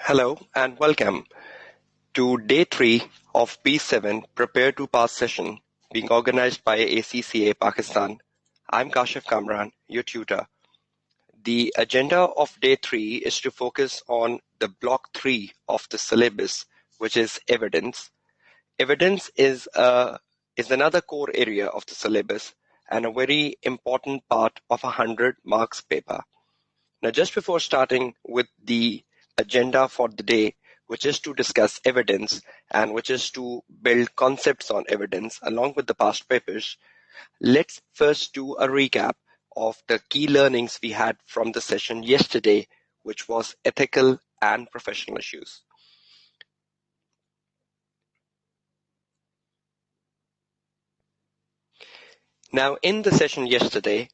Hello and welcome to day 3 of P7 Prepare to Pass session being organized by ACCA Pakistan. I'm Kashif Kamran, your tutor. The agenda of day 3 is to focus on the block 3 of the syllabus, which is evidence. Evidence is another core area of the syllabus and a very important part of a 100 marks paper. Now, just before starting with the agenda for the day, which is to discuss evidence and which is to build concepts on evidence along with the past papers, let's first do a recap of the key learnings we had from the session yesterday, which was ethical and professional issues. Now, in the session yesterday,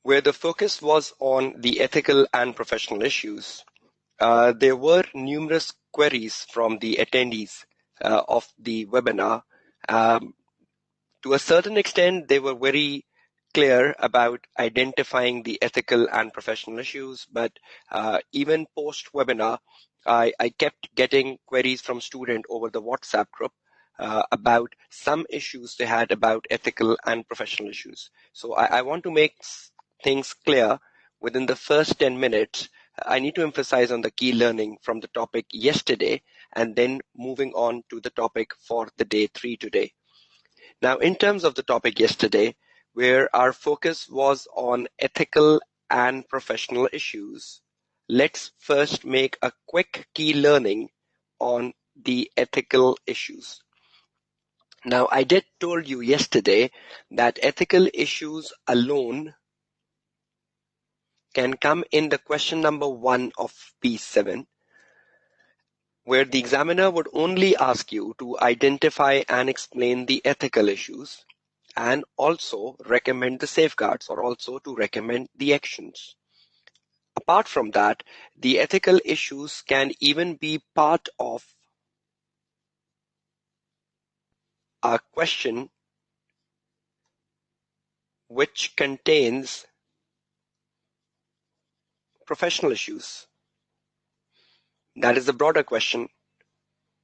where the focus was on the ethical and professional issues, there were numerous queries from the attendees of the webinar. To a certain extent, they were very clear about identifying the ethical and professional issues, but even post-webinar, I kept getting queries from students over the WhatsApp group about some issues they had about ethical and professional issues. So I want to make things clear within the first 10 minutes. I need to emphasize on the key learning from the topic yesterday and then moving on to the topic for the day 3 today. Now, in terms of the topic yesterday, where our focus was on ethical and professional issues, let's first make a quick key learning on the ethical issues. Now, I did told you yesterday that ethical issues alone can come in the question number 1 of P7, where the examiner would only ask you to identify and explain the ethical issues and also recommend the safeguards or also to recommend the actions. Apart from that, the ethical issues can even be part of a question which contains professional issues. That is the broader question.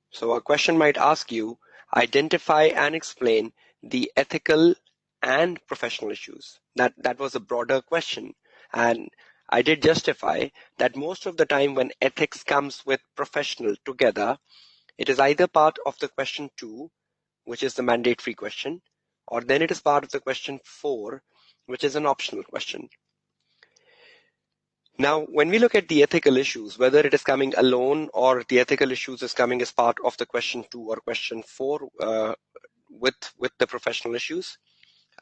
So a question might ask you, identify and explain the ethical and professional issues. That was a broader question. And I did justify that most of the time when ethics comes with professional together, it is either part of the question 2, which is the mandatory question, or then it is part of the question 4, which is an optional question. Now, when we look at the ethical issues, whether it is coming alone or the ethical issues is coming as part of the question 2 or question 4 with the professional issues,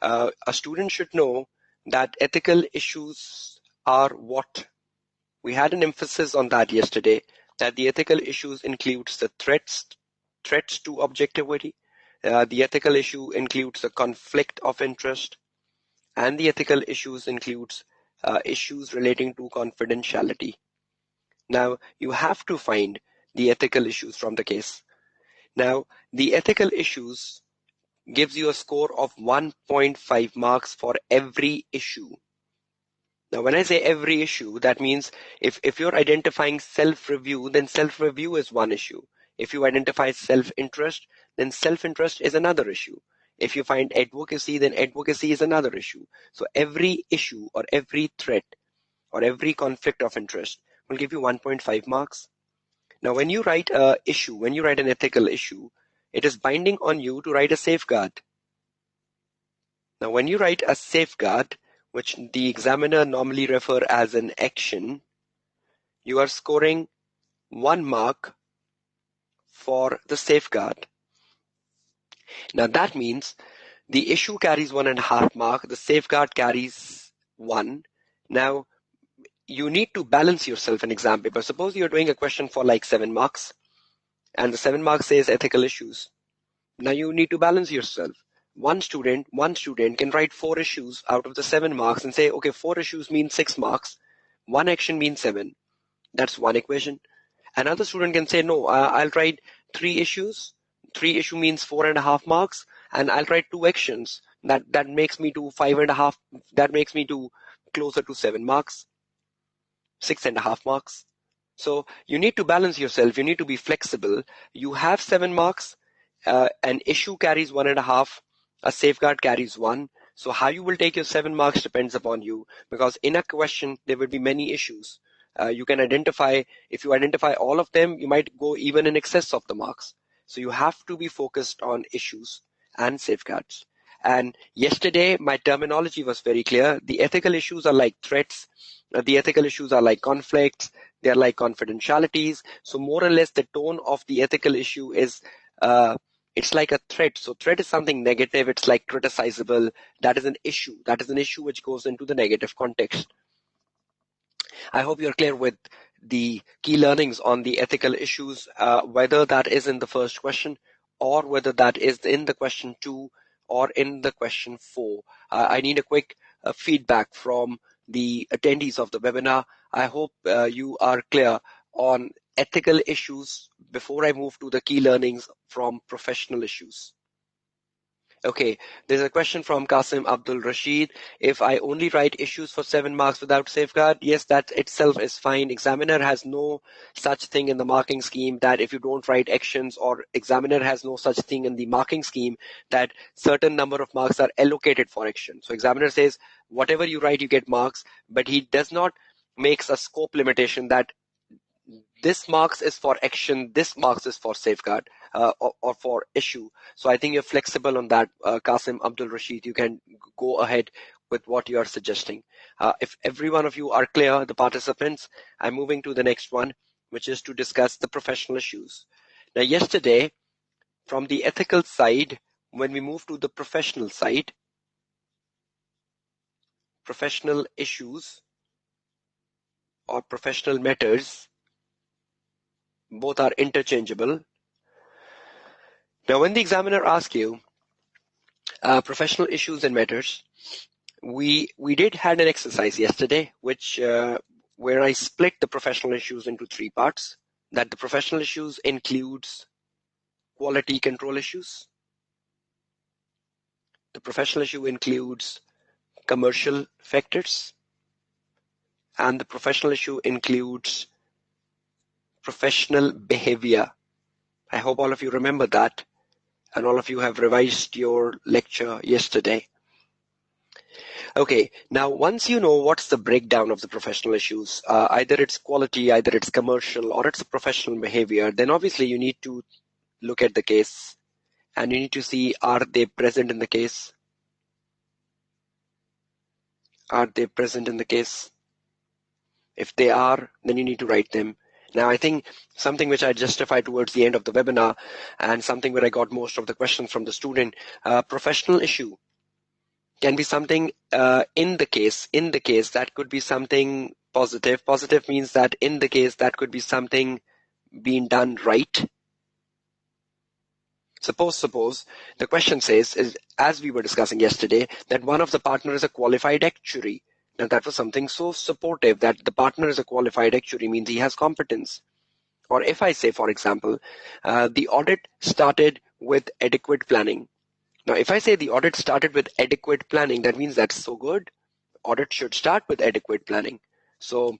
a student should know that ethical issues are what? We had an emphasis on that yesterday, that the ethical issues includes the threats to objectivity, the ethical issue includes the conflict of interest, and the ethical issues includes issues relating to confidentiality. Now, you have to find the ethical issues from the case. Now, the ethical issues gives you a score of 1.5 marks for every issue. Now, when I say every issue, that means if you're identifying self-review, then self-review is one issue. If you identify self-interest, then self-interest is another issue. If you find advocacy, then advocacy is another issue. So every issue or every threat or every conflict of interest will give you 1.5 marks. Now, when you write an issue, when you write an ethical issue, it is binding on you to write a safeguard. Now, when you write a safeguard, which the examiner normally refer as an action, you are scoring 1 mark for the safeguard. Now that means the issue carries 1.5 mark, the safeguard carries 1. Now you need to balance yourself in exam paper. Suppose you're doing a question for like 7 marks and the 7 marks says ethical issues. Now you need to balance yourself. One student can write 4 issues out of the 7 marks and say, okay, 4 issues mean 6 marks. 1 action means 7. That's one equation. Another student can say, no, I'll write 3 issues. 3 issue means 4.5 marks, and I'll write 2 actions. That makes me to 5.5. That makes me to closer to 7 marks. 6.5 marks. So you need to balance yourself. You need to be flexible. You have 7 marks. An issue carries 1.5. A safeguard carries 1. So how you will take your 7 marks depends upon you, because in a question there will be many issues. You can identify, if you identify all of them, you might go even in excess of the marks. So you have to be focused on issues and safeguards. And yesterday my terminology was very clear. The ethical issues are like threats. The ethical issues are like conflicts. They are like confidentialities. So more or less the tone of the ethical issue is it's like a threat. So threat is something negative. It's like criticizable. That is an issue. That is an issue which goes into the negative context. I hope you're clear with the key learnings on the ethical issues, whether that is in the first question or whether that is in the question 2 or in the question 4. I need a quick feedback from the attendees of the webinar. I hope you are clear on ethical issues before I move to the key learnings from professional issues. Okay, there's a question from Qasim Abdul Rashid. If I only write issues for 7 marks without safeguard, yes, that itself is fine. Examiner has no such thing in the marking scheme that if you don't write actions, or examiner has no such thing in the marking scheme that certain number of marks are allocated for action. So examiner says, whatever you write, you get marks, but he does not makes a scope limitation that this marks is for action, this marks is for safeguard or for issue. So I think you're flexible on that, Qasim Abdul Rashid. You can go ahead with what you are suggesting. If every one of you are clear, the participants, I'm moving to the next one, which is to discuss the professional issues. Now, yesterday, from the ethical side, when we move to the professional side, professional issues or professional matters, both are interchangeable. Now, when the examiner asks you professional issues and matters, we did had an exercise yesterday, which where I split the professional issues into 3 parts. That the professional issues includes quality control issues. The professional issue includes commercial factors, and the professional issue includes professional behavior. I hope all of you remember that, and all of you have revised your lecture yesterday. Okay, now once you know what's the breakdown of the professional issues, either it's quality, either it's commercial, or it's professional behavior, then obviously you need to look at the case and you need to see, are they present in the case? Are they present in the case? If they are, then you need to write them. Now, I think something which I justified towards the end of the webinar, and something where I got most of the questions from the student, professional issue can be something in the case. In the case, that could be something positive. Positive means that in the case, that could be something being done right. Suppose the question says, is, as we were discussing yesterday, that one of the partner is a qualified actuary. Now, that was something so supportive, that the partner is a qualified actuary means he has competence. Or if I say, for example, the audit started with adequate planning. Now, if I say the audit started with adequate planning, that means that's so good. Audit should start with adequate planning. So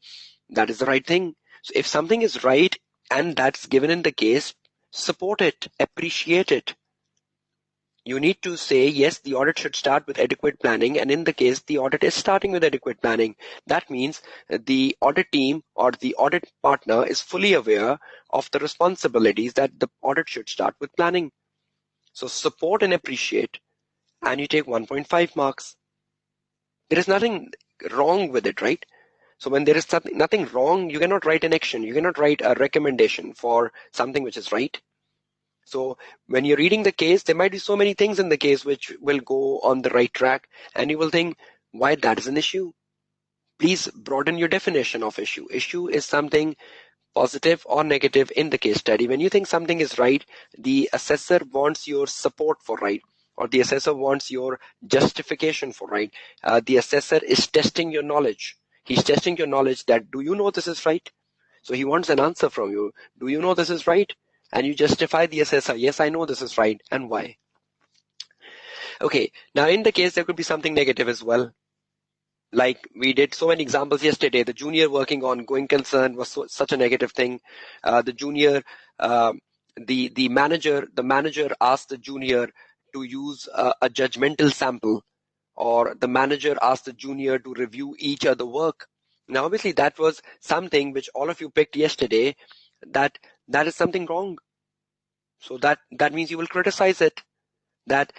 that is the right thing. So if something is right and that's given in the case, support it, appreciate it. You need to say, yes, the audit should start with adequate planning, and in the case, the audit is starting with adequate planning. That means the audit team or the audit partner is fully aware of the responsibilities that the audit should start with planning. So support and appreciate, and you take 1.5 marks. There is nothing wrong with it, right? So when there is nothing wrong, you cannot write an action. You cannot write a recommendation for something which is right. So when you're reading the case, there might be so many things in the case which will go on the right track, and you will think, why that is an issue? Please broaden your definition of issue. Issue is something positive or negative in the case study. When you think something is right, the assessor wants your support for right, or the assessor wants your justification for right. The assessor is testing your knowledge. He's testing your knowledge that, do you know this is right? So he wants an answer from you. Do you know this is right? And you justify the assessor. Yes, I know this is right. And why? Okay. Now in the case, there could be something negative as well. Like we did so many examples yesterday. The junior working on going concern was such a negative thing. The junior, the manager asked the junior to use a judgmental sample, or the manager asked the junior to review each other work. Now, obviously, that was something which all of you picked yesterday. That is something wrong. So that means you will criticize it. That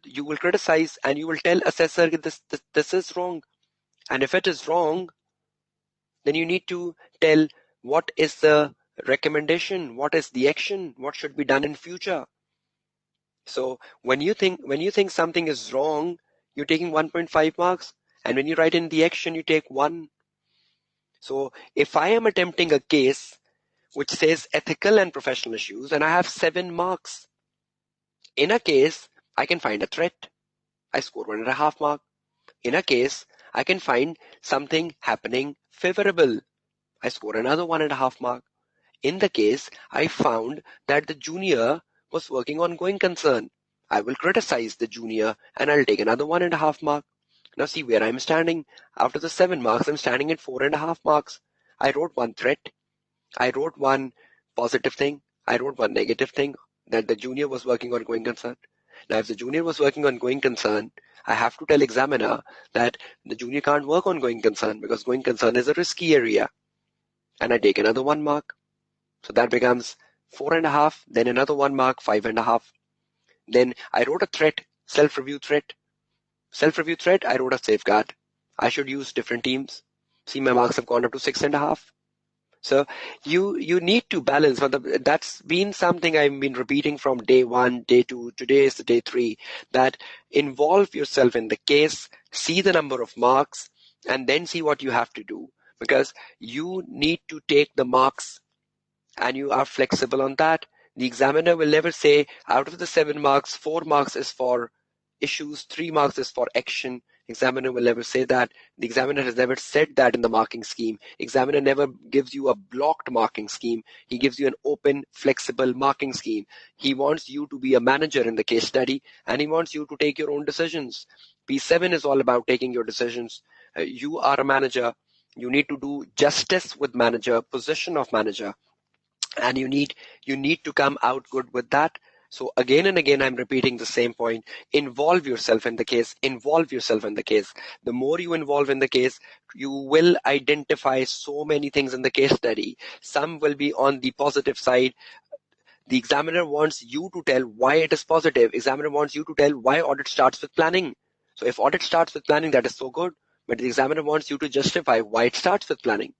you will criticize and you will tell assessor this is wrong. And if it is wrong, then you need to tell what is the recommendation, what is the action, what should be done in future. So when you think something is wrong, you're taking 1.5 marks, and when you write in the action, you take 1. So if I am attempting a case which says ethical and professional issues, and I have 7 marks, in a case I can find a threat, I score 1.5 mark. In a case, I can find something happening favorable, I score another 1.5 mark. In the case, I found that the junior was working on going concern, I will criticize the junior and I'll take another 1.5 mark. Now see where I'm standing. After the 7 marks, I'm standing at 4.5 marks. I wrote 1 threat. I wrote 1 positive thing. I wrote 1 negative thing, that the junior was working on going concern. Now, if the junior was working on going concern, I have to tell examiner that the junior can't work on going concern because going concern is a risky area. And I take another 1 mark. So that becomes 4.5, then another 1 mark, 5.5. Then I wrote a threat, self-review threat. Self-review threat, I wrote a safeguard. I should use different teams. See, my marks have gone up to 6.5. So you need to balance. That's been something I've been repeating from day 1, day 2, today is the day 3, that involve yourself in the case, see the number of marks, and then see what you have to do. Because you need to take the marks and you are flexible on that. The examiner will never say, out of the 7 marks, 4 marks is for issues, 3 marks is for action. Examiner will never say that. The examiner has never said that in the marking scheme. Examiner never gives you a blocked marking scheme. He gives you an open, flexible marking scheme. He wants you to be a manager in the case study, and he wants you to take your own decisions. P7 is all about taking your decisions. You are a manager. You need to do justice with manager, position of manager, and you need to come out good with that. So again and again, I'm repeating the same point. Involve yourself in the case. Involve yourself in the case. The more you involve in the case, you will identify so many things in the case study. Some will be on the positive side. The examiner wants you to tell why it is positive. Examiner wants you to tell why audit starts with planning. So if audit starts with planning, that is so good. But the examiner wants you to justify why it starts with planning.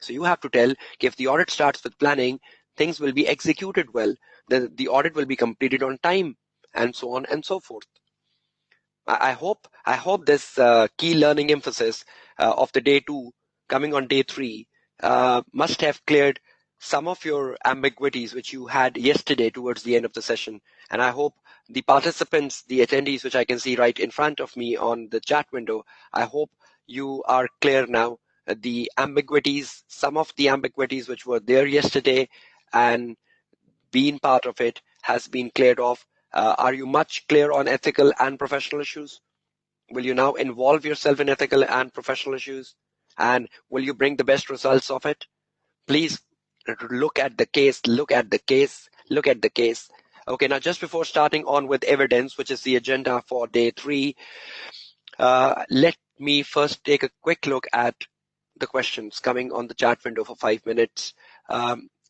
So you have to tell, if the audit starts with planning, things will be executed well. The audit will be completed on time, and so on and so forth. I hope this key learning emphasis of the day 2 coming on day 3 must have cleared some of your ambiguities which you had yesterday towards the end of the session. And I hope the participants, the attendees, which I can see right in front of me on the chat window, I hope you are clear now. The ambiguities, some of the ambiguities which were there yesterday and being part of it has been cleared off. Are you much clear on ethical and professional issues? Will you now involve yourself in ethical and professional issues? And will you bring the best results of it? Please look at the case, look at the case, look at the case. Okay, now just before starting on with evidence, which is the agenda for day 3, let me first take a quick look at the questions coming on the chat window for 5 minutes.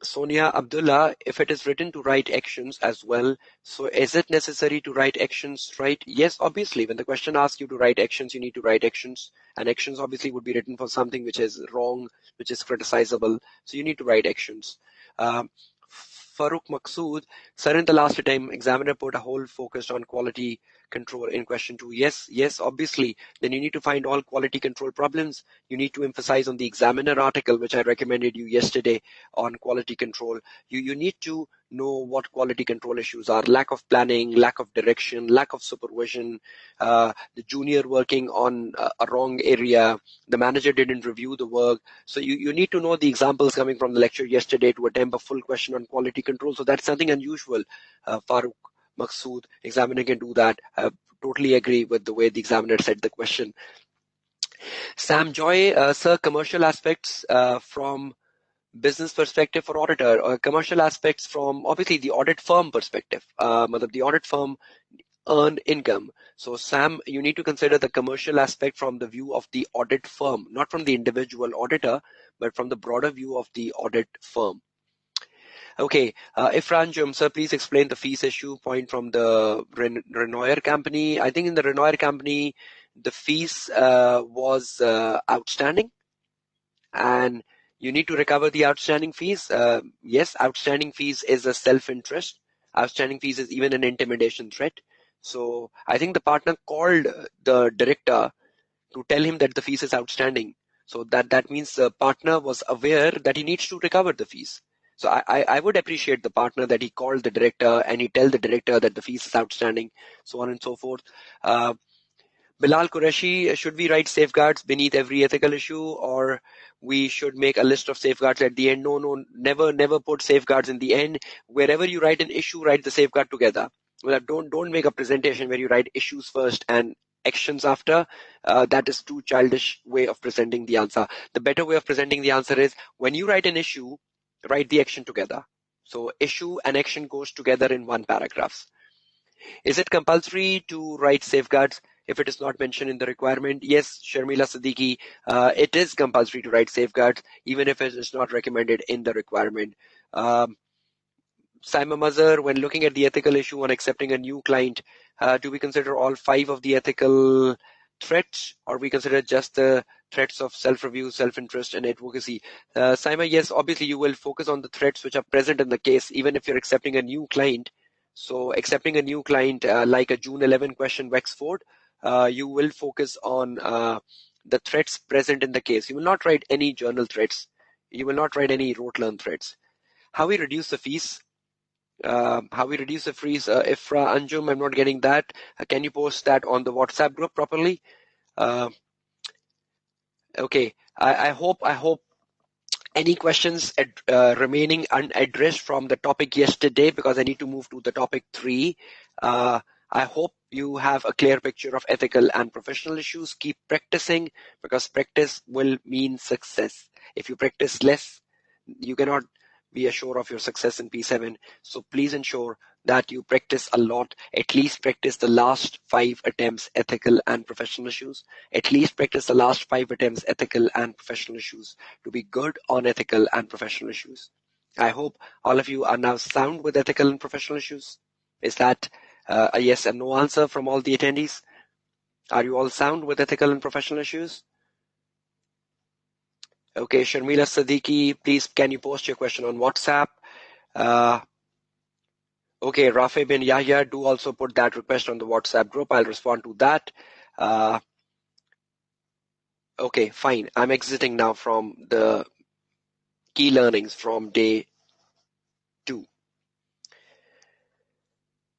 Sonia Abdullah, if it is written to write actions as well, so is it necessary to write actions, right? Yes, obviously, when the question asks you to write actions, you need to write actions, and actions obviously would be written for something which is wrong, which is criticizable, so you need to write actions. Farooq Maqsood, sir, in the last time, examiner put a whole focus on quality control in question 2. Yes, obviously. Then you need to find all quality control problems. You need to emphasize on the examiner article, which I recommended you yesterday on quality control. You need to know what quality control issues are: lack of planning, lack of direction, lack of supervision, the junior working on a wrong area, the manager didn't review the work. So you need to know the examples coming from the lecture yesterday to attempt a full question on quality control. So that's something unusual. Farooq Maqsood, examiner can do that. I totally agree with the way the examiner said the question. Sam Joy, sir, commercial aspects from business perspective for auditor, or commercial aspects from obviously the audit firm perspective. The audit firm earn income. So Sam, you need to consider the commercial aspect from the view of the audit firm, not from the individual auditor, but from the broader view of the audit firm. Okay, Ifran Jum, sir, please explain the fees issue point from the Renoir company. I think in the Renoir company, the fees was outstanding, and you need to recover the outstanding fees. Yes, outstanding fees is a self-interest. Outstanding fees is even an intimidation threat. So I think the partner called the director to tell him that the fees is outstanding. So that means the partner was aware that he needs to recover the fees. So I would appreciate the partner that he called the director and he tell the director that the fees is outstanding, so on and so forth. Bilal Qureshi, should we write safeguards beneath every ethical issue, or we should make a list of safeguards at the end? No, never put safeguards in the end. Wherever you write an issue, write the safeguard together. Well, don't make a presentation where you write issues first and actions after. That is too childish way of presenting the answer. The better way of presenting the answer is when you write an issue, write the action together. So issue and action goes together in one paragraph. Is it compulsory to write safeguards if it is not mentioned in the requirement? Yes, Sharmila Siddiqui, it is compulsory to write safeguards even if it is not recommended in the requirement. Simon Mazhar, when looking at the ethical issue on accepting a new client, do we consider all 5 of the ethical threats, or we consider just the threats of self-review, self-interest, and advocacy? Simon, yes, obviously you will focus on the threats which are present in the case, even if you're accepting a new client. So accepting a new client, like a June 11 question, Wexford, you will focus on the threats present in the case. You will not write any journal threats. You will not write any rote learn threats. How we reduce the fees? How we reduce the fees? Ifra Anjum, I'm not getting that. Can you post that on the WhatsApp group properly? Okay. I hope any questions remaining unaddressed from the topic yesterday, because I need to move to the topic 3. I hope you have a clear picture of ethical and professional issues. Keep practicing, because practice will mean success. If you practice less, you cannot be assured of your success in P7. So please ensure that you practice a lot. At least practice the last 5 attempts ethical and professional issues. At least practice the last 5 attempts ethical and professional issues to be good on ethical and professional issues. I hope all of you are now sound with ethical and professional issues. Is that a yes and no answer from all the attendees? Are you all sound with ethical and professional issues? Okay, Sharmila Siddiqui, please can you post your question on WhatsApp? Okay, Rafi bin Yahya, do also put that request on the WhatsApp group. I'll respond to that. Okay, fine. I'm exiting now from the key learnings from day 2.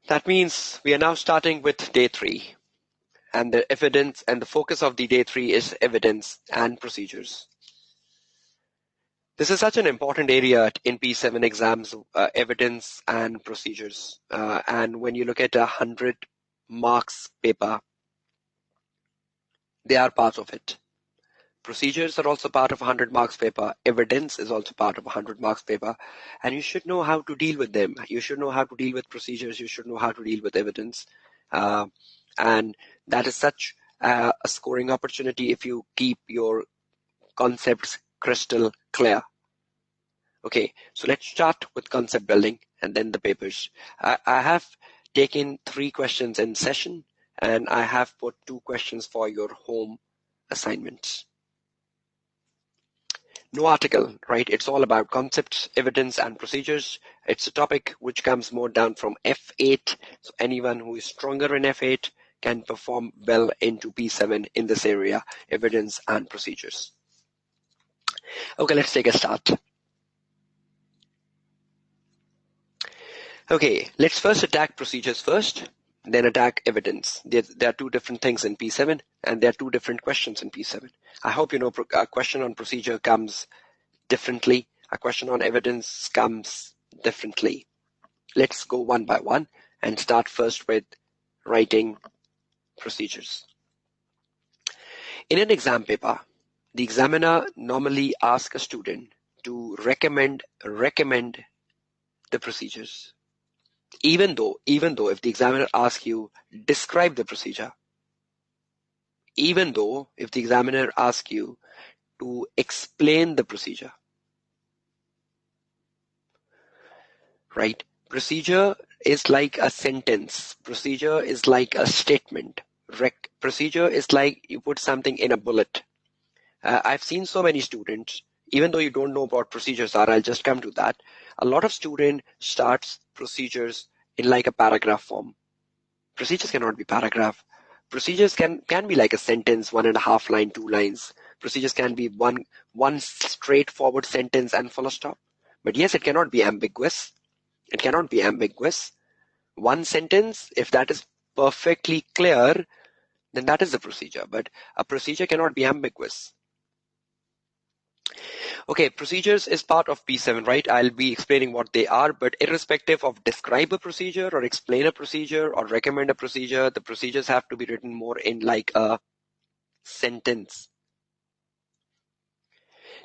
That means we are now starting with day 3. And the evidence and the focus of the day 3 is evidence and procedures. This is such an important area in P7 exams, evidence and procedures. And when you look at 100 marks paper, they are part of it. Procedures are also part of 100 marks paper. Evidence is also part of 100 marks paper. And you should know how to deal with them. You should know how to deal with procedures. You should know how to deal with evidence. And that is such a scoring opportunity if you keep your concepts crystal clear. Okay, so let's start with concept building and then the papers. I have taken 3 questions in session, and I have put 2 questions for your home assignments. No article, right? It's all about concepts, evidence, and procedures. It's a topic which comes more down from F8. So anyone who is stronger in F8 can perform well into P7 in this area, evidence and procedures. Okay, let's take a start. Okay, let's first attack procedures first, then attack evidence. There are 2 different things in P7, and there are 2 different questions in P7. I hope you know a question on procedure comes differently. A question on evidence comes differently. Let's go one by one and start first with writing procedures. In an exam paper, the examiner normally asks a student to recommend the procedures. Even though if the examiner asks you, describe the procedure, even though if the examiner asks you to explain the procedure, right? Procedure is like a sentence. Procedure is like a statement. Procedure is like you put something in a bullet. I've seen so many students, even though you don't know what procedures are, I'll just come to that. A lot of student starts procedures in like a paragraph form. Procedures cannot be paragraph. Procedures can be like a sentence, 1.5 line, 2 lines. Procedures can be one straightforward sentence and full stop. But yes, it cannot be ambiguous. It cannot be ambiguous. One sentence, if that is perfectly clear, then that is the procedure. But a procedure cannot be ambiguous. Okay, procedures is part of P7, right? I'll be explaining what they are, but irrespective of describe a procedure or explain a procedure or recommend a procedure, the procedures have to be written more in like a sentence.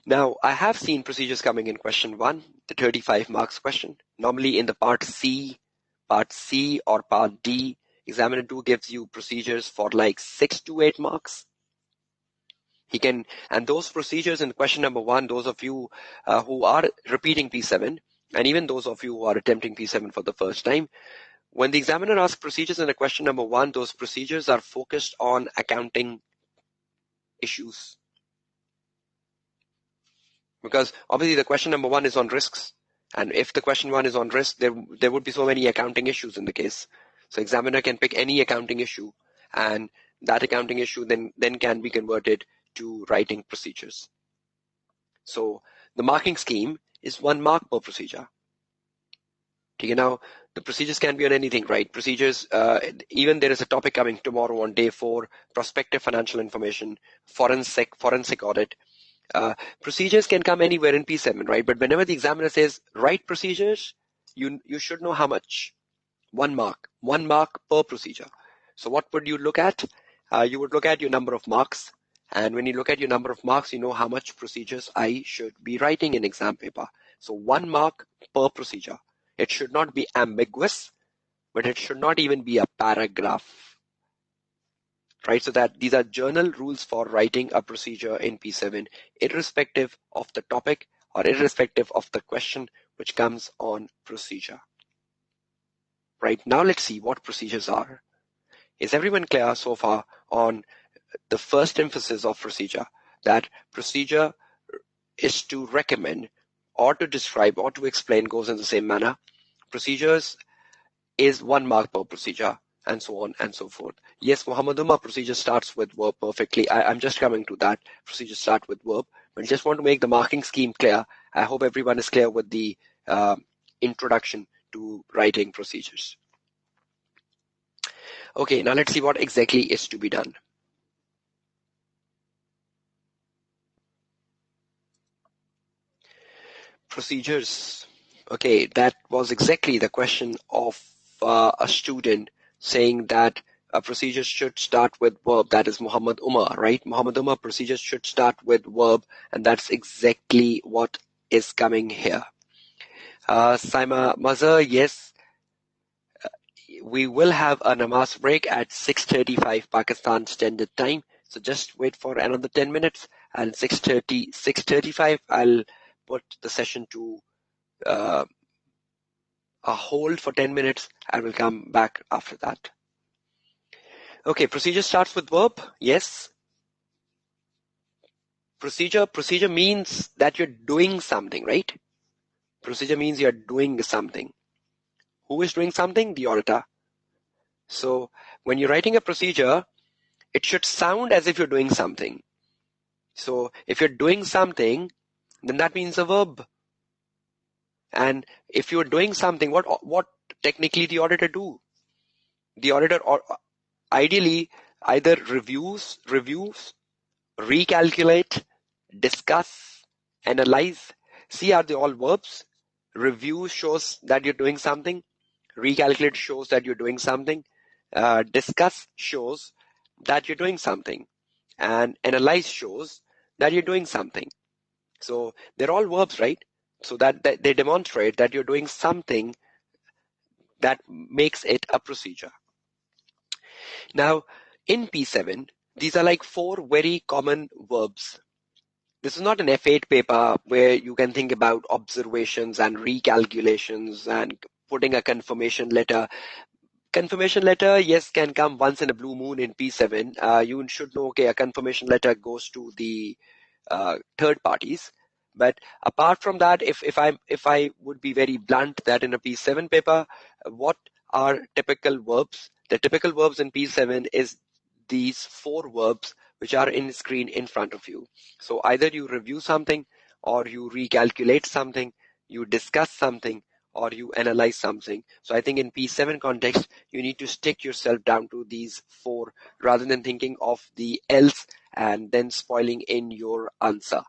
Now, I have seen procedures coming in question 1, the 35 marks question. Normally in the part C or part D, examiner 2 gives you procedures for like 6 to 8 marks. And those procedures in question number 1, those of you who are repeating P7, and even those of you who are attempting P7 for the first time, when the examiner asks procedures in a question number 1, those procedures are focused on accounting issues. Because obviously the question number 1 is on risks. And if the question 1 is on risk, there would be so many accounting issues in the case. So examiner can pick any accounting issue, and that accounting issue then can be converted to writing procedures. So the marking scheme is 1 mark per procedure. Okay, now the procedures can be on anything, right? Procedures, even there is a topic coming tomorrow on day 4, prospective financial information, forensic audit. Procedures can come anywhere in P7, right? But whenever the examiner says write procedures, you should know how much. 1 mark per procedure. So what would you look at? You would look at your number of marks. And when you look at your number of marks, you know how much procedures I should be writing in exam paper. So 1 mark per procedure. It should not be ambiguous, but it should not even be a paragraph. Right, so that these are journal rules for writing a procedure in P7, irrespective of the topic or irrespective of the question which comes on procedure. Right, now let's see what procedures are. Is everyone clear so far on the first emphasis of procedure, that procedure is to recommend or to describe or to explain, goes in the same manner. Procedures is 1 mark per procedure, and so on and so forth. Yes, Muhammad Umar, procedure starts with verb perfectly. I'm just coming to that. Procedures start with verb, but I just want to make the marking scheme clear. I hope everyone is clear with the introduction to writing procedures. Okay, now let's see what exactly is to be done. Procedures. Okay, that was exactly the question of a student saying that a procedure should start with verb. That is Muhammad Umar, right? Muhammad Umar, procedures should start with verb, and that's exactly what is coming here. Saima Mazhar, yes, we will have a namaz break at 6:35 Pakistan Standard Time. So just wait for another 10 minutes, and 6:35, I'll put the session to a hold for 10 minutes. I will come back after that. Okay, procedure starts with verb. Yes. Procedure means that you're doing something, right? Procedure means you're doing something. Who is doing something? The auditor. So when you're writing a procedure, it should sound as if you're doing something. So if you're doing something, then that means a verb. And if you're doing something, what technically the auditor do? The auditor ideally either reviews, recalculate, discuss, analyze. See, are they all verbs? Review shows that you're doing something. Recalculate shows that you're doing something. Discuss shows that you're doing something. and analyze shows that you're doing something. So they're all verbs, right? So that they demonstrate that you're doing something that makes it a procedure. Now, in P7, these are like 4 very common verbs. This is not an F8 paper where you can think about observations and recalculations and putting a confirmation letter. Confirmation letter, yes, can come once in a blue moon in P7. You should know, okay, a confirmation letter goes to the third parties. But apart from that, if I would be very blunt, that in a P7 paper, what are typical verbs? The typical verbs in P7 is these 4 verbs which are in screen in front of you. So either you review something, or you recalculate something, you discuss something, or you analyze something. So I think in P7 context, you need to stick yourself down to these 4 rather than thinking of the else and then spoiling in your answer.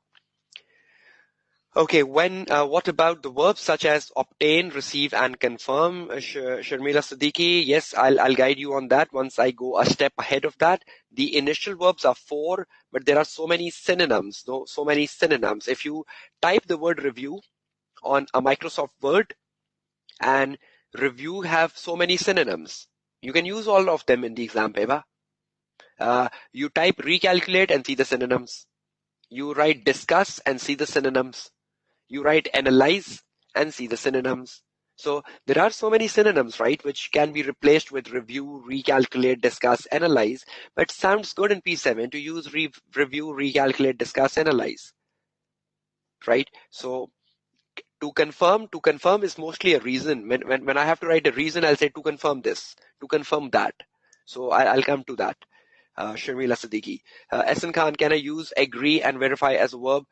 Okay, what about the verbs such as obtain, receive, and confirm? Sharmila Siddiqui, yes, I'll guide you on that once I go a step ahead of that. The initial verbs are 4, but there are so many synonyms, so many synonyms. If you type the word review on a Microsoft Word, and review have so many synonyms, you can use all of them in the exam paper. You type recalculate and see the synonyms. You write discuss and see the synonyms. You write analyze and see the synonyms. So there are so many synonyms, right, which can be replaced with review, recalculate, discuss, analyze, but sounds good in P7 to use review, recalculate, discuss, analyze, right? So to confirm is mostly a reason. When I have to write a reason, I'll say to confirm this, to confirm that. So I'll come to that. Sharmila Siddiqui. Ehsan Khan, can I use agree and verify as a verb?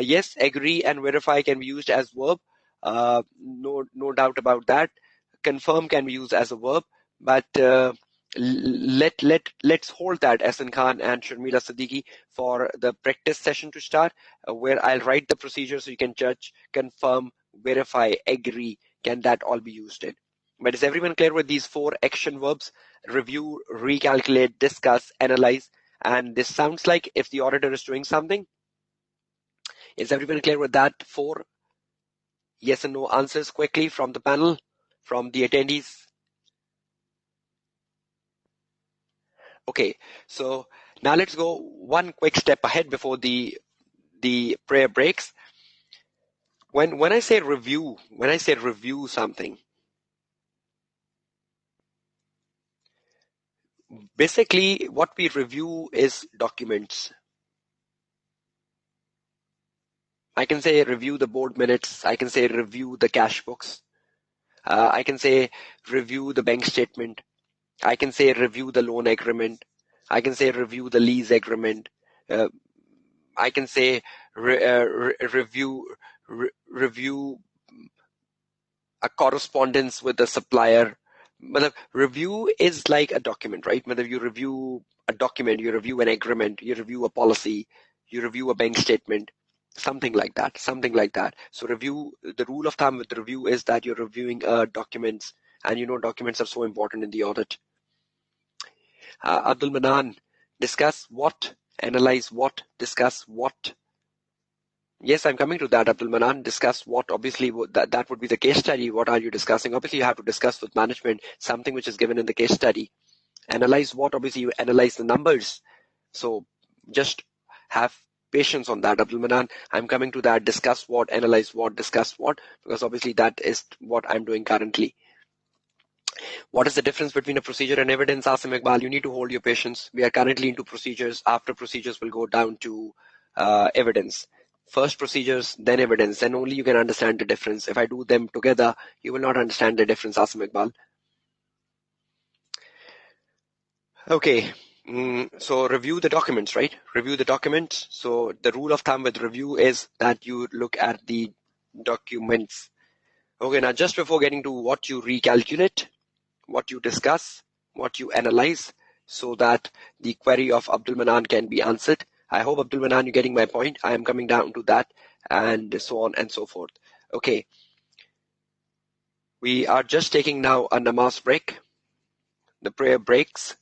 Yes, agree and verify can be used as verb. No doubt about that. Confirm can be used as a verb, but let's hold that, Ehsan Khan and Sharmila Siddiqui, for the practice session to start, where I'll write the procedure so you can judge, confirm, verify, agree. Can that all be used in? But is everyone clear with these 4 action verbs? Review, recalculate, discuss, analyze. And this sounds like if the auditor is doing something. Is everyone clear with that? 4 yes and no answers quickly from the panel, from the attendees. Okay, so now let's go one quick step ahead before the prayer breaks. When I say review something, basically what we review is documents. I can say review the board minutes. I can say review the cash books. I can say review the bank statement. I can say review the loan agreement. I can say review the lease agreement. I can say review a correspondence with the supplier. Review is like a document, right? Whether you review a document, you review an agreement, you review a policy, you review a bank statement, something like that. So review, the rule of thumb with review is that you're reviewing documents, and documents are so important in the audit. Abdul Manan, discuss what, analyze what, discuss what. Yes, I'm coming to that, Abdul Manan. Discuss what, obviously, that would be the case study. What are you discussing? Obviously, you have to discuss with management something which is given in the case study. Analyze what? Obviously, you analyze the numbers. So just have patience on that, Abdul Manan. I'm coming to that. Discuss what, analyze what, discuss what, because obviously that is what I'm doing currently. What is the difference between a procedure and evidence? Asim Iqbal, you need to hold your patience. We are currently into procedures. After procedures, we'll go down to evidence. First procedures, then evidence. Then only you can understand the difference. If I do them together, you will not understand the difference, Asim Iqbal. Okay, so review the documents, right? Review the documents. So the rule of thumb with review is that you look at the documents. Okay, now just before getting to what you recalculate, what you discuss, what you analyze, so that the query of Abdul Manan can be answered. I hope, Abdul Manan, you're getting my point. I am coming down to that, and so on and so forth. Okay. We are just taking now a namaz break. The prayer breaks.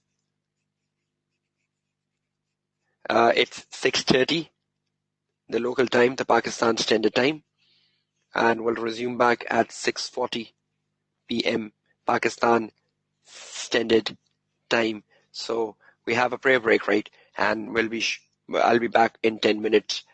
It's 6:30, the local time, the Pakistan Standard Time, and we'll resume back at 6:40 p.m. Pakistan Standard Time. So we have a prayer break, right? And I'll be back in 10 minutes.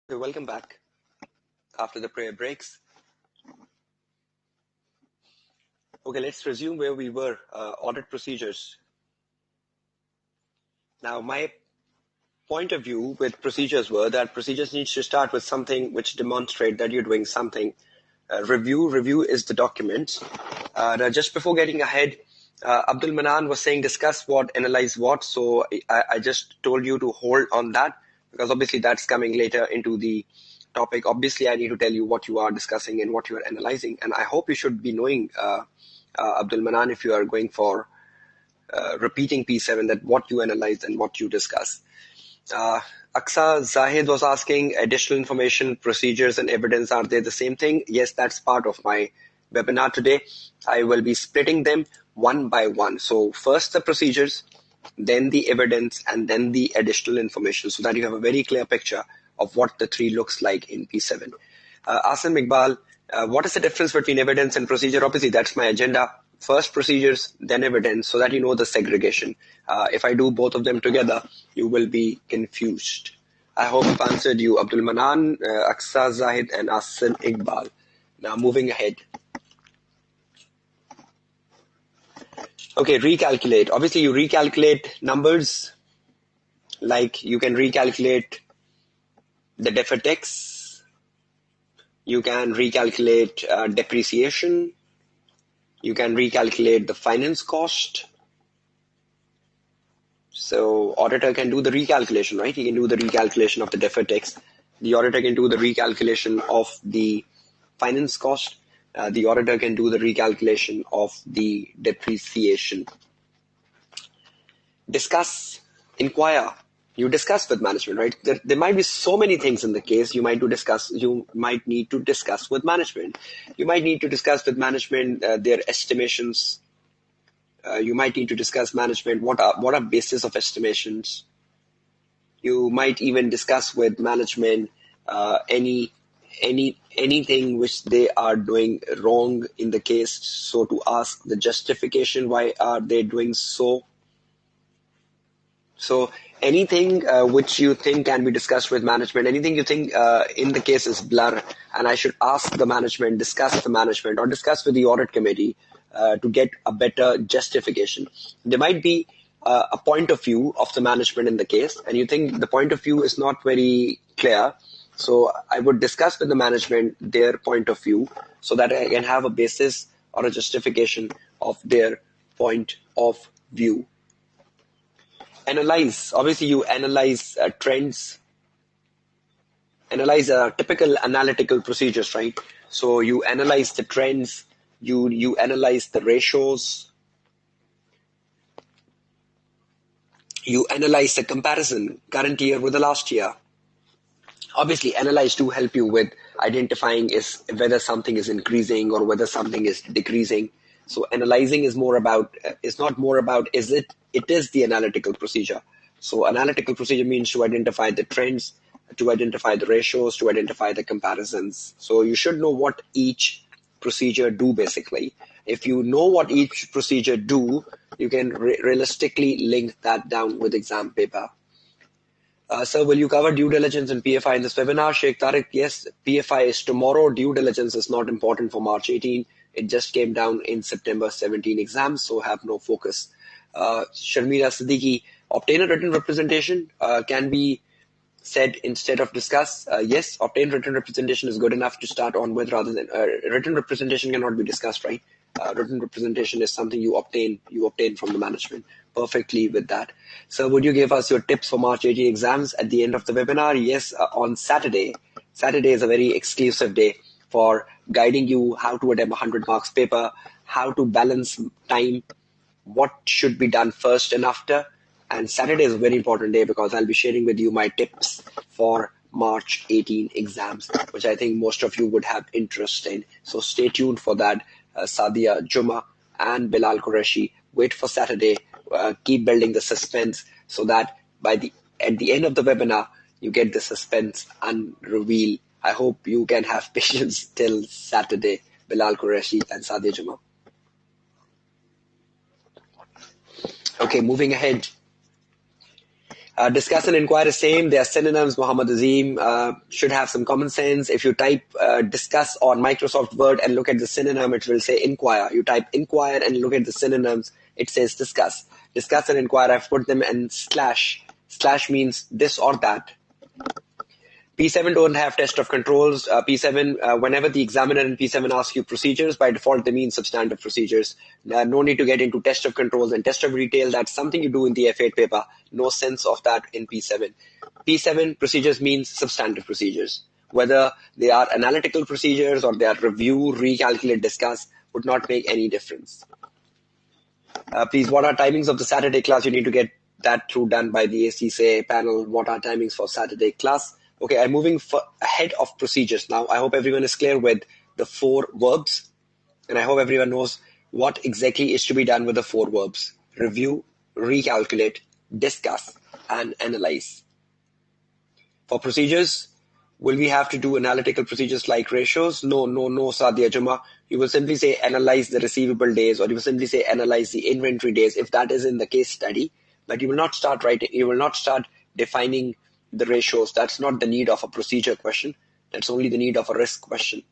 Okay, welcome back after the prayer breaks. Okay, let's resume where we were, audit procedures. Now, my point of view with procedures were that procedures needs to start with something which demonstrate that you're doing something. Review is the document. Now just before getting ahead, Abdul Manan was saying discuss what, analyze what. So I just told you to hold on that because obviously that's coming later into the topic. Obviously, I need to tell you what you are discussing and what you are analyzing. And I hope you should be knowing, Abdul Manan, if you are going for repeating P7, that what you analyze and what you discuss. Aksa Zahid was asking additional information, procedures and evidence, are they the same thing? Yes, that's part of my webinar today. I will be splitting them one by one. So first the procedures, then the evidence, and then the additional information so that you have a very clear picture of what the three looks like in P7. Asim Iqbal, what is the difference between evidence and procedure? Obviously, that's my agenda. First procedures, then evidence, so that you know the segregation. If I do both of them together, you will be confused. I hope I've answered you, Abdul Manan, Aksa Zahid, and Asim Iqbal. Now, moving ahead. Okay, recalculate. Obviously, you recalculate numbers, like you can recalculate the deferred tax, you can recalculate depreciation, you can recalculate the finance cost. So auditor can do the recalculation, right? He can do the recalculation of the deferred tax. The auditor can do the recalculation of the finance cost. The auditor can do the recalculation of the depreciation. Discuss, inquire. You discuss with management, right? There might be so many things in the case you might need to discuss with management. You might need to discuss with management their estimations. You might need to discuss management what are basis of estimations. You might even discuss with management anything which they are doing wrong in the case. So to ask the justification, why are they doing so? So anything which you think can be discussed with management, anything you think in the case is blur, and I should ask the management, discuss with the management, or discuss with the audit committee to get a better justification. There might be a point of view of the management in the case, and you think the point of view is not very clear. So I would discuss with the management their point of view so that I can have a basis or a justification of their point of view. Analyze. Obviously, you analyze trends, analyze typical analytical procedures, right? So you analyze the trends, you analyze the ratios, you analyze the comparison current year with the last year. Obviously, analyze to help you with identifying is whether something is increasing or whether something is decreasing. So analyzing is not more about it is the analytical procedure. So analytical procedure means to identify the trends, to identify the ratios, to identify the comparisons. So you should know what each procedure do basically. If you know what each procedure do, you can realistically link that down with exam paper. Sir, will you cover due diligence and PFI in this webinar? Sheikh Tariq, yes, PFI is tomorrow. Due diligence is not important for March 18. It just came down in September 17 exams, so have no focus. Sharmila Siddiqui, obtain a written representation can be said instead of discuss. Yes, obtain written representation is good enough to start on with rather than written representation cannot be discussed, right? Written representation is something you obtain from the management. Perfectly with that. So would you give us your tips for March 18 exams at the end of the webinar? Yes, on Saturday. Saturday is a very exclusive day for guiding you how to attempt 100 marks paper, how to balance time, what should be done first and after. And Saturday is a very important day because I'll be sharing with you my tips for March 18 exams, which I think most of you would have interest in. So stay tuned for that. Sadia Juma and Bilal Qureshi. Wait for Saturday. Keep building the suspense so that at the end of the webinar, you get the suspense unrevealed. I hope you can have patience till Saturday. Bilal Qureshi and Sadia Juma. Okay, moving ahead. Discuss and inquire is same. They are synonyms. Muhammad Azim should have some common sense. If you type discuss on Microsoft Word and look at the synonym, it will say inquire. You type inquire and look at the synonyms, it says discuss. Discuss and inquire, I've put them in slash. Slash means this or that. P7 don't have test of controls. P7, whenever the examiner in P7 asks you procedures, by default they mean substantive procedures. No need to get into test of controls and test of retail. That's something you do in the F8 paper. No sense of that in P7. P7 procedures means substantive procedures. Whether they are analytical procedures or they are review, recalculate, discuss, would not make any difference. Please, what are timings of the Saturday class? You need to get that done by the ACCA panel. What are timings for Saturday class? Okay, I'm moving ahead of procedures now. I hope everyone is clear with the 4 verbs. And I hope everyone knows what exactly is to be done with the 4 verbs. Review, recalculate, discuss, and analyze. For procedures, will we have to do analytical procedures like ratios? No, Sadia Juma. You will simply say analyze the receivable days, or you will simply say analyze the inventory days if that is in the case study. But you will not start writing, you will not start defining the ratios. That's not the need of a procedure question. That's only the need of a risk question.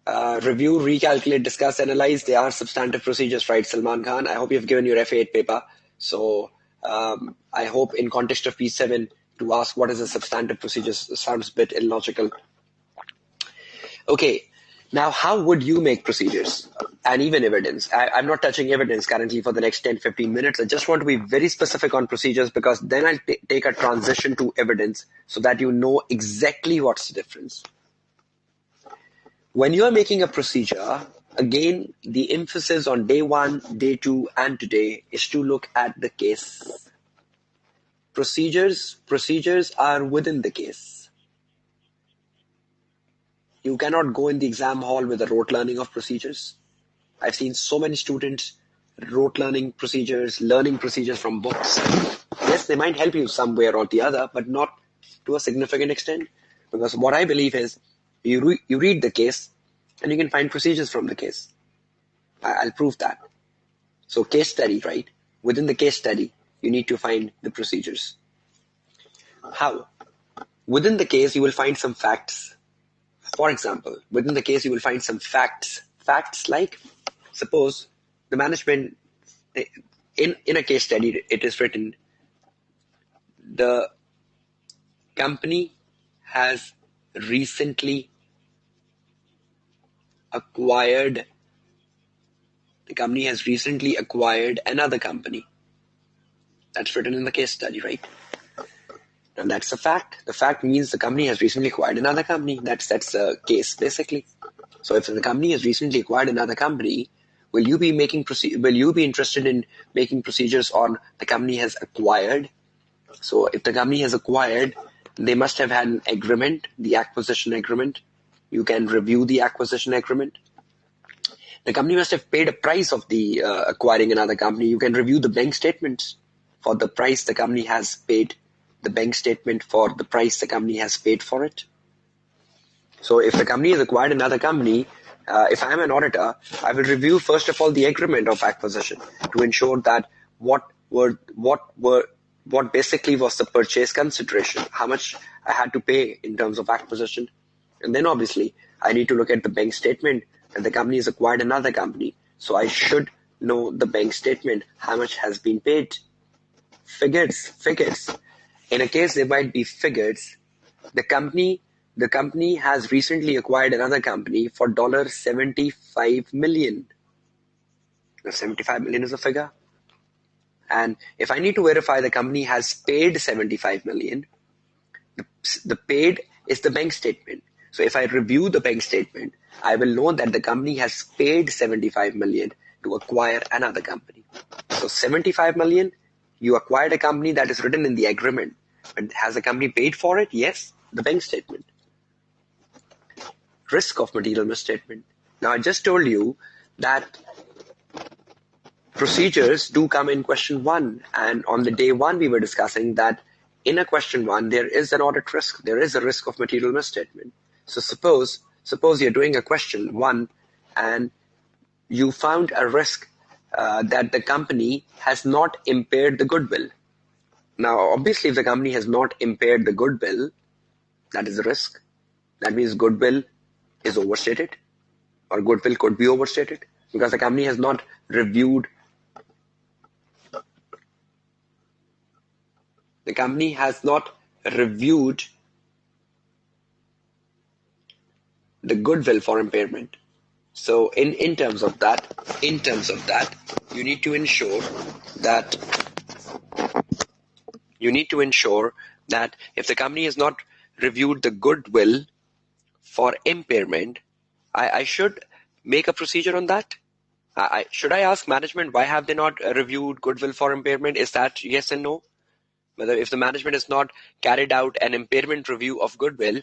Review, recalculate, discuss, analyze. They are substantive procedures, right, Salman Khan? I hope you've given your F8 paper. So I hope in context of P7 to ask what is a substantive procedure sounds a bit illogical. Okay, now how would you make procedures and even evidence? I'm not touching evidence currently for the next 10-15 minutes. I just want to be very specific on procedures because then I'll take a transition to evidence so that you know exactly what's the difference. When you are making a procedure, again, the emphasis on day 1, day 2, and today is to look at the case. Procedures are within the case. You cannot go in the exam hall with a rote learning of procedures. I've seen so many students rote learning procedures, learning procedures from books. Yes, they might help you somewhere or the other, but not to a significant extent. Because what I believe is you read the case and you can find procedures from the case. I'll prove that. So case study, right? Within the case study, you need to find the procedures. How? Within the case, you will find some facts. For example, within the case, you will find some facts. Facts like, suppose the management, in a case study, it is written, the company has recently acquired another company. That's written in the case study, right? And that's a fact. The fact means the company has recently acquired another company. That's a case, basically. So if the company has recently acquired another company, will you be interested in making procedures on the company has acquired? So if the company has acquired, they must have had an agreement, the acquisition agreement. You can review the acquisition agreement. The company must have paid a price of the acquiring another company. You can review the bank statements for the price the company has paid. The bank statement for the price the company has paid for it. So if the company has acquired another company, if I am an auditor, I will review first of all the agreement of acquisition to ensure that what basically was the purchase consideration, how much I had to pay in terms of acquisition. And then obviously I need to look at the bank statement and the company has acquired another company. So I should know the bank statement, how much has been paid. Figures. In a case, there might be figures. The company has recently acquired another company for $75 million. The 75 million is a figure. And if I need to verify the company has paid 75 million, the paid is the bank statement. So if I review the bank statement, I will know that the company has paid 75 million to acquire another company. So 75 million, you acquired a company that is written in the agreement. But has the company paid for it? Yes, the bank statement. Risk of material misstatement. Now, I just told you that procedures do come in question 1. And on the day 1, we were discussing that in a question 1, there is an audit risk. There is a risk of material misstatement. So suppose you're doing a question 1 and you found a risk that the company has not impaired the goodwill. Now, obviously, if the company has not impaired the goodwill, that is a risk. That means goodwill is overstated, or goodwill could be overstated, because the company has not reviewed. The company has not reviewed the goodwill for impairment. So in terms of that, you need to ensure that if the company has not reviewed the goodwill for impairment, I should make a procedure on that. Should I ask management why have they not reviewed goodwill for impairment? Is that yes and no? Whether if the management has not carried out an impairment review of goodwill,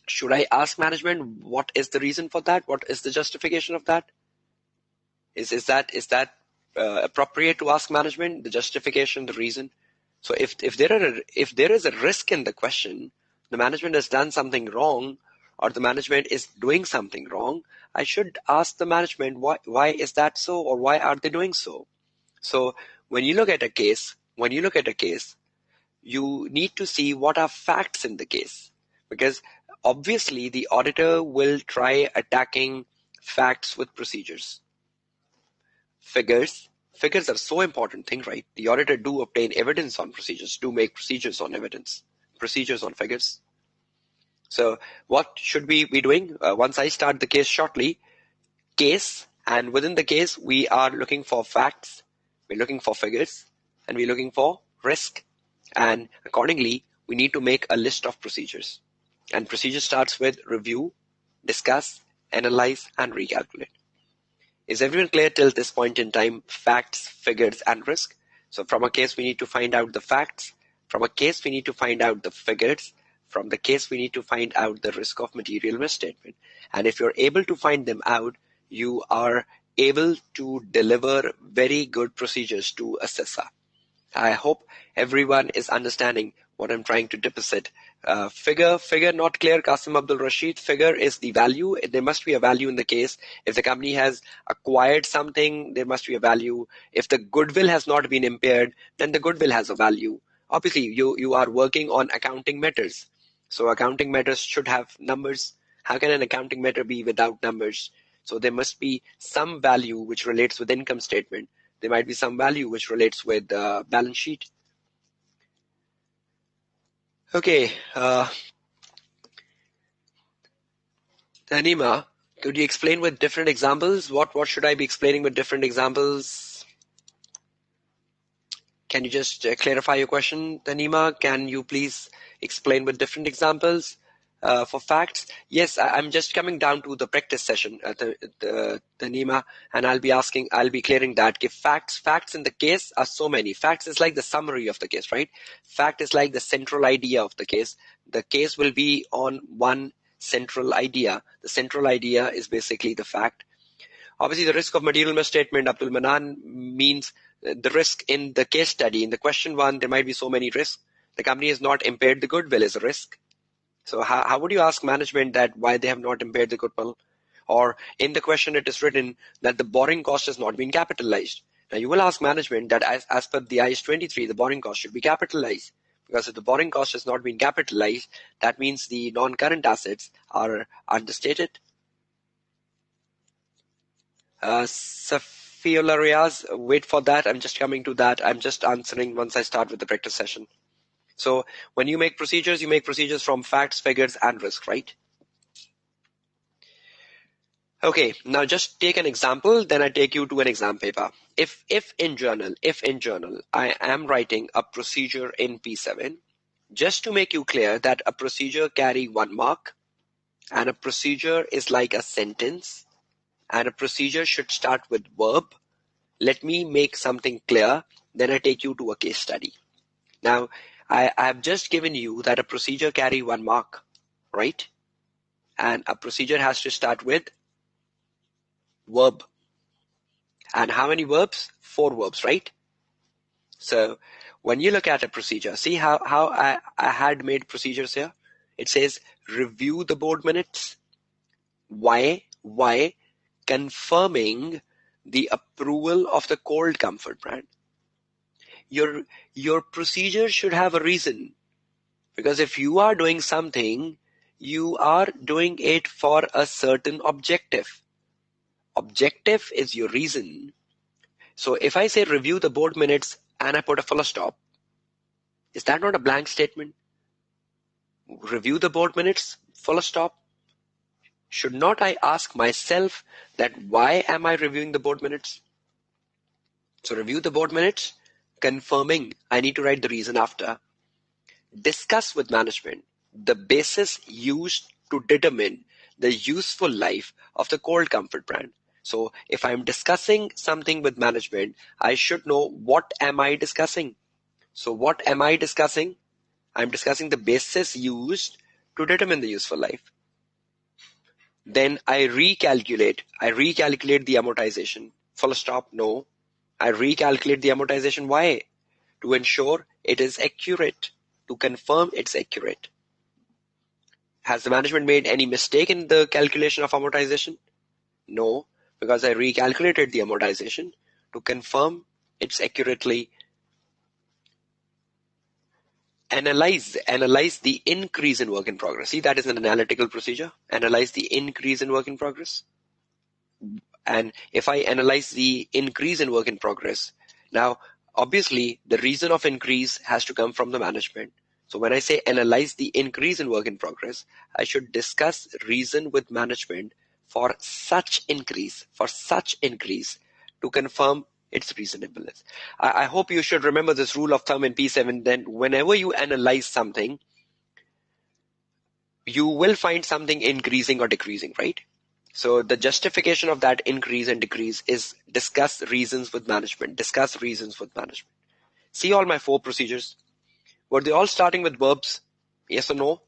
should I ask management what is the reason for that? What is the justification of that? Is that appropriate to ask management the justification, the reason? So if there is a risk in the question, the management has done something wrong, or the management is doing something wrong, I should ask the management why is that so, or why are they doing so? So when you look at a case, you need to see what are facts in the case, because obviously the auditor will try attacking facts with procedures. Figures are so important thing, right? The auditor do obtain evidence on procedures, do make procedures on evidence, procedures on figures. So what should we be doing? Once I start the case shortly, and within the case we are looking for facts, we're looking for figures, and we're looking for risk. And accordingly, we need to make a list of procedures. And procedure starts with review, discuss, analyze, and recalculate. Is everyone clear till this point in time? Facts, figures, and risk. So from a case, we need to find out the facts. From a case, we need to find out the figures. From the case, we need to find out the risk of material misstatement. And if you're able to find them out, you are able to deliver very good procedures to assessor. I hope everyone is understanding what I'm trying to deposit. Figure not clear, Qasim Abdul Rashid. Figure is the value. There must be a value in the case. If the company has acquired something, there must be a value. If the goodwill has not been impaired, then the goodwill has a value. Obviously, you are working on accounting matters. So accounting matters should have numbers. How can an accounting matter be without numbers? So there must be some value which relates with income statement. There might be some value which relates with balance sheet. Okay, Tanima, could you explain with different examples? What should I be explaining with different examples? Can you just clarify your question, Tanima? Can you please explain with different examples for facts? Yes, I'm just coming down to the practice session, Tanima, and I'll be clearing that. If facts in the case are so many. Facts is like the summary of the case, right? Fact is like the central idea of the case. The case will be on one central idea. The central idea is basically the fact. Obviously, the risk of material misstatement, Abdul Manan, means the risk in the case study. In the question one, there might be so many risks. The company has not impaired the goodwill is a risk. So how would you ask management that why they have not impaired the goodwill? Or in the question it is written that the borrowing cost has not been capitalized. Now you will ask management that as per the IS 23, the borrowing cost should be capitalized. Because if the borrowing cost has not been capitalized, that means the non-current assets are understated. Safiola Riaz, wait for that. I'm just coming to that. I'm just answering once I start with the practice session. So when you make procedures from facts, figures, and risk, right? Okay, now just take an example, then I take you to an exam paper. If in journal, I am writing a procedure in P7, just to make you clear that a procedure carry 1 mark, and a procedure is like a sentence, and a procedure should start with verb. Let me make something clear, then I take you to a case study. Now, I have just given you that a procedure carry 1 mark, right? And a procedure has to start with verb. And how many verbs? 4 verbs, right? So when you look at a procedure, see how I had made procedures here? It says review the board minutes. Why? Confirming the approval of the cold comfort brand. Your procedure should have a reason, because if you are doing something, you are doing it for a certain objective. Objective is your reason. So if I say review the board minutes and I put a full stop, is that not a blank statement? Review the board minutes, full stop. Should not I ask myself that why am I reviewing the board minutes? So review the board minutes, confirming I need to write the reason after. Discuss with management the basis used to determine the useful life of the cold comfort brand. So if I'm discussing something with management, I should know what am I discussing. So what am I discussing? I'm discussing the basis used to determine the useful life. Then I recalculate the amortization. Full stop, no. I recalculate the amortization. Why? To ensure it is accurate, to confirm it's accurate. Has the management made any mistake in the calculation of amortization? No, because I recalculated the amortization to confirm it's accurately. Analyze the increase in work in progress. See, that is an analytical procedure. Analyze the increase in work in progress. And if I analyze the increase in work in progress, now obviously the reason of increase has to come from the management. So when I say analyze the increase in work in progress, I should discuss reason with management for such increase to confirm its reasonableness. I hope you should remember this rule of thumb in P7. Then whenever you analyze something, you will find something increasing or decreasing, right? So the justification of that increase and decrease is discuss reasons with management. See all my 4 procedures. Were they all starting with verbs? Yes or no?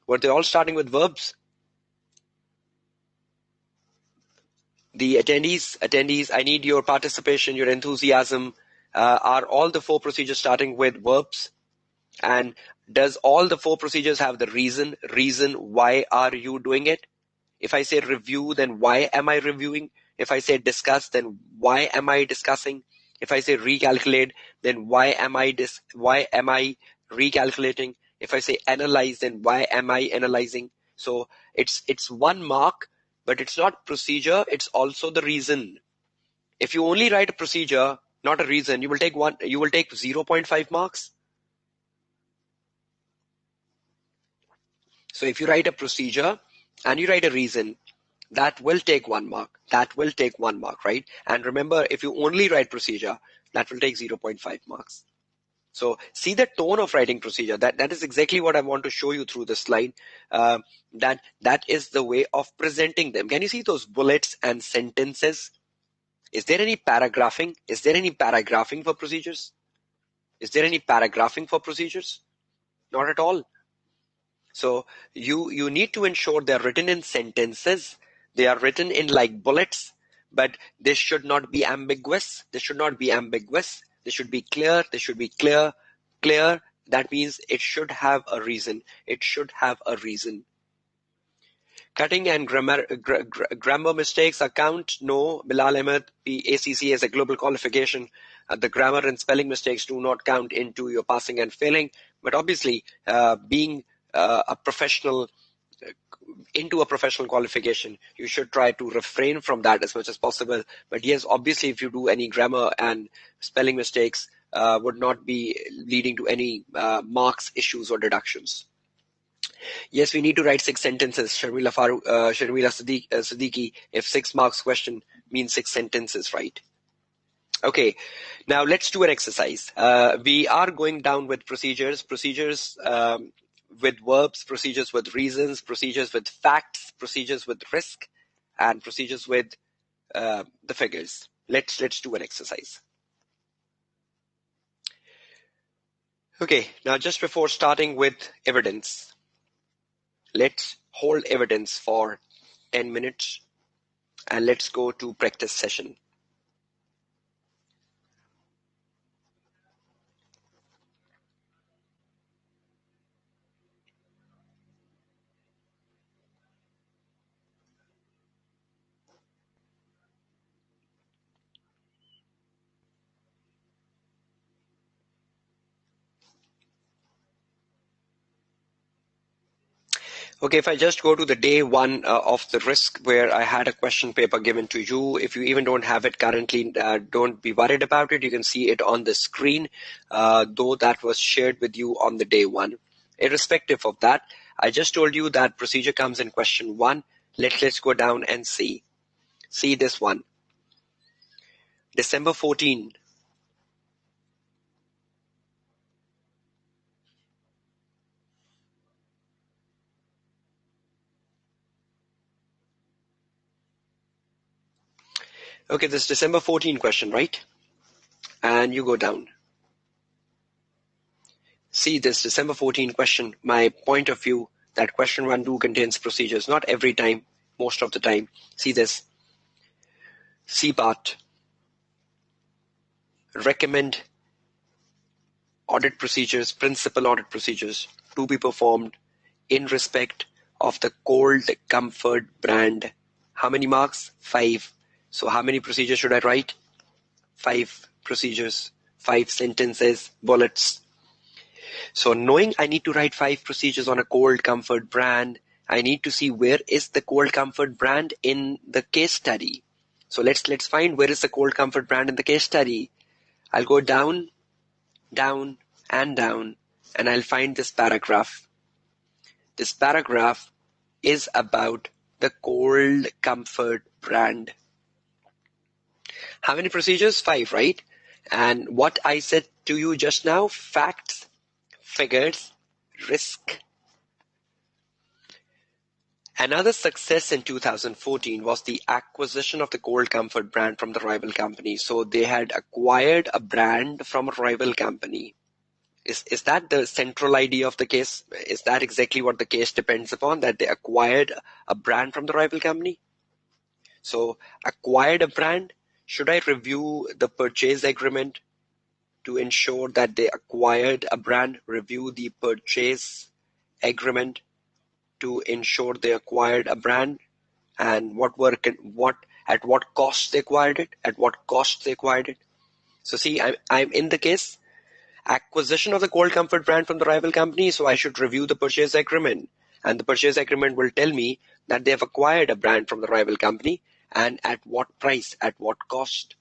Were they all starting with verbs? The attendees, I need your participation, your enthusiasm. Are all the 4 procedures starting with verbs? And does all the 4 procedures have the reason? Why are you doing it? If I say review, then why am I reviewing? If I say discuss, then why am I discussing? If I say recalculate, then why am I recalculating? If I say analyze, then why am I analyzing? So it's 1 mark, but it's not procedure, it's also the reason. If you only write a procedure, not a reason, you will take 0.5 marks. So if you write a procedure and you write a reason, that will take 1 mark. Right? And remember, if you only write procedure, that will take 0.5 marks. So see the tone of writing procedure. That is exactly what I want to show you through this slide. That is the way of presenting them. Can you see those bullets and sentences? Is there any paragraphing? For procedures? Not at all. So you need to ensure they're written in sentences. They are written in like bullets, but they should not be ambiguous. They should be clear. That means it should have a reason. Cutting and grammar mistakes account? No. Bilal Ahmed, ACCA is a global qualification. The grammar and spelling mistakes do not count into your passing and failing. But obviously, being a professional qualification, you should try to refrain from that as much as possible. But yes, obviously, if you do any grammar and spelling mistakes, would not be leading to any marks issues or deductions. Yes, we need to write 6 sentences. Sharmila Siddiqui, if 6 marks question means 6 sentences, right? Okay, now let's do an exercise. We are going down with procedures with verbs, procedures with reasons, procedures with facts, procedures with risk, and procedures with the figures. Let's do an exercise. Okay, now just before starting with evidence, let's hold evidence for 10 minutes and let's go to practice session. Okay, if I just go to the day one of the risk where I had a question paper given to you, if you even don't have it currently, don't be worried about it. You can see it on the screen, though that was shared with you on the day one. Irrespective of that, I just told you that procedure comes in question one. Let's go down and see. See this one. December 14. Okay, this December 14 question, right? And you go down. See this December 14 question, my point of view, that question 1 contains procedures, not every time, most of the time. See this. C part. Recommend audit procedures, principal audit procedures to be performed in respect of the Cold Comfort brand. How many marks? 5. So how many procedures should I write? 5 procedures, 5 sentences, bullets. So knowing I need to write 5 procedures on a Cold Comfort brand, I need to see where is the Cold Comfort brand in the case study. So let's find where is the Cold Comfort brand in the case study. I'll go down, down, and down, and I'll find this paragraph. This paragraph is about the Cold Comfort brand. How many procedures? 5, right? And what I said to you just now, facts, figures, risk. Another success in 2014 was the acquisition of the Cold Comfort brand from the rival company. So they had acquired a brand from a rival company. Is that the central idea of the case? Is that exactly what the case depends upon, that they acquired a brand from the rival company? So acquired a brand, should I review the purchase agreement to ensure that they acquired a brand? Review the purchase agreement to ensure they acquired a brand, and at what cost they acquired it, So see, I'm in the case acquisition of the Cold Comfort brand from the rival company, so I should review the purchase agreement, and the purchase agreement will tell me that they have acquired a brand from the rival company, and at what price, at what cost.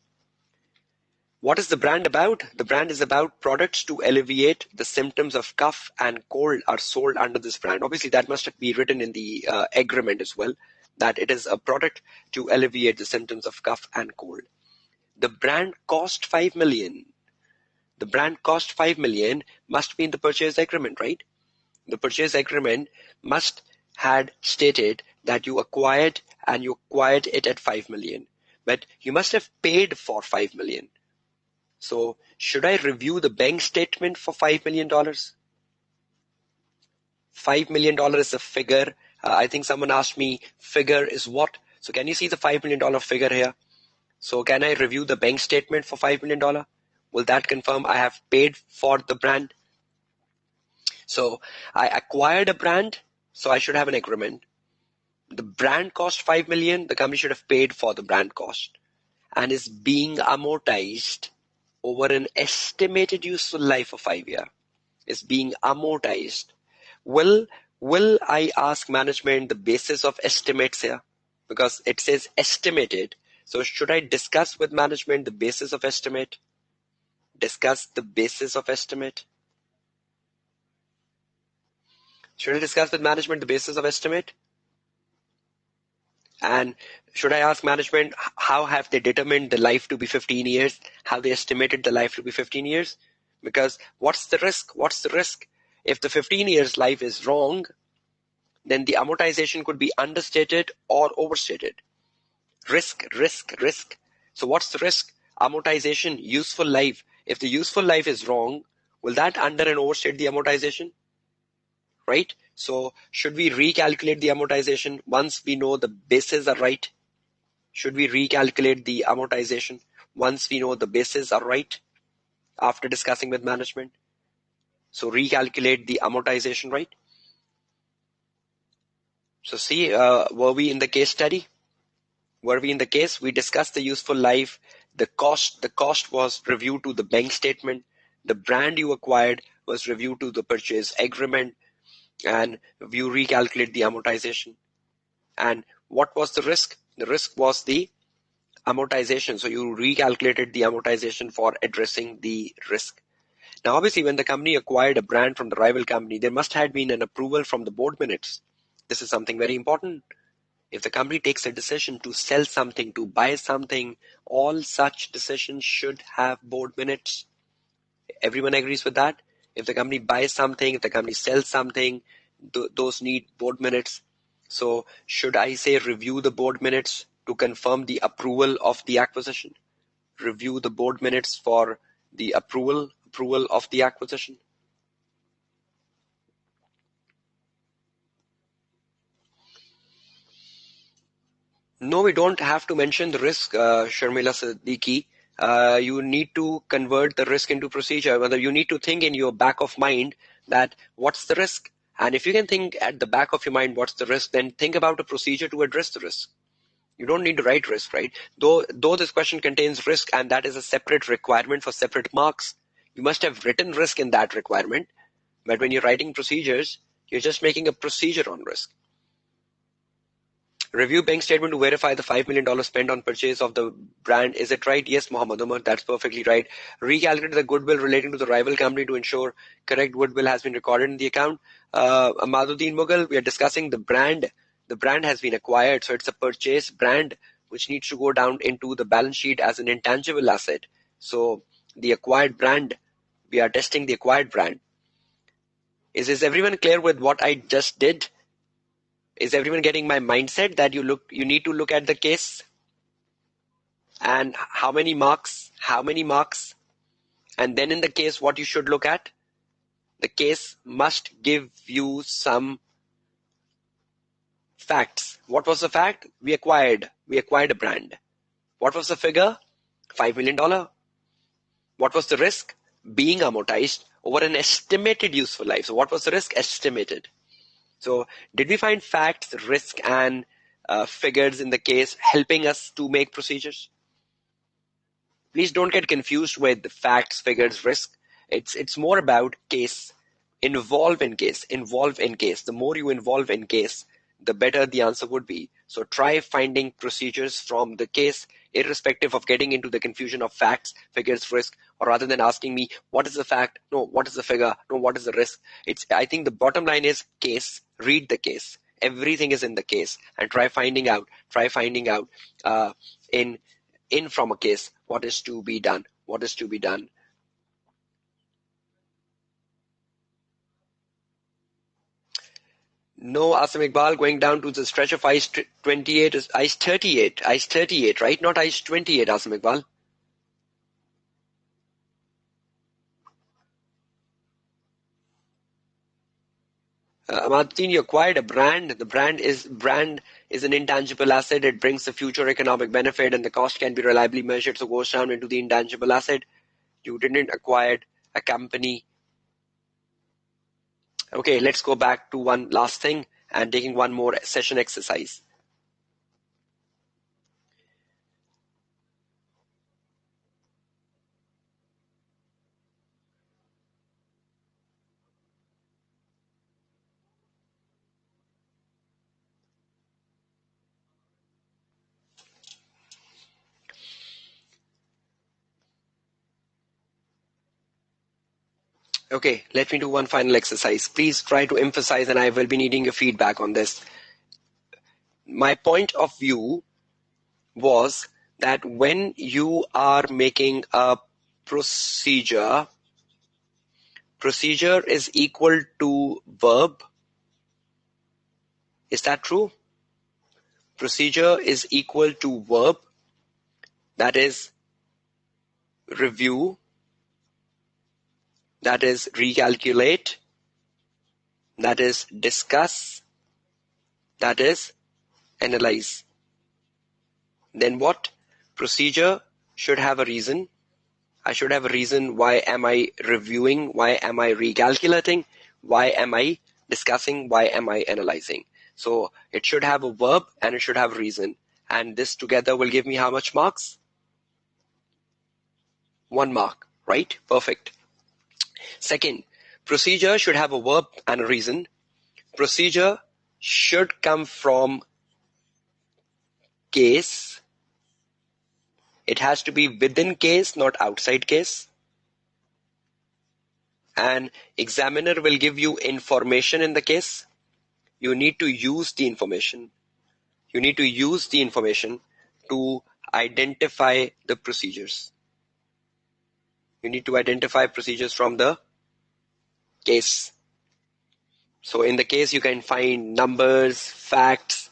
What is the brand about? The brand is about products to alleviate the symptoms of cough and cold are sold under this brand. Obviously, that must be written in the agreement as well, that it is a product to alleviate the symptoms of cough and cold. The brand cost 5 million. The brand cost 5 million must be in the purchase agreement, right? The purchase agreement must had stated that you acquired it at 5 million, but you must have paid for 5 million. So should I review the bank statement for $5 million? $5 million is a figure. I think someone asked me, figure is what? So can you see the $5 million figure here? So can I review the bank statement for $5 million? Will that confirm I have paid for the brand? So I acquired a brand, so I should have an agreement. The brand cost 5 million, the company should have paid for the brand cost, and is being amortized over an estimated useful life of 5 years. Is being amortized. Will I ask management the basis of estimates here? Because it says estimated. So should I discuss with management the basis of estimate? Discuss the basis of estimate. Should I discuss with management the basis of estimate? And should I ask management how have they determined the life to be 15 years? How they estimated the life to be 15 years? Because what's the risk? What's the risk? If the 15 years life is wrong, then the amortization could be understated or overstated. Risk. So what's the risk? Amortization, useful life. If the useful life is wrong, will that under and overstate the amortization? Right? So should we recalculate the amortization once we know the bases are right? Should we recalculate the amortization once we know the bases are right after discussing with management? So recalculate the amortization, right? So see, were we in the case study? Were we in the case? We discussed the useful life. The cost was reviewed to the bank statement. The brand you acquired was reviewed to the purchase agreement. and you recalculate the amortization. And what was the risk? The risk was the amortization. So you recalculated the amortization for addressing the risk. Now, obviously, when the company acquired a brand from the rival company, there must have been an approval from the board minutes. This is something very important. If the company takes a decision to sell something, to buy something, all such decisions should have board minutes. Everyone agrees with that? If the company buys something, if the company sells something, those need board minutes. So should I say review the board minutes to confirm the approval of the acquisition? Review the board minutes for the approval of the acquisition? No, we don't have to mention the risk, Sharmila Siddiqui. You need to convert the risk into procedure. Whether you need to think in your back of mind that what's the risk? And if you can think at the back of your mind what's the risk, then think about a procedure to address the risk. You don't need to write risk, right? Though this question contains risk and that is a separate requirement for separate marks, you must have written risk in that requirement. But when you're writing procedures, you're just making a procedure on risk. Review bank statement to verify the $5 million spent on purchase of the brand. Is it right? Yes, Muhammad Umar, that's perfectly right. Recalculate the goodwill relating to the rival company to ensure correct goodwill has been recorded in the account. Amaduddin Mughal, we are discussing the brand. The brand has been acquired, so it's a purchase brand which needs to go down into the balance sheet as an intangible asset. So the acquired brand, we are testing the acquired brand. Is everyone clear with what I just did? Is everyone getting my mindset that you need to look at the case and how many marks, and then in the case what you should look at? The case must give you some facts. What was the fact? We acquired a brand. What was the figure? $5 million. What was the risk? Being amortized over an estimated useful life. So what was the risk? Estimated. So did we find facts, risk, and figures in the case helping us to make procedures? Please don't get confused with the facts, figures, risk. It's more about case. Involve in case. The more you involve in case, the better the answer would be. So try finding procedures from the case, irrespective of getting into the confusion of facts, figures, risk, or rather than asking me, what is the fact? No, what is the figure? No, what is the risk? I think the bottom line is case. Read the case. Everything is in the case, and try finding out in from a case what is to be done. No, Asim Iqbal, going down to the stretch of ice 28 is ice 38, right? Not ice 28, Asim Iqbal. Amaduddin, you acquired a brand. The brand is an intangible asset. It brings the future economic benefit, and the cost can be reliably measured, so goes down into the intangible asset. You didn't acquire a company. Okay, let's go back to one last thing and taking one more session exercise. Okay, let me do one final exercise. Please try to emphasize, and I will be needing your feedback on this. My point of view was that when you are making a procedure is equal to verb. Is that true? Procedure is equal to verb. That is review. That is recalculate. That is discuss. That is analyze. Then what? Procedure should have a reason. I should have a reason. Why am I reviewing? Why am I recalculating? Why am I discussing? Why am I analyzing? So it should have a verb and it should have a reason. And this together will give me how much marks? 1 mark, right? Perfect. Second, procedure should have a verb and a reason. procedure should come from case. It has to be within case, not outside case. And examiner will give you information in the case. You need to use the information. You need to use the information to identify the procedures. You need to identify procedures from the case. So in the case, you can find numbers, facts.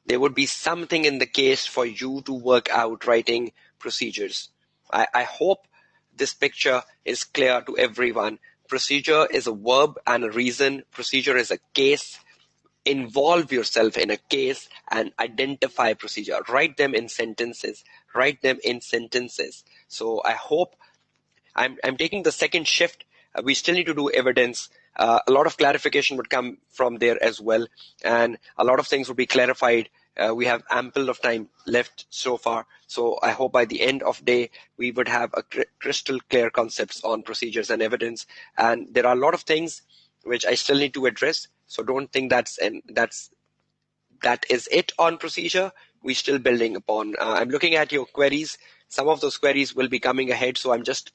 There would be something in the case for you to work out writing procedures. I hope this picture is clear to everyone. Procedure is a verb and a reason. Procedure is a case. Involve yourself in a case and identify procedure. Write them in sentences. Write them in sentences. So I hope I'm taking the second shift. We still need to do evidence. A lot of clarification would come from there as well, and a lot of things would be clarified. We have ample of time left so far, so I hope by the end of day we would have a crystal clear concepts on procedures and evidence. And there are a lot of things which I still need to address, so don't think that is it on procedure. We're still building upon. I'm looking at your queries. Some of those queries will be coming ahead, so I'm just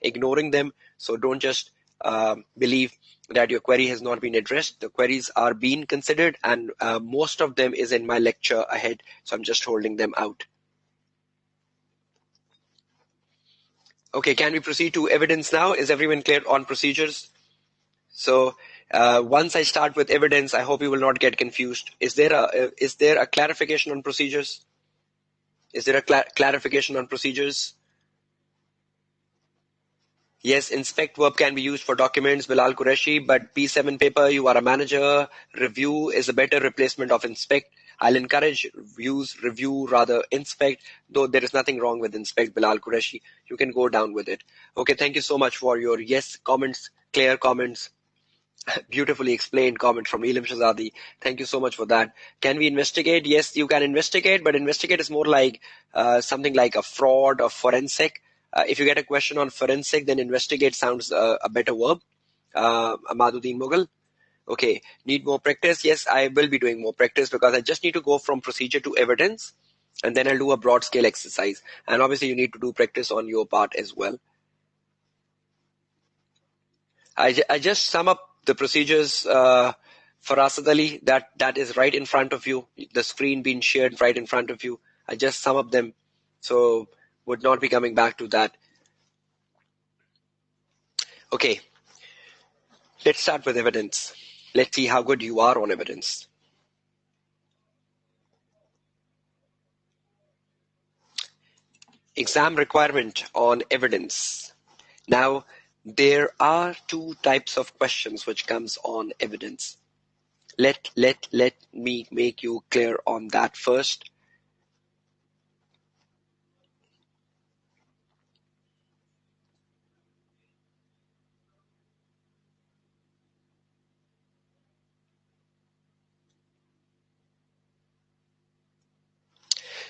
ignoring them. So don't just believe that your query has not been addressed. The queries are being considered, and most of them is in my lecture ahead, so I'm just holding them out. Okay, can we proceed to evidence now? Is everyone clear on procedures? So once I start with evidence, I hope you will not get confused. Is there a clarification on procedures? Is there a clarification on procedures? Yes, inspect verb can be used for documents, Bilal Qureshi, but P7 paper, you are a manager. Review is a better replacement of inspect. I'll encourage use review rather inspect, though there is nothing wrong with inspect, Bilal Qureshi. You can go down with it. Okay, thank you so much for your yes comments, clear comments. Beautifully explained comment from Elam Shazadi. Thank you so much for that. Can we investigate? Yes, you can investigate, but investigate is more like something like a fraud or forensic. If you get a question on forensic, then investigate sounds a better verb. Amaduddin Mughal. Okay, need more practice? Yes, I will be doing more practice because I just need to go from procedure to evidence, and then I'll do a broad scale exercise. And obviously you need to do practice on your part as well. I just sum up the procedures for Asad Ali. That is right in front of you. The screen being shared right in front of you. I just sum up them, so would not be coming back to that. Okay, let's start with evidence. Let's see how good you are on evidence. Exam requirement on evidence. Now, there are two types of questions which comes on evidence. Let me make you clear on that first.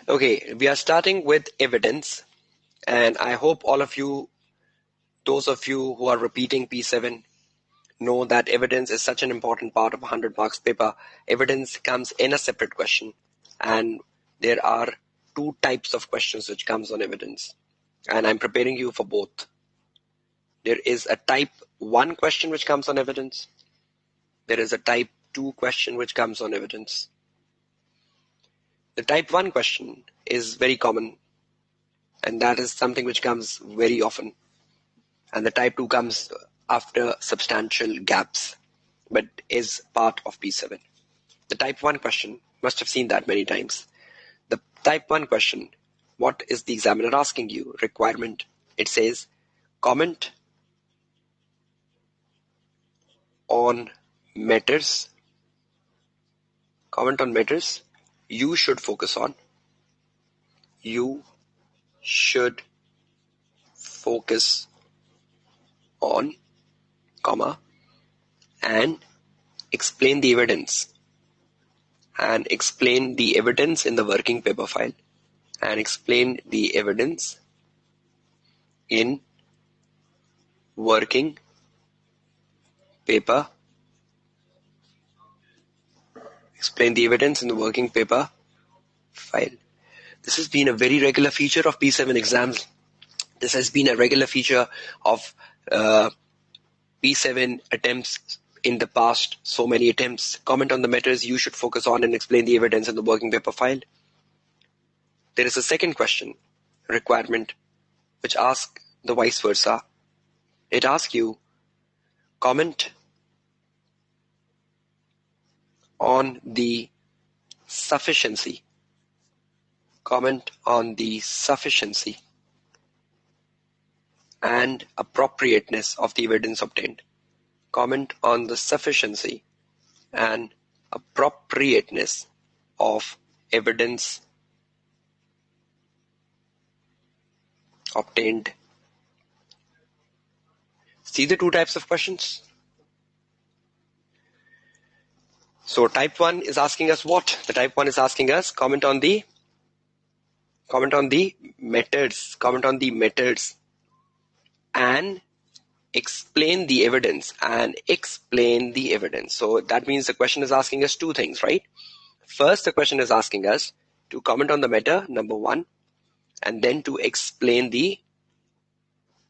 Okay, we are starting with evidence, and I hope all of you, those of you who are repeating P7, know that evidence is such an important part of a 100 marks paper. Evidence comes in a separate question, and there are two types of questions which comes on evidence, and I'm preparing you for both. There is a type 1 question which comes on evidence. There is a type 2 question which comes on evidence. The type 1 question is very common, and that is something which comes very often. And the type 2 comes after substantial gaps, but is part of P7. The type 1 question, must have seen that many times. The type 1 question, what is the examiner asking you? Requirement. It says, comment on matters. Comment on matters you should focus on. You should focus on, comma, and explain the evidence. And explain the evidence in the working paper file. And explain the evidence in working paper Explain the evidence in the working paper file. This has been a very regular feature of P7 exams. This has been a regular feature of P7 attempts in the past. So many attempts. Comment on the matters you should focus on and explain the evidence in the working paper file. There is a second question, requirement, which asks the vice versa. It asks you, comment on the sufficiency. Comment on the sufficiency and appropriateness of the evidence obtained. Comment on the sufficiency and appropriateness of evidence obtained. See the two types of questions? So type 1 is asking us what? The type 1 is asking us comment on the methods, and explain the evidence, So that means the question is asking us two things, right? First, the question is asking us to comment on the matter, number 1, and then to explain the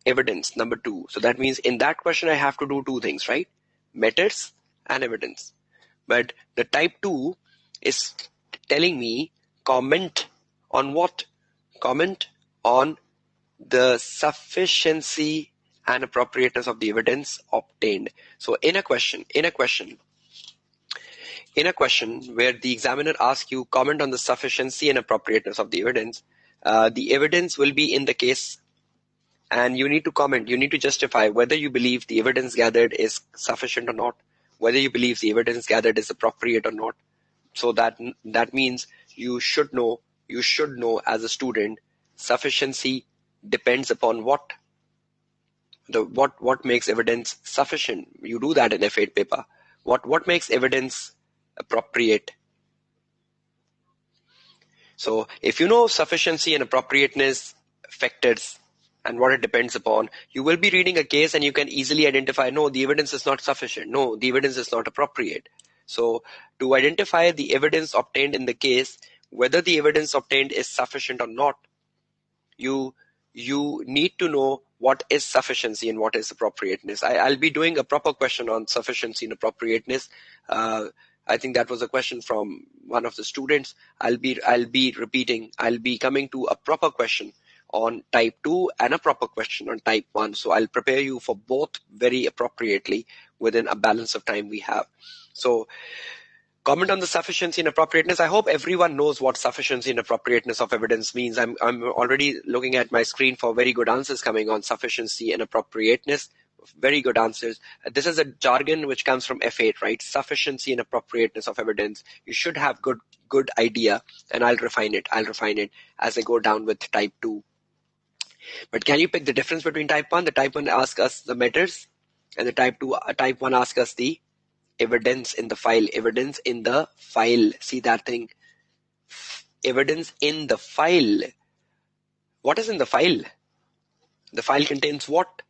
evidence, number 2. So that means in that question I have to do two things, right? Methods and evidence. But the type 2 is telling me comment on what? Comment on the sufficiency and appropriateness of the evidence obtained. So in a question where the examiner asks you comment on the sufficiency and appropriateness of the evidence will be in the case, and you need to comment, you need to justify whether you believe the evidence gathered is sufficient or not, whether you believe the evidence gathered is appropriate or not. So that means you should know as a student, sufficiency depends upon what makes evidence sufficient. You do that in F8 paper. What makes evidence appropriate? So if you know sufficiency and appropriateness factors and what it depends upon, you will be reading a case and you can easily identify, no, the evidence is not sufficient. No, the evidence is not appropriate. So to identify the evidence obtained in the case, whether the evidence obtained is sufficient or not, you need to know what is sufficiency and what is appropriateness. I'll be doing a proper question on sufficiency and appropriateness. I think that was a question from one of the students. I'll be coming to a proper question on type 2 and a proper question on type 1. So I'll prepare you for both very appropriately within a balance of time we have. So comment on the sufficiency and appropriateness. I hope everyone knows what sufficiency and appropriateness of evidence means. I'm already looking at my screen for very good answers coming on sufficiency and appropriateness. Very good answers. This is a jargon which comes from F8, right? Sufficiency and appropriateness of evidence. You should have good idea, and I'll refine it as I go down with type 2. But can you pick the difference between type 1? The type 1 asks us the matters, and the type 1 asks us the evidence in the file. Evidence in the file. See that thing? Evidence in the file. What is in the file? The file contains what?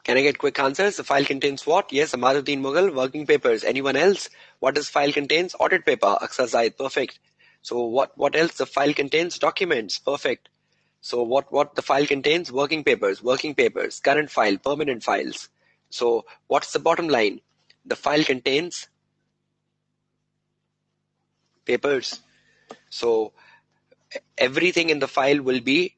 Can I get quick answers? The file contains what? Yes, Amaruddin Mughal, working papers. Anyone else? What does file contains? Audit paper. Aksar Zaid. Perfect. So what else? The file contains documents. Perfect. So what the file contains? Working papers, current file, permanent files. So what's the bottom line? The file contains papers. So everything in the file will be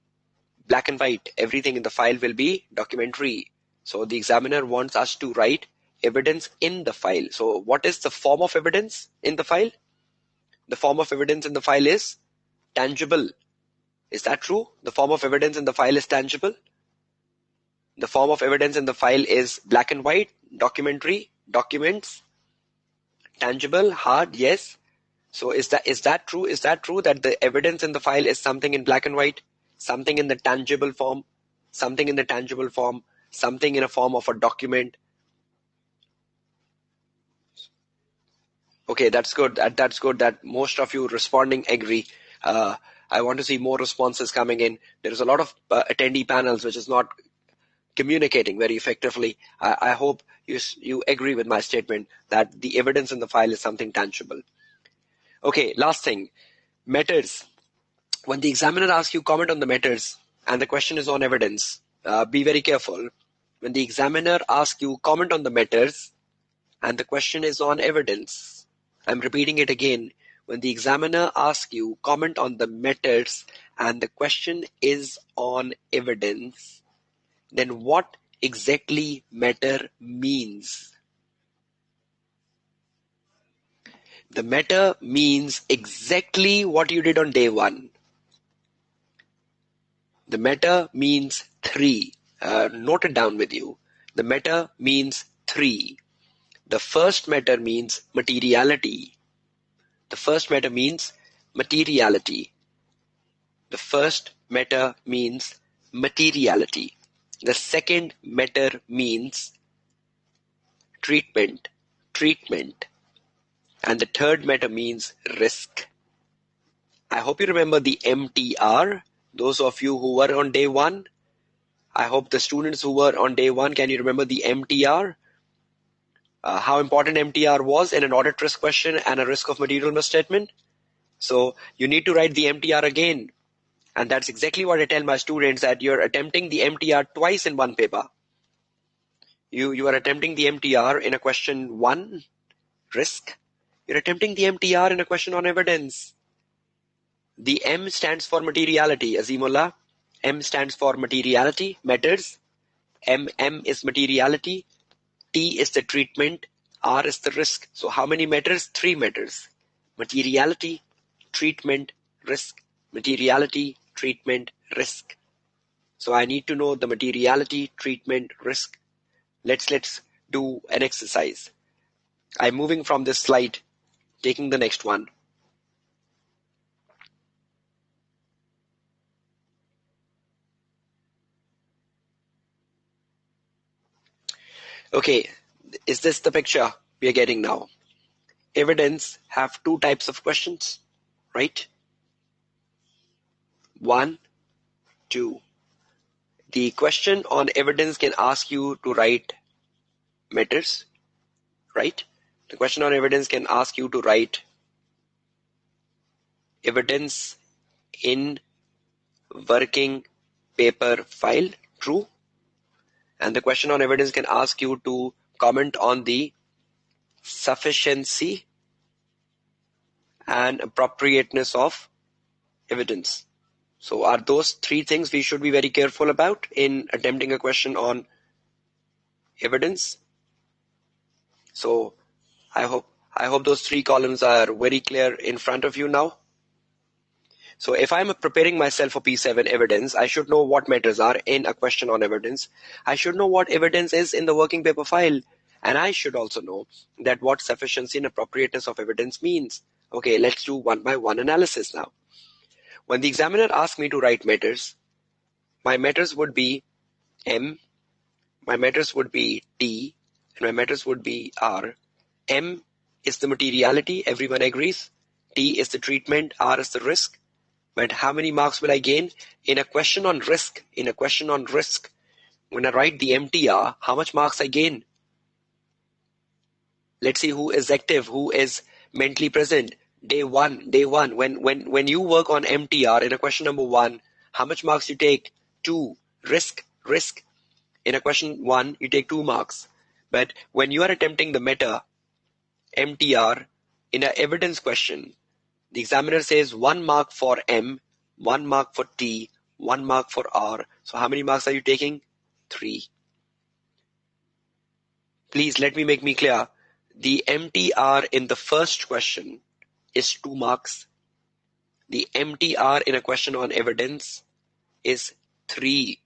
black and white. Everything in the file will be documentary. So the examiner wants us to write evidence in the file. So what is the form of evidence in the file? The form of evidence in the file is tangible. Is that true? The form of evidence in the file is tangible. The form of evidence in the file is black and white, documentary, documents, tangible, hard, yes. So is that true? Is that true that the evidence in the file is something in black and white, something in the tangible form, something in a form of a document? Okay, that's good. That's good that most of you responding agree. I want to see more responses coming in. There is a lot of attendee panels which is not communicating very effectively. I hope you agree with my statement that the evidence in the file is something tangible. Okay, last thing, matters. When the examiner asks you comment on the matters and the question is on evidence, be very careful. When the examiner asks you comment on the matters and the question is on evidence, I'm repeating it again. When the examiner asks you comment on the matters and the question is on evidence, then what exactly matter means? The matter means exactly what you did on day one. The matter means three. Note it down with you. The matter means three. The first matter means materiality. The first matter means materiality. The first matter means materiality. The second matter means treatment. Treatment. And the third matter means risk. I hope you remember the MTR. Those of you who were on day one, I hope the students who were on day one, can you remember the MTR? How important MTR was in an audit risk question and a risk of material misstatement? So you need to write the MTR again. And that's exactly what I tell my students, that you're attempting the MTR twice in one paper. You are attempting the MTR in a question 1, risk. You're attempting the MTR in a question on evidence. The M stands for materiality, Azimullah. M stands for materiality, matters. M is materiality. T is the treatment. R is the risk. So how many matters? 3 matters. Materiality, treatment, risk. Materiality, treatment, risk. So I need to know the materiality, treatment, risk. Let's do an exercise. I'm moving from this slide, taking the next one. Okay, is this the picture we are getting now? Evidence have 2 types of questions, right? 1, 2. The question on evidence can ask you to write matters, right? The question on evidence can ask you to write evidence in working paper file, true? And the question on evidence can ask you to comment on the sufficiency and appropriateness of evidence. So are those 3 things we should be very careful about in attempting a question on evidence? So I hope those 3 columns are very clear in front of you now. So if I'm preparing myself for P7 evidence, I should know what matters are in a question on evidence. I should know what evidence is in the working paper file. And I should also know that what sufficiency and appropriateness of evidence means. Okay, let's do one by one analysis now. When the examiner asks me to write matters, my matters would be M, my matters would be T, and my matters would be R. M is the materiality, everyone agrees. T is the treatment, R is the risk. But how many marks will I gain? In a question on risk, when I write the MTR, how much marks I gain? Let's see who is active, who is mentally present. Day one, when you work on MTR in a question number 1, how much marks you take? 2. Risk. In a question 1, you take 2 marks. But when you are attempting the meta MTR in an evidence question, the examiner says 1 mark for M, 1 mark for T, 1 mark for R. So how many marks are you taking? 3. Please let me make me clear. The MTR in the first question is 2 marks. The MTR in a question on evidence is 3.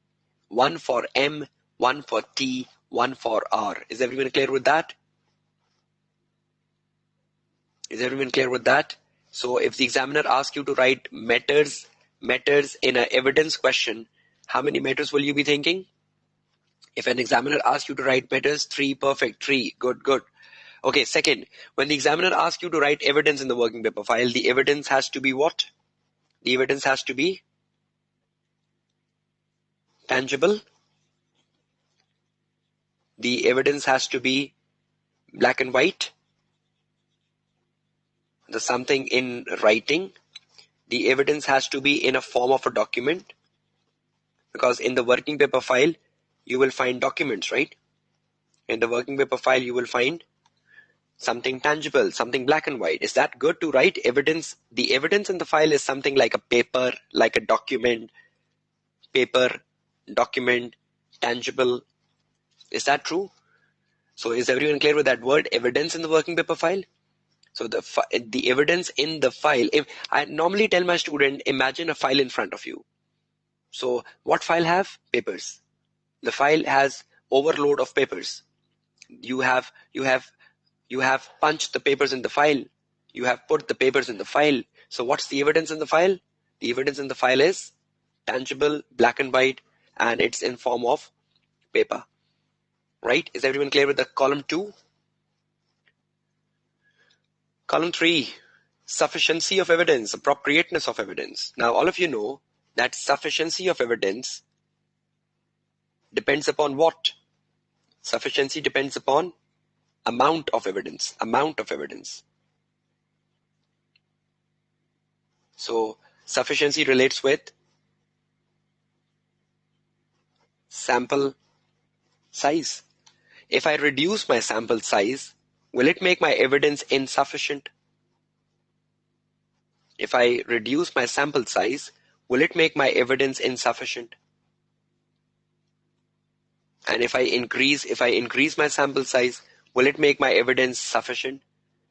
1 for M, 1 for T, 1 for R. Is everyone clear with that? So if the examiner asks you to write matters in an evidence question, how many matters will you be thinking? If an examiner asks you to write matters, 3, perfect, 3, good. Okay, second, when the examiner asks you to write evidence in the working paper file, the evidence has to be what? The evidence has to be tangible, The evidence has to be black and white. The something in writing. The evidence has to be in a form of a document, because in the working paper file, you will find documents, right? In the working paper file, you will find something tangible, something black and white. Is that good to write evidence? The evidence in the file is something like a paper, like a document, paper, document, tangible. Is that true? So is everyone clear with that word, evidence in the working paper file? So the evidence in the file, if I normally tell my student, imagine a file in front of you. So what file have? Papers. The file has overload of papers. You have punched the papers in the file. You have put the papers in the file. So what's the evidence in the file? The evidence in the file is tangible, black and white, and it's in form of paper. Right? Is everyone clear with the column 2? Column 3, sufficiency of evidence, appropriateness of evidence. Now all of you know that sufficiency of evidence depends upon what? Sufficiency depends upon amount of evidence. So sufficiency relates with sample size. If I reduce my sample size, will it make my evidence insufficient? If I reduce my sample size, will it make my evidence insufficient? And if I increase my sample size, will it make my evidence sufficient?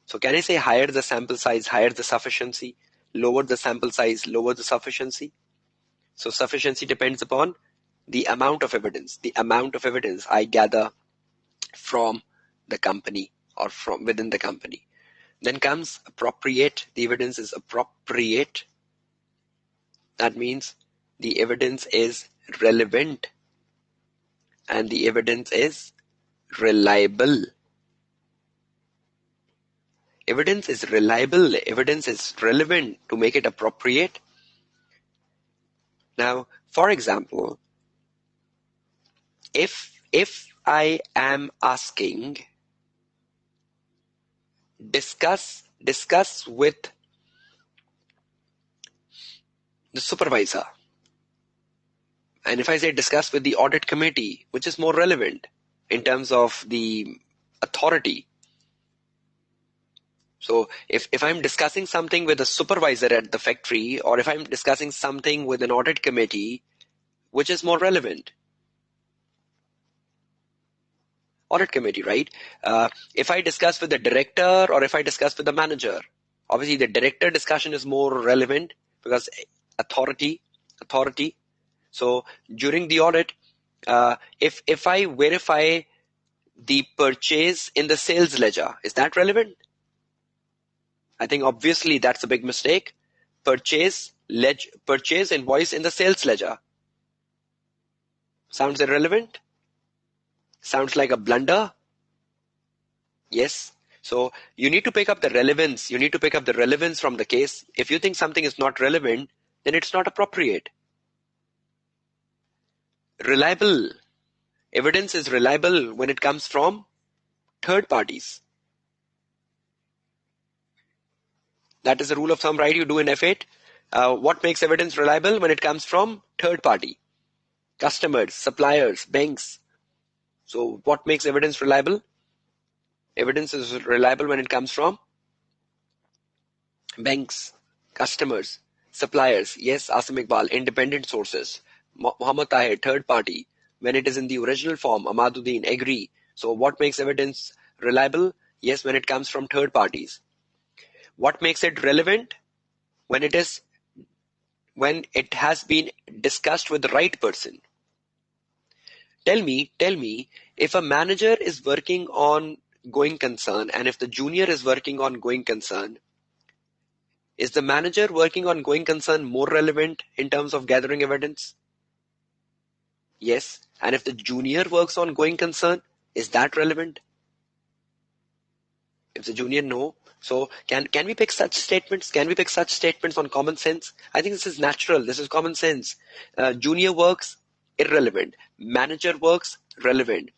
So can I say higher the sample size, higher the sufficiency, lower the sample size, lower the sufficiency? So sufficiency depends upon the amount of evidence I gather from the company or from within the company. Then comes appropriate. The evidence is appropriate. That means the evidence is relevant and the evidence is reliable. Evidence is reliable, evidence is relevant to make it appropriate. Now, for example, if I am asking, discuss with the supervisor, and if I say discuss with the audit committee, which is more relevant in terms of the authority. So if I'm discussing something with a supervisor at the factory, or if I'm discussing something with an audit committee, which is more relevant? Audit committee, right? If I discuss with the director or if I discuss with the manager, obviously the director discussion is more relevant because authority. So during the audit, if I verify the purchase in the sales ledger, is that relevant? I think obviously that's a big mistake. Purchase invoice in the sales ledger. Sounds irrelevant? Sounds like a blunder? Yes. So you need to pick up the relevance. You need to pick up the relevance from the case. If you think something is not relevant, then it's not appropriate. Reliable. Evidence is reliable when it comes from third parties. That is a rule of thumb, right? You do in F8. What makes evidence reliable when it comes from third party? Customers, suppliers, banks. So what makes evidence reliable? Evidence is reliable when it comes from banks, customers, suppliers. Yes, Asim Iqbal, independent sources. Muhammad Tahir, third party. When it is in the original form, Amaduddin, agree. So what makes evidence reliable? Yes, when it comes from third parties. What makes it relevant? When it has been discussed with the right person. Tell me, if a manager is working on going concern and if the junior is working on going concern, is the manager working on going concern more relevant in terms of gathering evidence? Yes. And if the junior works on going concern, is that relevant? If the junior, no. So can we pick such statements? Can we pick such statements on common sense? I think this is natural. This is common sense. Junior works, irrelevant. Manager works, relevant.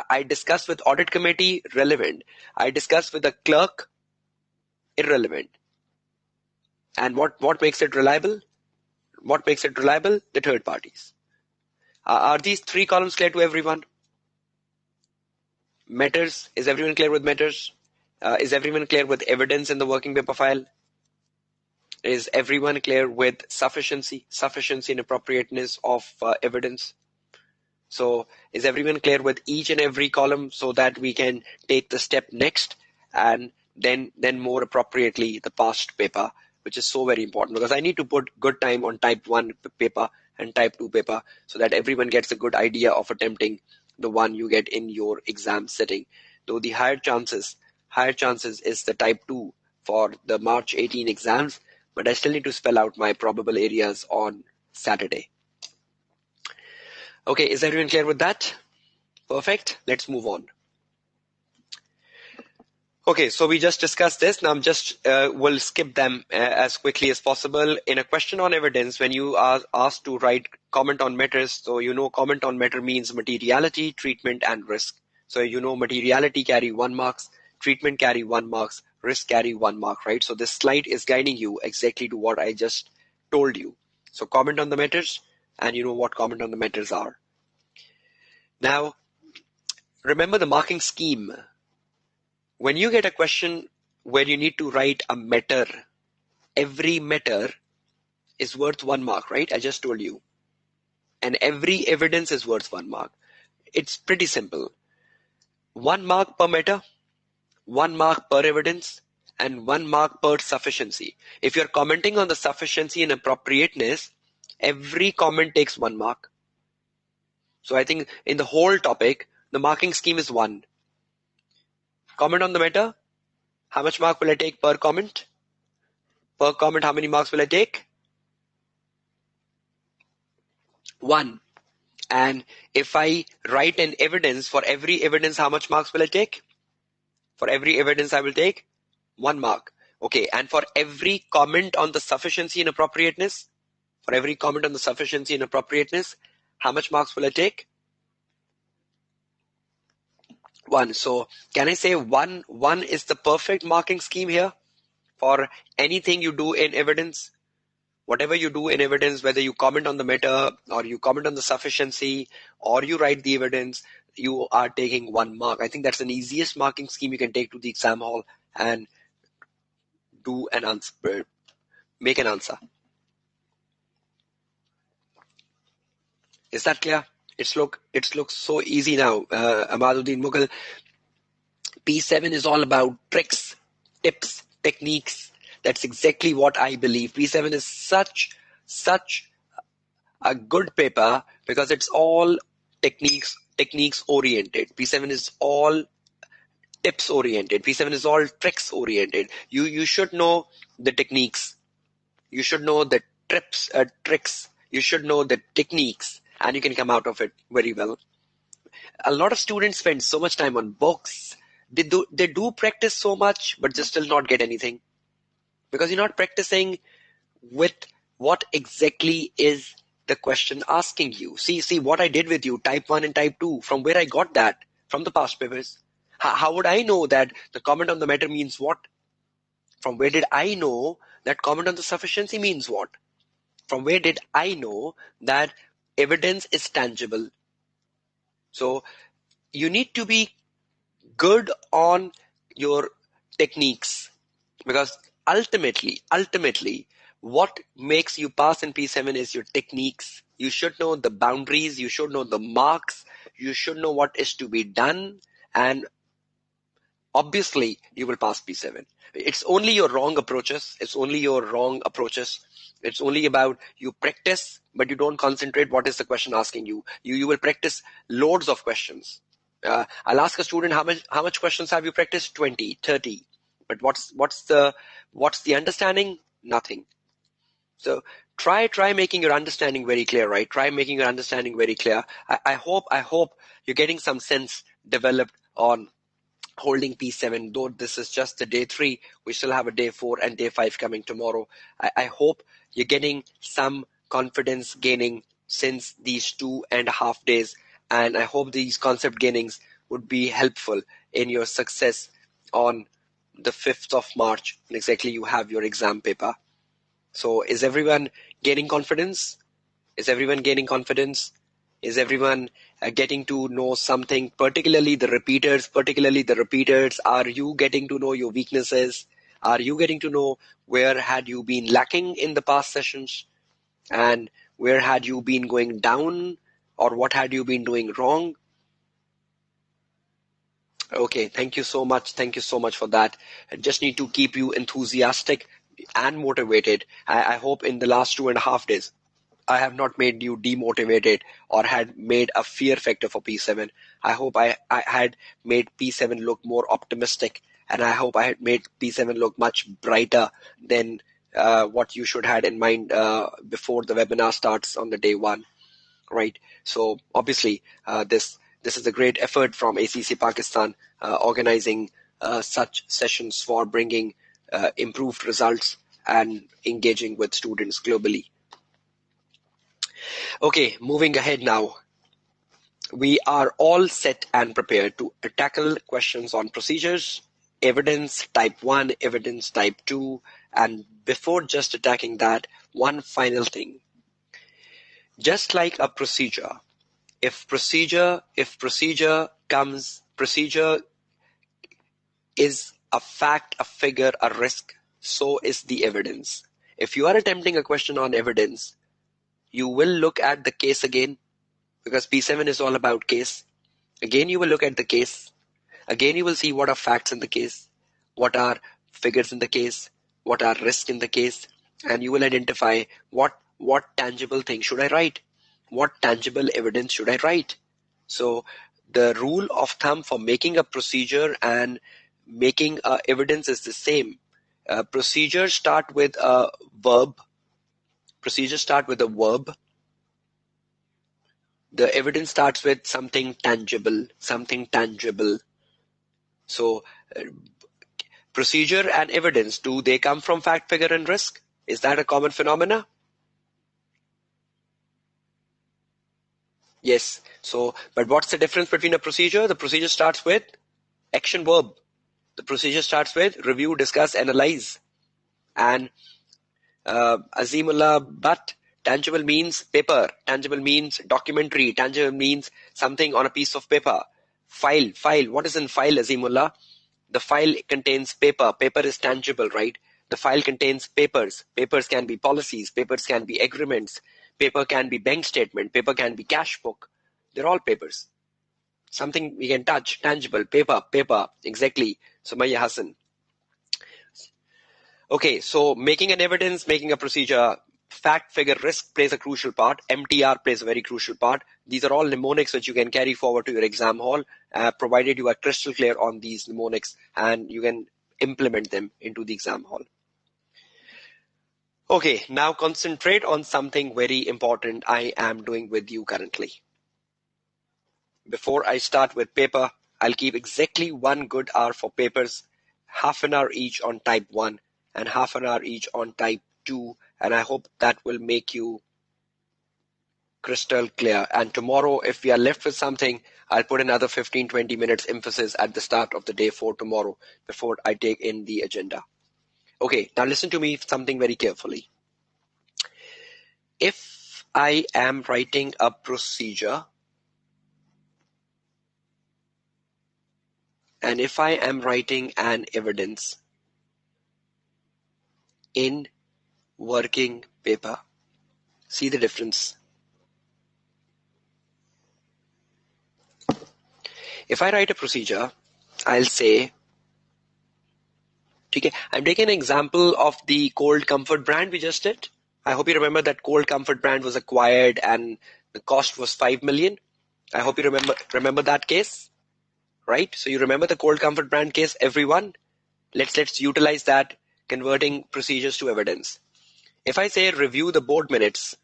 I discuss with audit committee, relevant. I discuss with the clerk, irrelevant. And what makes it reliable? What makes it reliable? The third parties. Are these three columns clear to everyone? Matters, is everyone clear with matters? Is everyone clear with evidence in the working paper file? Is everyone clear with sufficiency and appropriateness of evidence? So is everyone clear with each and every column so that we can take the step next and then more appropriately the past paper, which is so very important, because I need to put good time on type 1 paper and type 2 paper so that everyone gets a good idea of attempting the one you get in your exam setting. Though the higher chances is the type 2 for the March 18 exams, but I still need to spell out my probable areas on Saturday. Okay, is everyone clear with that? Perfect. Let's move on. Okay, so we just discussed this. Now I'm just will skip them as quickly as possible. In a question on evidence, when you are asked to write comment on matters, so you know comment on matter means materiality, treatment, and risk. So you know materiality carry 1 marks, treatment carry 1 marks, risk carry 1 mark, right? So this slide is guiding you exactly to what I just told you. So comment on the matters, and you know what comment on the matters are. Now, remember the marking scheme. When you get a question where you need to write a matter, every matter is worth 1 mark, right? I just told you. And every evidence is worth 1 mark. It's pretty simple. 1 mark per matter, 1 mark per evidence, and 1 mark per sufficiency. If you're commenting on the sufficiency and appropriateness, every comment takes 1 mark. So I think in the whole topic, the marking scheme is 1. Comment on the matter, how much mark will I take per comment? Per comment, how many marks will I take? 1. And if I write an evidence, for every evidence, how much marks will I take? For every evidence, I will take 1 mark. Okay, and for every comment on the sufficiency and appropriateness, how much marks will I take? 1. So can I say 1 is the perfect marking scheme here for anything you do in evidence? Whatever you do in evidence, whether you comment on the matter or you comment on the sufficiency or you write the evidence, you are taking 1 mark. I think that's the easiest marking scheme you can take to the exam hall and do an answer, make an answer. Is that clear? It looks so easy now. Amaduddin Mughal. P7 is all about tricks, tips, techniques. That's exactly what I believe. P7 is such a good paper because it's all techniques oriented. P7 is all tips oriented. P7 is all tricks oriented. You should know the techniques. You should know the tricks. You should know the techniques, and you can come out of it very well. A lot of students spend so much time on books. They do practice so much, but just still not get anything. Because you're not practicing with what exactly is the question asking you. See what I did with you, type 1 and type 2, from where I got that, from the past papers. How would I know that the comment on the matter means what? From where did I know that comment on the sufficiency means what? From where did I know that evidence is tangible? So you need to be good on your techniques, because ultimately what makes you pass in P7 is your techniques. You should know the boundaries, you should know the marks, you should know what is to be done, and obviously you will pass P7. It's only your wrong approaches. It's only about you practice, but you don't concentrate what is the question asking you. You will practice loads of questions. I'll ask a student, how much questions have you practiced? 20, 30. But what's the understanding? Nothing. So try making your understanding very clear, right? Try making your understanding very clear. I hope you're getting some sense developed on holding P7, though this is just the day 3. We still have a day 4 and day 5 coming tomorrow. I hope you're getting some confidence gaining since these 2.5 days, and I hope these concept gainings would be helpful in your success on the 5th of March. Exactly, you have your exam paper. So is everyone gaining confidence? Is everyone gaining confidence? Is everyone getting to know something, particularly the repeaters? Are you getting to know your weaknesses? Are you getting to know where had you been lacking in the past sessions? And where had you been going down, or what had you been doing wrong? Okay, thank you so much. Thank you so much for that. I just need to keep you enthusiastic and motivated. I hope in the last 2.5 days, I have not made you demotivated or had made a fear factor for P7. I hope I had made P7 look more optimistic, and I hope I had made P7 look much brighter than what you should had in mind before the webinar starts on the day one, right? So obviously this is a great effort from ACCA Pakistan organizing such sessions for bringing improved results and engaging with students globally. Okay, moving ahead now. We are all set and prepared to tackle questions on procedures, evidence type 1, evidence type 2, and before just attacking that, one final thing. Just like a procedure, if procedure is a fact, a figure, a risk, so is the evidence. If you are attempting a question on evidence, you will look at the case again, because P7 is all about case. Again, you will look at the case. Again, you will see what are facts in the case, what are figures in the case, what are risks in the case, and you will identify what tangible thing should I write, what tangible evidence should I write. So the rule of thumb for making a procedure and making evidence is the same. Procedures start with a verb. The evidence starts with something tangible. So procedure and evidence, do they come from fact, figure, and risk? Is that a common phenomena? Yes. So, but what's the difference between a procedure? The procedure starts with action verb. The procedure starts with review, discuss, analyze. And Azimullah, but tangible means paper, tangible means documentary, tangible means something on a piece of paper. File. What is in file, Azimullah? The file contains paper. Paper is tangible, right? The file contains papers. Papers can be policies. Papers can be agreements. Paper can be bank statement. Paper can be cash book. They're all papers. Something we can touch, tangible, paper. Exactly. Sumaya Hassan. Okay, so making an evidence, making a procedure, fact, figure, risk plays a crucial part. MTR plays a very crucial part. These are all mnemonics which you can carry forward to your exam hall, provided you are crystal clear on these mnemonics and you can implement them into the exam hall. Okay, now concentrate on something very important I am doing with you currently. Before I start with paper, I'll keep exactly 1 good hour for papers, half an hour each on type 1 and half an hour each on type 2, and I hope that will make you crystal clear. And tomorrow, if we are left with something, I'll put another 15-20 minutes emphasis at the start of the day for tomorrow before I take in the agenda. Okay, now listen to me something very carefully. If I am writing a procedure, and if I am writing an evidence in working paper, see the difference. If I write a procedure, I'll say, okay, I'm taking an example of the Cold Comfort brand we just did. I hope you remember that Cold Comfort brand was acquired and the cost was 5 million. I hope you remember that case, right? So you remember the Cold Comfort brand case, everyone? Let's utilize that, converting procedures to evidence. If I say review the board minutes,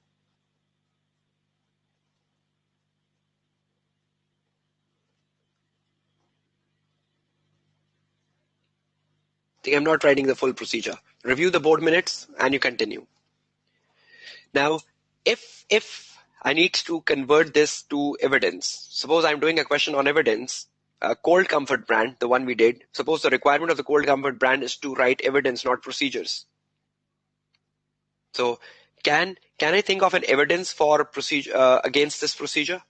I think I'm not writing the full procedure. Review the board minutes and you continue. Now, if I need to convert this to evidence, suppose I'm doing a question on evidence, Cold Comfort brand, the one we did, suppose the requirement of the Cold Comfort brand is to write evidence, not procedures. So can I think of an evidence for procedure against this procedure?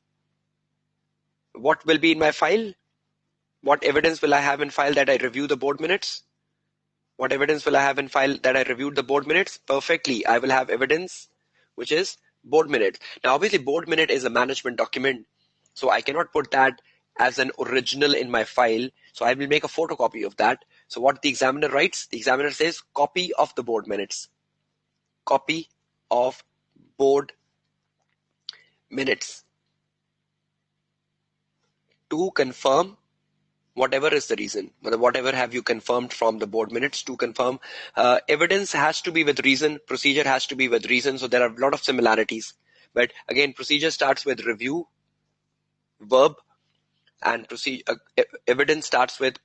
What will be in my file? What evidence will I have in file that I review the board minutes? What evidence will I have in file that I reviewed the board minutes? Perfectly, I will have evidence which is board minute. Now obviously board minute is a management document, so I cannot put that as an original in my file, so I will make a photocopy of that. So what the examiner writes, the examiner says copy of the board minutes. Copy of board minutes to confirm whatever is the reason, whatever have you confirmed from the board minutes to confirm. Evidence has to be with reason, procedure has to be with reason, so there are a lot of similarities. But again, procedure starts with review, verb, and evidence starts with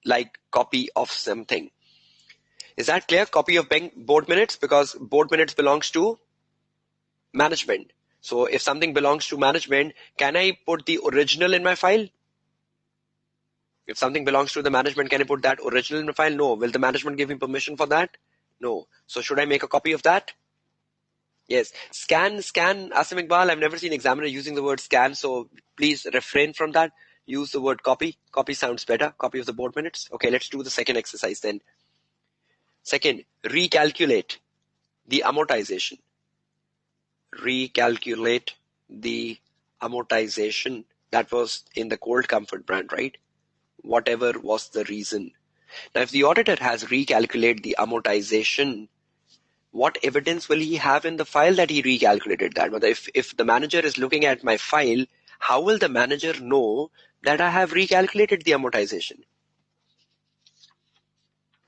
like copy of something. Is that clear? Copy of board minutes, because board minutes belongs to management. So if something belongs to management, can I put the original in my file? If something belongs to the management, can I put that original in my file? No. Will the management give me permission for that? No. So should I make a copy of that? Yes. Scan, Asim Iqbal. I've never seen examiner using the word scan, so please refrain from that. Use the word copy. Copy sounds better. Copy of the board minutes. Okay, let's do the second exercise then. Second, recalculate the amortization. Recalculate the amortization. That was in the Cold Comfort brand, right? Whatever was the reason. Now, if the auditor has recalculated the amortization, what evidence will he have in the file that he recalculated that? If the manager is looking at my file, how will the manager know that I have recalculated the amortization?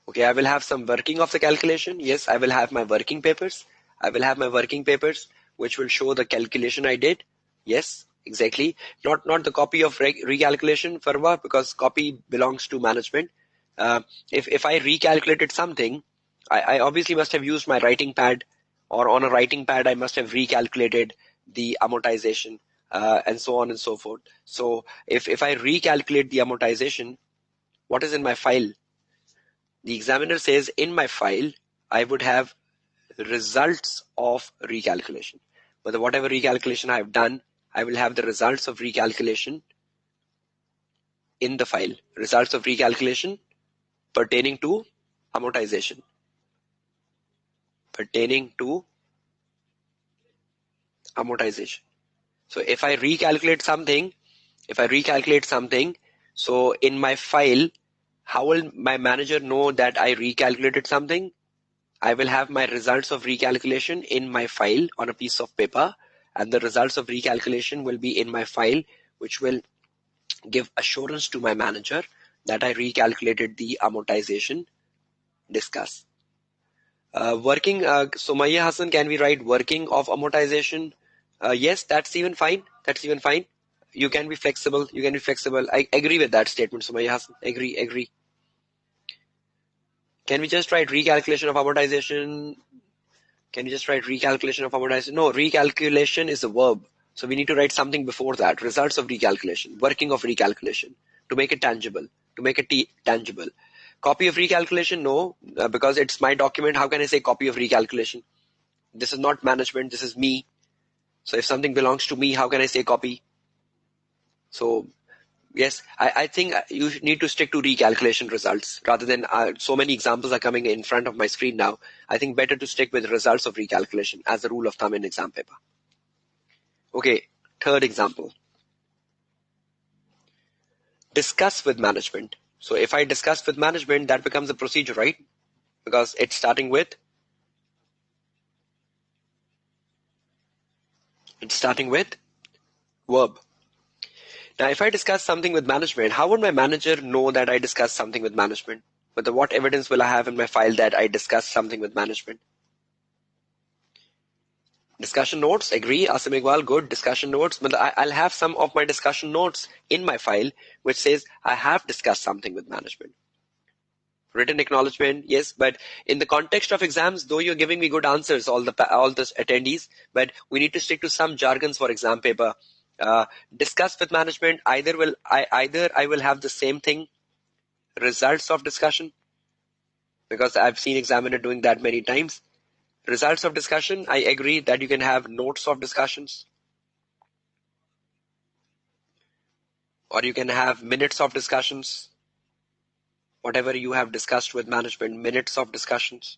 Okay, I will have some working of the calculation. Yes, I will have my working papers. I will have my working papers, which will show the calculation I did. Yes, exactly. Not the copy of recalculation, Farwa, because copy belongs to management. If I recalculated something, I obviously must have used my writing pad, or on a writing pad, I must have recalculated the amortization, and so on and so forth. So if I recalculate the amortization, what is in my file? The examiner says in my file, I would have results of recalculation. But whatever recalculation I have done, I will have the results of recalculation in the file. Results of recalculation pertaining to amortization. Pertaining to amortization. So if I recalculate something, so in my file, how will my manager know that I recalculated something? I will have my results of recalculation in my file on a piece of paper, and the results of recalculation will be in my file, which will give assurance to my manager that I recalculated the amortization. Discuss. Working, Sumaya Hassan, can we write working of amortization? Yes, that's even fine. You can be flexible. I agree with that statement, Sumaya Hassan. Agree. Can we just write recalculation of amortization? No, recalculation is a verb. So we need to write something before that. Results of recalculation, working of recalculation, to make it tangible, Copy of recalculation? No, because it's my document. How can I say copy of recalculation? This is not management. This is me. So if something belongs to me, how can I say copy? So yes, I think you need to stick to recalculation results rather than so many examples are coming in front of my screen now. I think better to stick with results of recalculation as the rule of thumb in exam paper. Okay, third example. Discuss with management. So if I discuss with management, that becomes a procedure, right? Because it's starting with verb. Now, if I discuss something with management, how would my manager know that I discussed something with management? But what evidence will I have in my file that I discussed something with management? Discussion notes, agree. Asim Iqbal, good. Discussion notes. But I'll have some of my discussion notes in my file which says I have discussed something with management. Written acknowledgement, yes, but in the context of exams, though you're giving me good answers, all the attendees, but we need to stick to some jargons for exam paper. Discuss with management, either I will have the same thing, results of discussion, because I've seen examiner doing that many times. Results of discussion, I agree that you can have notes of discussions, or you can have minutes of discussions, whatever you have discussed with management, minutes of discussions.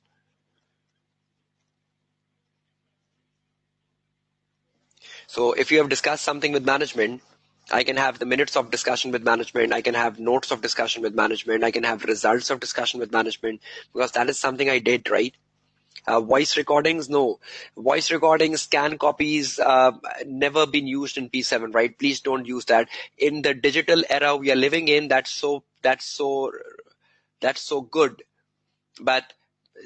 So if you have discussed something with management, I can have the minutes of discussion with management, I can have notes of discussion with management, I can have results of discussion with management, because that is something I did, right? Voice recordings, no. Voice recordings, scan copies, never been used in P7, right? Please don't use that. In the digital era we are living in, that's so good. But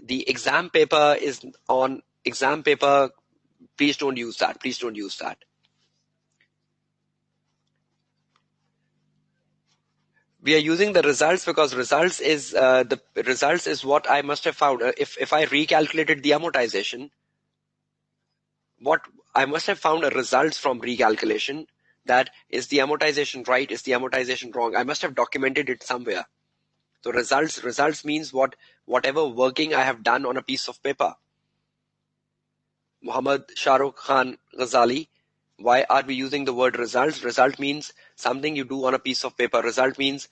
the exam paper is on exam paper. Please don't use that. Please don't use that. We are using the results because results is what I must have found. If I recalculated the amortization, what I must have found a results from recalculation. That is the amortization right? Is the amortization wrong? I must have documented it somewhere. So results means whatever working I have done on a piece of paper. Muhammad Shahrukh Khan Ghazali. Why are we using the word results? Result means something you do on a piece of paper. Result means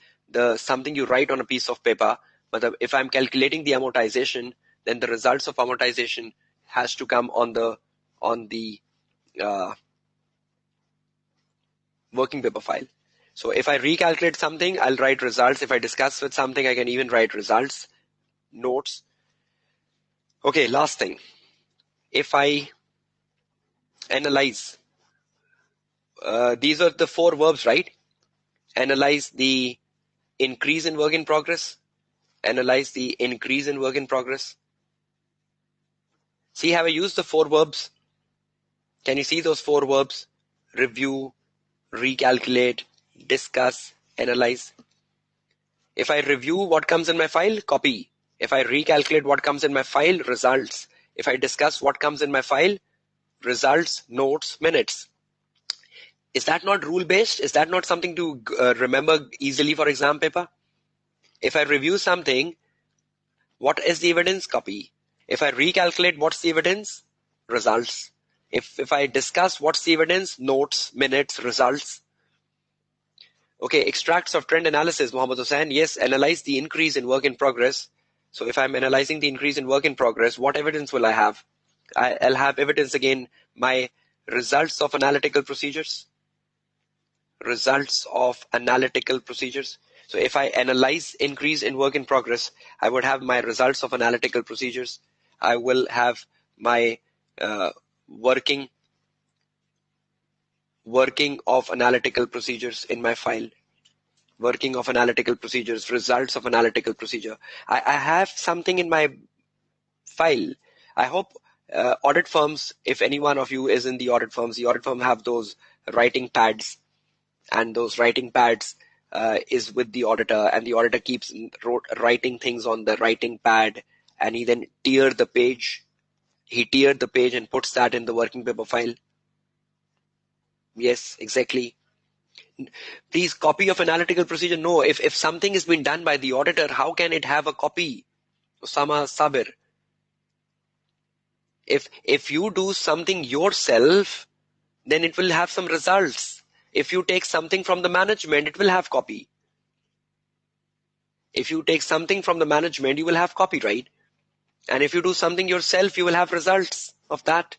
something you write on a piece of paper. But if I'm calculating the amortization, then the results of amortization has to come on the working paper file. So if I recalculate something, I'll write results. If I discuss with something, I can even write results, notes. Okay, last thing. If I analyze, these are the 4 verbs, right? Analyze the increase in work in progress. Analyze the increase in work in progress. See how I use the 4 verbs? Can you see those 4 verbs? Review, recalculate, discuss, analyze. If I review what comes in my file, copy. If I recalculate what comes in my file, results. If I discuss what comes in my file, results, notes, minutes. Is that not rule-based? Is that not something to remember easily for exam paper? If I review something, what is the evidence? Copy. If I recalculate, what's the evidence? Results. If I discuss, what's the evidence? Notes, minutes, results. Okay, extracts of trend analysis, Muhammad Hussain. Yes, analyze the increase in work in progress. So if I'm analyzing the increase in work in progress, what evidence will I have? I'll have evidence again, my results of analytical procedures. Results of analytical procedures. So if I analyze increase in work in progress, I would have my results of analytical procedures. I will have my working of analytical procedures in my file. Working of analytical procedures, results of analytical procedure. I have something in my file. I hope audit firms, if any one of you is in the audit firms have those writing pads, and those writing pads is with the auditor, and the auditor keeps writing things on the writing pad, and he then teared the page. He teared the page and puts that in the working paper file. Yes, exactly. Please, copy of analytical procedure. No, if something has been done by the auditor, how can it have a copy? Osama Sabir. If you do something yourself, then it will have some results. If you take something from the management, it will have copy. If you take something from the management, you will have copyright. And if you do something yourself, you will have results of that.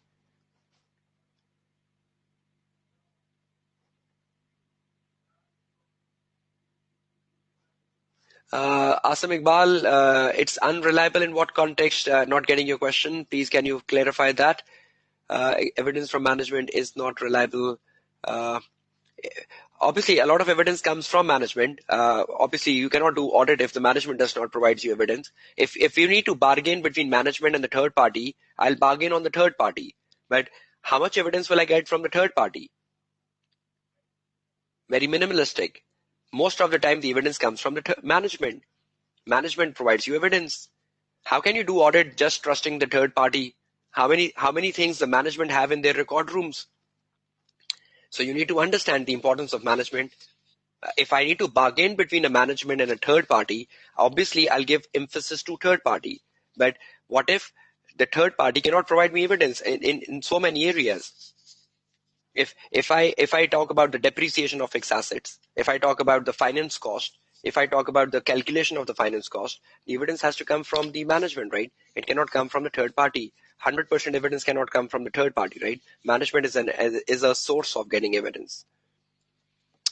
Asim Iqbal, it's unreliable in what context? Not getting your question. Please, can you clarify that? Evidence from management is not reliable. Obviously, a lot of evidence comes from management. Obviously, you cannot do audit if the management does not provide you evidence. If you need to bargain between management and the third party, I'll bargain on the third party. But how much evidence will I get from the third party? Very minimalistic. Most of the time, the evidence comes from the management. Management provides you evidence. How can you do audit just trusting the third party? How many things the management have in their record rooms? So you need to understand the importance of management. If I need to bargain between a management and a third party, obviously I'll give emphasis to third party. But what if the third party cannot provide me evidence in so many areas? If I talk about the depreciation of fixed assets, if I talk about the finance cost, if I talk about the calculation of the finance cost, the evidence has to come from the management, right? It cannot come from the third party. 100% evidence cannot come from the third party, right? Management is a source of getting evidence.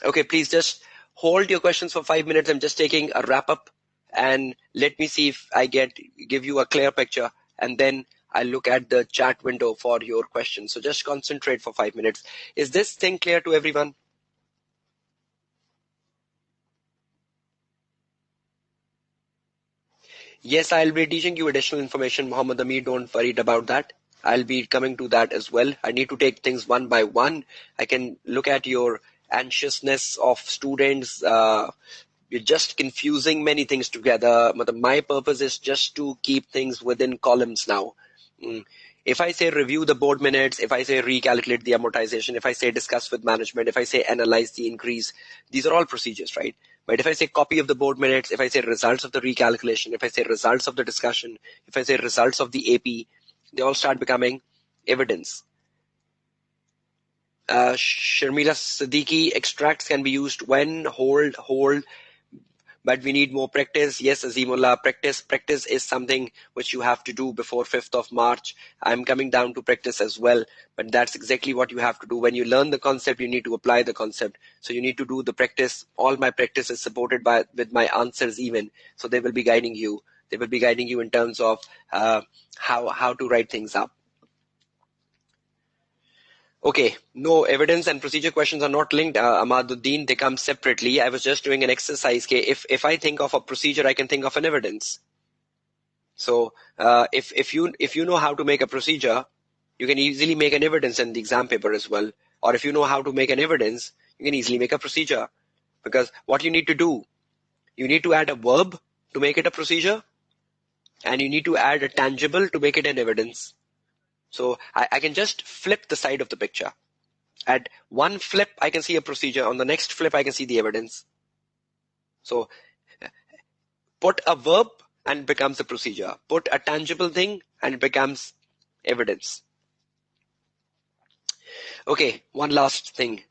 Okay, please just hold your questions for 5 minutes. I'm just taking a wrap up, and let me see if I give you a clear picture, and then I'll look at the chat window for your questions. So just concentrate for 5 minutes. Is this thing clear to everyone? Yes, I'll be teaching you additional information, Muhammad Amir. Don't worry about that. I'll be coming to that as well. I need to take things one by one. I can look at your anxiousness of students. You're just confusing many things together. My purpose is just to keep things within columns now. If I say review the board minutes, if I say recalculate the amortization, if I say discuss with management, if I say analyze the increase, these are all procedures, right? But if I say copy of the board minutes, if I say results of the recalculation, if I say results of the discussion, if I say results of the AP, they all start becoming evidence. Sharmila Siddiqui, extracts can be used when, hold, but we need more practice. Yes, Azimullah, practice is something which you have to do before 5th of March. I'm coming down to practice as well, but that's exactly what you have to do. When you learn the concept, you need to apply the concept. So you need to do the practice. All my practice is supported with my answers even. So they will be guiding you. They will be guiding you in terms of how to write things up. Okay, no, evidence and procedure questions are not linked, Amaduddin. They come separately. I was just doing an exercise. If I think of a procedure, I can think of an evidence. So if you know how to make a procedure, you can easily make an evidence in the exam paper as well. Or if you know how to make an evidence, you can easily make a procedure. Because what you need to do, you need to add a verb to make it a procedure, and you need to add a tangible to make it an evidence. So I can just flip the side of the picture. At one flip, I can see a procedure. On the next flip, I can see the evidence. So put a verb and it becomes a procedure. Put a tangible thing and it becomes evidence. Okay, one last thing.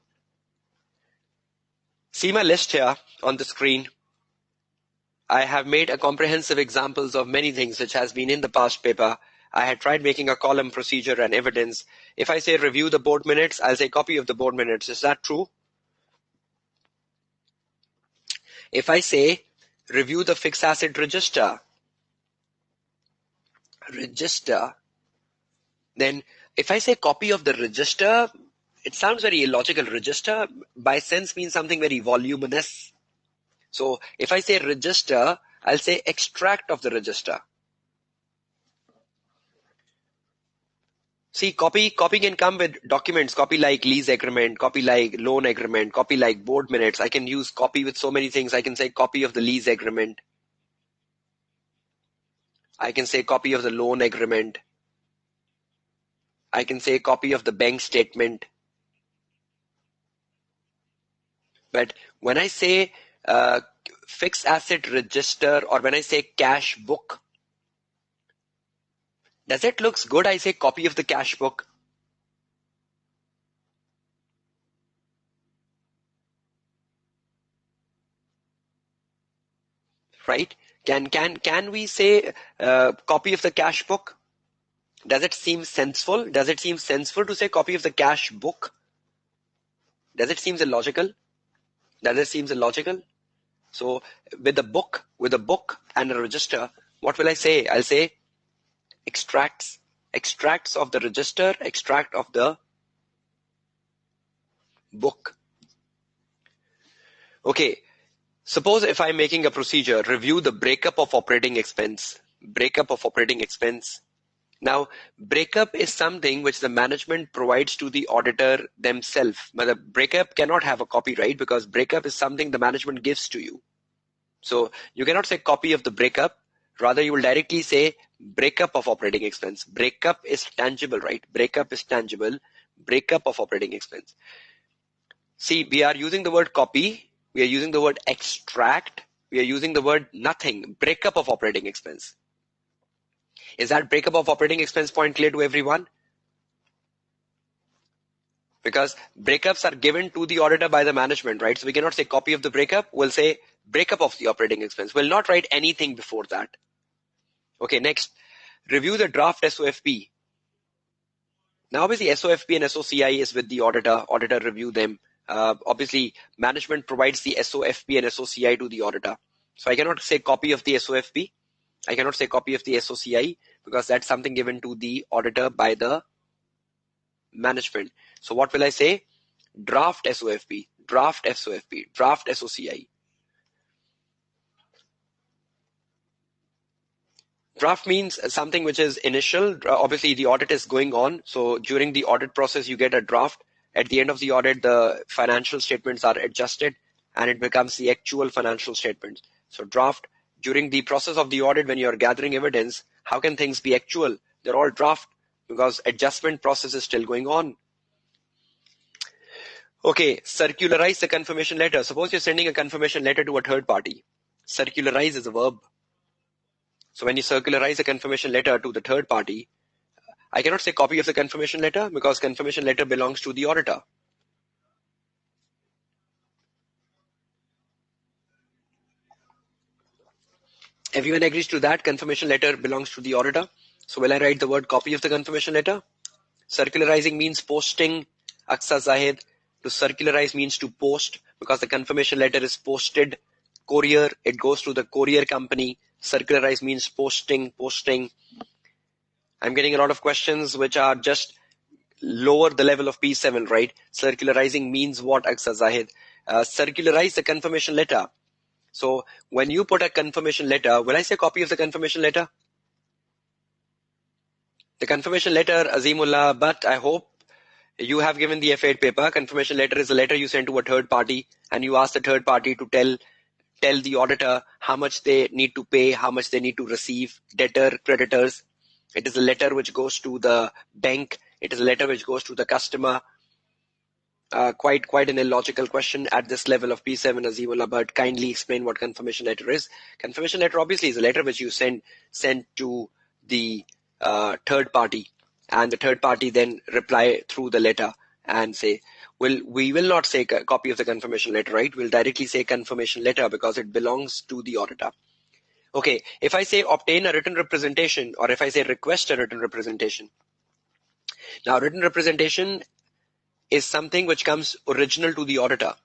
See my list here on the screen. I have made a comprehensive examples of many things which has been in the past paper. I had tried making a column, procedure, and evidence. If I say review the board minutes, I'll say copy of the board minutes. Is that true? If I say review the fixed asset register, then if I say copy of the register, it sounds very illogical. Register by sense means something very voluminous. So if I say register, I'll say extract of the register. See, copy can come with documents, copy like lease agreement, copy like loan agreement, copy like board minutes. I can use copy with so many things. I can say copy of the lease agreement. I can say copy of the loan agreement. I can say copy of the bank statement. But when I say fixed asset register, or when I say cash book, does it looks good? I say copy of the cash book. Right? Can we say copy of the cash book? Does it seem sensible? Does it seem sensible to say copy of the cash book? Does it seem illogical? Does it seem illogical? So with a book and a register, what will I say? I'll say extracts of the register, extract of the book. Okay, suppose if I'm making a procedure, review the breakup of operating expense. Now, breakup is something which the management provides to the auditor themselves. But the breakup cannot have a copyright, because breakup is something the management gives to you. So you cannot say copy of the breakup. Rather, you will directly say breakup of operating expense. Breakup is tangible, right? Breakup is tangible. Breakup of operating expense. See, we are using the word copy, we are using the word extract, we are using the word nothing, breakup of operating expense. Is that breakup of operating expense point clear to everyone? Because breakups are given to the auditor by the management, right? So we cannot say copy of the breakup, we'll say breakup of the operating expense. We'll not write anything before that. Okay, next, review the draft SOFP. Now obviously SOFP and SOCI is with the auditor review them. Obviously management provides the SOFP and SOCI to the auditor. So I cannot say copy of the SOFP. I cannot say copy of the SOCI because that's something given to the auditor by the management. So what will I say? Draft SOFP, draft SOFP, draft SOCI. Draft means something which is initial. Obviously the audit is going on. So during the audit process, you get a draft. At the end of the audit, the financial statements are adjusted and it becomes the actual financial statements. So draft, during the process of the audit, when you're gathering evidence, how can things be actual? They're all draft because adjustment process is still going on. Okay, circularize the confirmation letter. Suppose you're sending a confirmation letter to a third party. Circularize is a verb. So when you circularize a confirmation letter to the third party, I cannot say copy of the confirmation letter because confirmation letter belongs to the auditor. Everyone agrees to that? Confirmation letter belongs to the auditor. So will I write the word copy of the confirmation letter? Circularizing means posting. Aksa Zahid. To circularize means to post because the confirmation letter is posted. Courier, it goes to the courier company. Circularize means posting. I'm getting a lot of questions which are just lower the level of P7, right? Circularizing means what, Aksa Zahid? Circularize the confirmation letter. So when you put a confirmation letter, will I say copy of the confirmation letter? The confirmation letter, Azimullah, but I hope you have given the F8 paper. Confirmation letter is a letter you send to a third party and you ask the third party to tell the auditor how much they need to pay, how much they need to receive, debtor, creditors. It is a letter which goes to the bank. It is a letter which goes to the customer. Quite an illogical question at this level of P7, Azimullah, but kindly explain what confirmation letter is. Confirmation letter obviously is a letter which you send to the third party, and the third party then reply through the letter and say, we will not say a copy of the confirmation letter, right? We'll directly say confirmation letter because it belongs to the auditor. Okay, if I say obtain a written representation or if I say request a written representation. Now written representation is something which comes original to the auditor.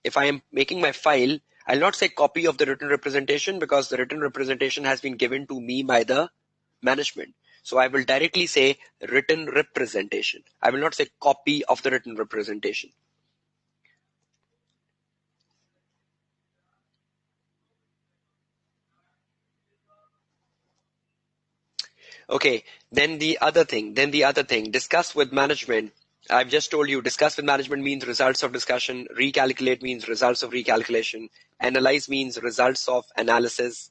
If I am making my file, I'll not say copy of the written representation because the written representation has been given to me by the management. So I will directly say written representation. I will not say copy of the written representation. Okay, then the other thing, discuss with management. I've just told you, discuss with management means results of discussion, recalculate means results of recalculation, analyze means results of analysis,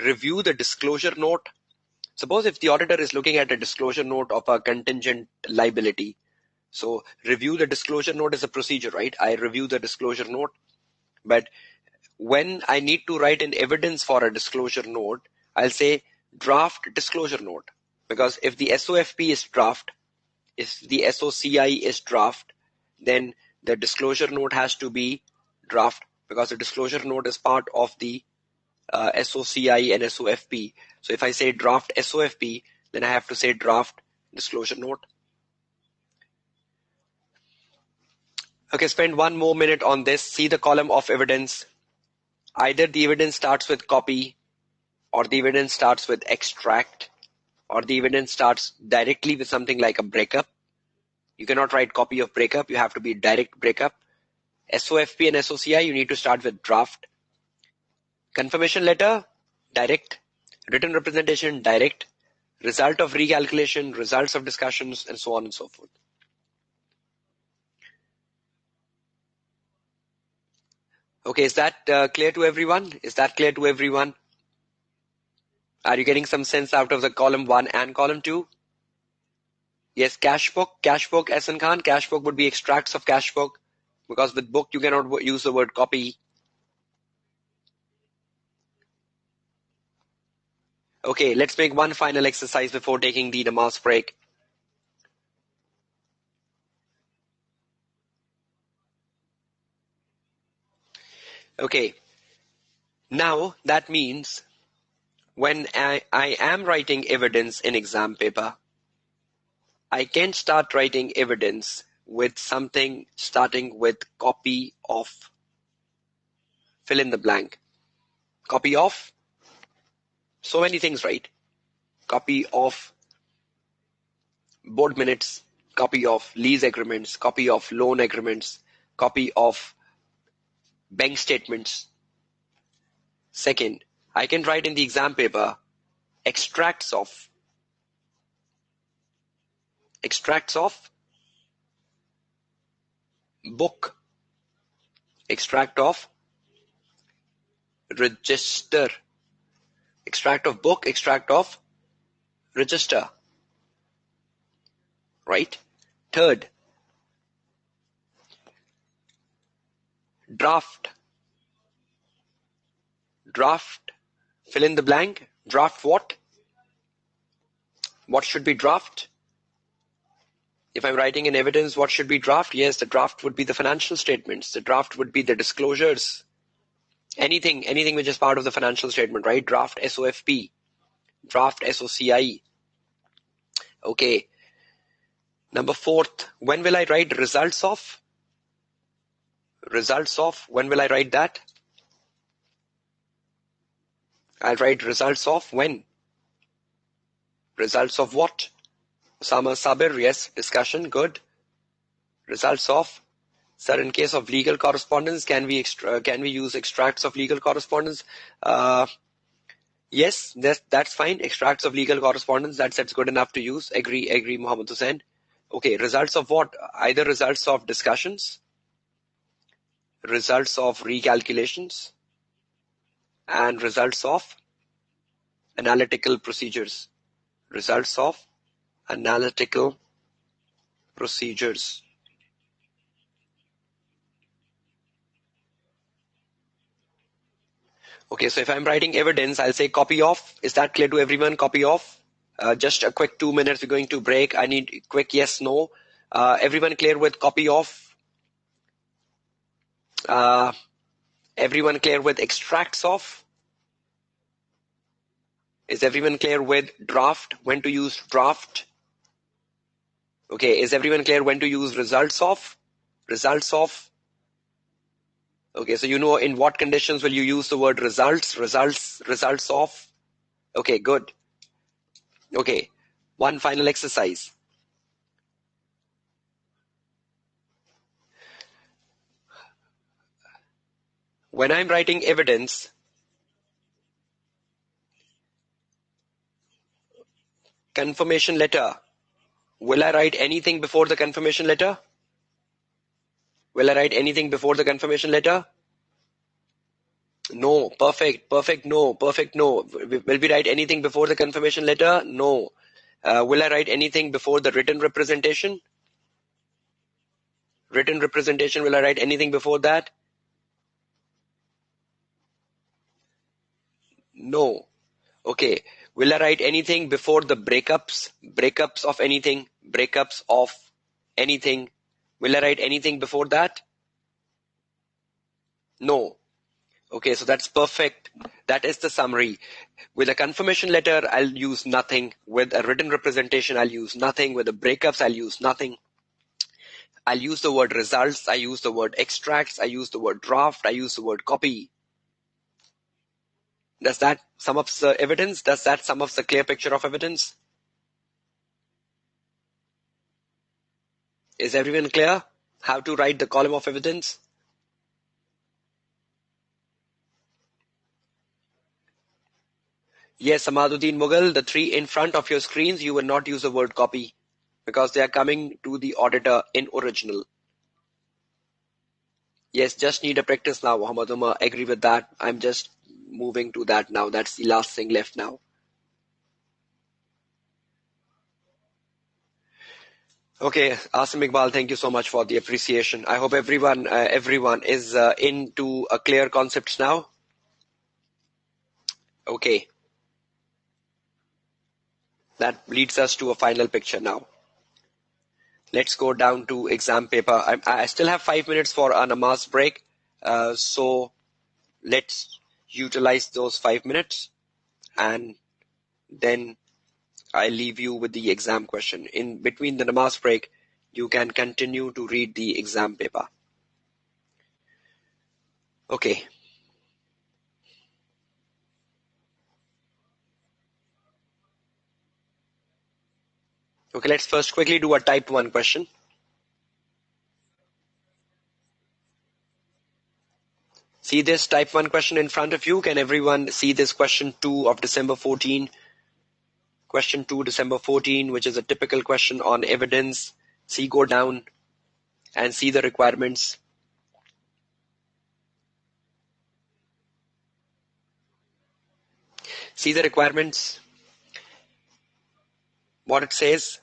review the disclosure note. Suppose if the auditor is looking at a disclosure note of a contingent liability, so review the disclosure note is a procedure, right? I review the disclosure note, but when I need to write an evidence for a disclosure note, I'll say draft disclosure note, because if the SOFP is draft, if the SOCI is draft, then the disclosure note has to be draft because the disclosure note is part of the SOCI and SOFP. So if I say draft SOFP, then I have to say draft disclosure note. Okay, spend 1 more minute on this. See the column of evidence. Either the evidence starts with copy, or the evidence starts with extract, or the evidence starts directly with something like a breakup. You cannot write copy of breakup. You have to be direct breakup. SOFP and SOCI, you need to start with draft. Confirmation letter, direct. Written representation, direct. Result of recalculation, results of discussions, and so on and so forth. Okay, is that clear to everyone? Is that clear to everyone? Are you getting some sense out of the column 1 and column 2? Yes, cash book, SN Khan. Cash book would be extracts of cash book. because with book you cannot use the word copy. Okay, let's make one final exercise before taking the namaz break. Okay, now that means when I am writing evidence in exam paper, I can start writing evidence with something starting with copy of, fill in the blank. Copy of so many things, right? Copy of board minutes, copy of lease agreements, copy of loan agreements, copy of bank statements. Second, I can write in the exam paper extracts of book, extract of register, extract of book, extract of register, right? Third, draft, fill in the blank. Draft what? What should be draft? If I'm writing in evidence, what should be draft? Yes, the draft would be the financial statements. The draft would be the disclosures. Anything which is part of the financial statement, right? Draft SOFP, draft SOCI. Okay. Number fourth, when will I write results of? Results of, when will I write that? I'll write results of when? Results of what? Osama Sabir, yes. Discussion, good. Results of, sir, in case of legal correspondence, can we use extracts of legal correspondence? Yes, that's fine. Extracts of legal correspondence, that's good enough to use. Agree, Muhammad Hussain. Okay, results of what? Either results of discussions, results of recalculations, and results of analytical procedures. Results of analytical procedures. Okay, so if I'm writing evidence, I'll say copy of. Is that clear to everyone? Copy of. Just a quick 2 minutes. We're going to break. I need quick yes, no. Everyone clear with copy of? Everyone clear with extracts of? Is everyone clear with draft? When to use draft? Okay, is everyone clear when to use results of? Results of? Okay, so you know in what conditions will you use the word results? Results of? Okay, good. Okay, one final exercise. When I'm writing evidence, confirmation letter, will I write anything before the confirmation letter? Will I write anything before the confirmation letter? No. Perfect, no. Perfect, no. Will we write anything before the confirmation letter? No. Will I write anything before the written representation? Written representation, will I write anything before that? No. Okay. Will I write anything before the breakups? Breakups of anything? Breakups of anything? Will I write anything before that? No. Okay, so that's perfect. That is the summary. With a confirmation letter, I'll use nothing. With a written representation, I'll use nothing. With the breakups, I'll use nothing. I'll use the word results. I use the word extracts. I use the word draft. I use the word copy. Does that sum up the evidence? Does that sum up the clear picture of evidence? Is everyone clear how to write the column of evidence? Yes, Samaduddin Mughal, the three in front of your screens, you will not use the word copy because they are coming to the auditor in original. Yes, just need a practice now, Muhammad Umar. Agree with that. I'm just moving to that now. That's the last thing left now. Okay, Asim Iqbal, thank you so much for the appreciation. I hope everyone is into a clear concepts now. Okay, that leads us to a final picture now. Let's go down to exam paper. I still have 5 minutes for a namaz break, so let's utilize those 5 minutes, and then I leave you with the exam question. In between the namaz break, you can continue to read the exam paper. Okay. Okay, let's first quickly do a type 1 question. See this type 1 question in front of you. Can everyone see this question 2 of December 14? Question 2, December 14, which is a typical question on evidence. See, go down and see the requirements. See the requirements. What it says.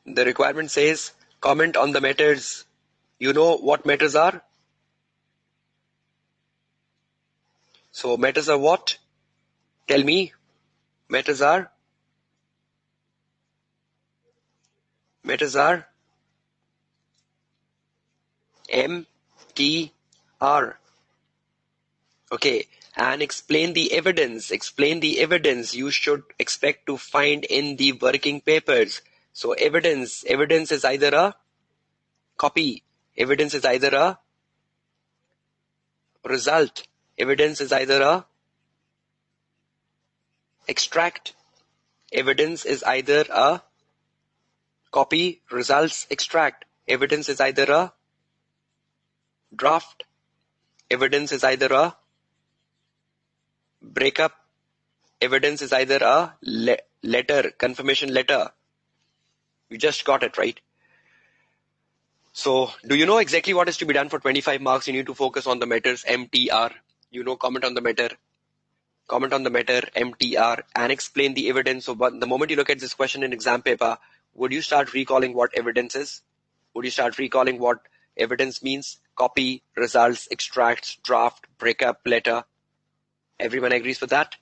The requirement says, comment on the matters. You know what matters are? So matters are what? Tell me. Matters are? Matters are? M-T-R. Okay, and explain the evidence. Explain the evidence you should expect to find in the working papers. So evidence is either a copy. Evidence is either a result. Evidence is either a extract. Evidence is either a copy, results, extract. Evidence is either a draft. Evidence is either a breakup. Evidence is either a letter, confirmation letter. You just got it, right? So, do you know exactly what is to be done for 25 marks? You need to focus on the matters MTR. You know, comment on the matter, MTR, and explain the evidence. So, the moment you look at this question in exam paper, would you start recalling what evidence is? Would you start recalling what evidence means? Copy, results, extracts, draft, breakup, letter. Everyone agrees with that?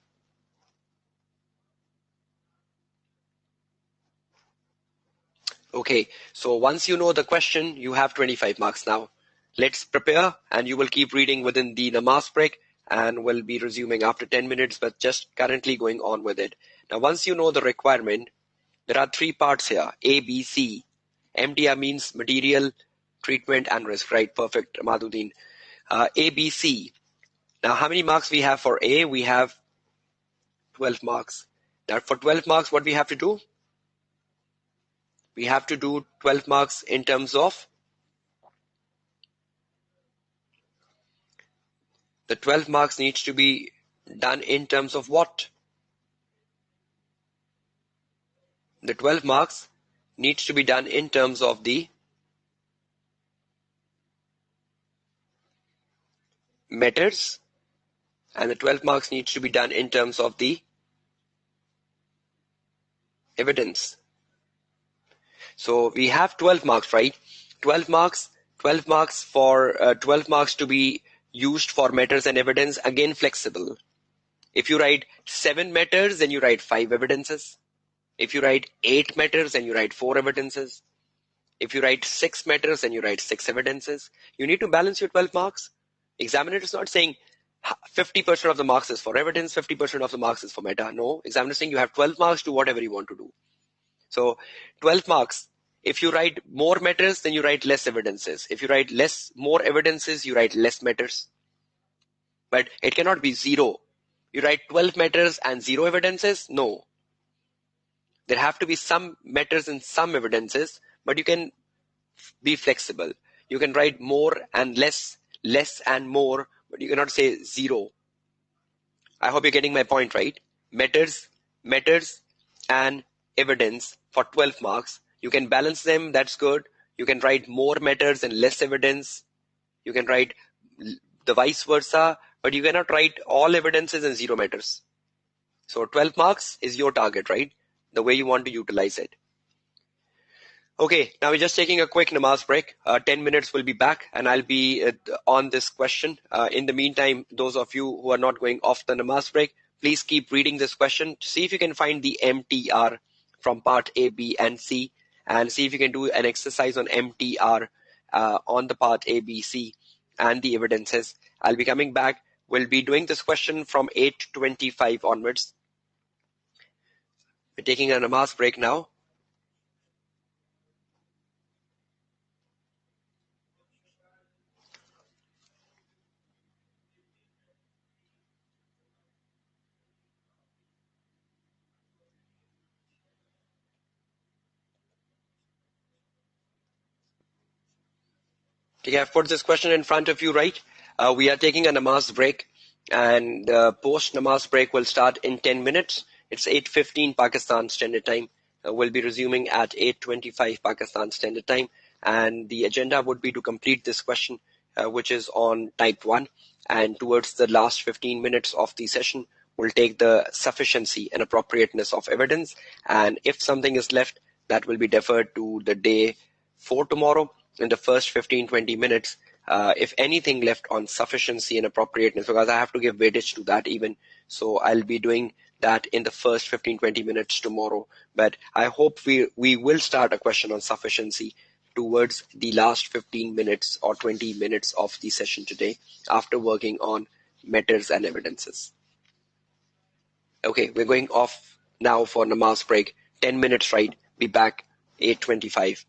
Okay, so once you know the question, you have 25 marks now. Let's prepare, and you will keep reading within the namaz break, and we'll be resuming after 10 minutes, but just currently going on with it. Now, once you know the requirement, there are 3 parts here, A, B, C. MTR means material, treatment, and risk, right? Perfect, Madhuddin. A, B, C. Now, how many marks we have for A? We have 12 marks. Now, for 12 marks, what we have to do? We have to do 12 marks in terms of the 12 marks needs to be done in terms of what? The 12 marks needs to be done in terms of the matters, and the 12 marks needs to be done in terms of the evidence. So we have 12 marks, right? 12 marks for 12 marks to be used for matters and evidence, again flexible. If you write 7 matters, then you write 5 evidences. If you write 8 matters, then you write 4 evidences. If you write 6 matters, then you write 6 evidences. You need to balance your 12 marks. Examiner is not saying 50% of the marks is for evidence, 50% of the marks is for meta. No, examiner is saying you have 12 marks, do whatever you want to do. So 12 marks. If you write more matters, then you write less evidences. If you write more evidences, you write less matters. But it cannot be 0. You write 12 matters and 0 evidences? No. There have to be some matters and some evidences, but you can be flexible. You can write more and less and more, but you cannot say 0. I hope you're getting my point, right? Matters and evidence for 12 marks. You can balance them, that's good. You can write more matters and less evidence. You can write the vice versa, but you cannot write all evidences and 0 matters. So 12 marks is your target, right? The way you want to utilize it. Okay, now we're just taking a quick namaz break. 10 minutes, we'll be back and I'll be on this question. In the meantime, those of you who are not going off the namaz break, please keep reading this question. See if you can find the MTR from part A, B, and C, and see if you can do an exercise on MTR on the part A, B, C, and the evidences. I'll be coming back. We'll be doing this question from 8:25 onwards. We're taking a namaz break now. Okay, I've put this question in front of you, right? We are taking a namaz break, and post namaz break will start in 10 minutes. It's 8:15 Pakistan Standard Time. We'll be resuming at 8:25 Pakistan Standard Time, and the agenda would be to complete this question, which is on type 1, and towards the last 15 minutes of the session, we'll take the sufficiency and appropriateness of evidence, and if something is left, that will be deferred to the day for tomorrow. In the first 15-20 minutes, if anything left on sufficiency and appropriateness, because I have to give weightage to that even, so I'll be doing that in the first 15-20 minutes tomorrow. But I hope we will start a question on sufficiency towards the last 15 minutes or 20 minutes of the session today, after working on matters and evidences. Okay, we're going off now for namaz break. 10 minutes, right? Be back 8:25.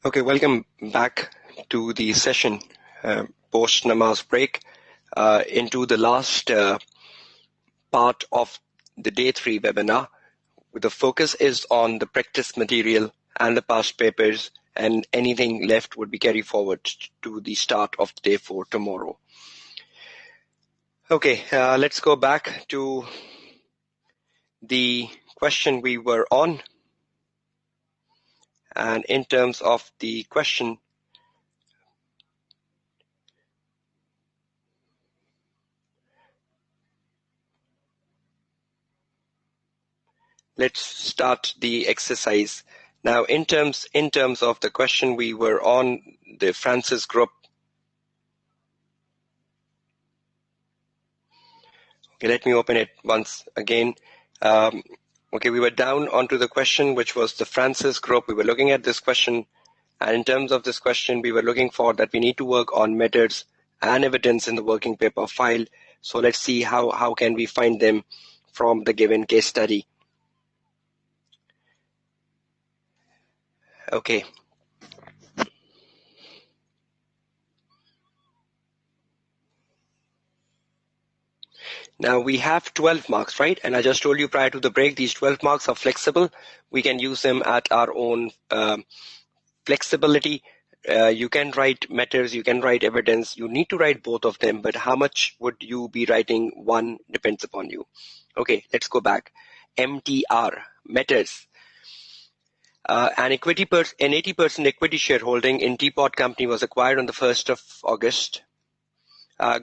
Okay, welcome back to the session post namaz break into the last part of the day 3 webinar. The focus is on the practice material and the past papers, and anything left would be carried forward to the start of day 4 tomorrow. Okay, let's go back to the question we were on. And in terms of the question, let's start the exercise. Now, in terms of the question, we were on the Francis group. Okay, let me open it once again. Okay, we were down onto the question, which was the Francis group. We were looking at this question, and in terms of this question, we were looking for that we need to work on methods and evidence in the working paper file. So let's see how can we find them from the given case study. Okay. Now we have 12 marks, right? And I just told you prior to the break, these 12 marks are flexible. We can use them at our own flexibility. You can write methods, you can write evidence. You need to write both of them, but how much would you be writing one depends upon you. Okay, let's go back. MTR, methods. An 80% equity shareholding in Teapot Company was acquired on the 1st of August.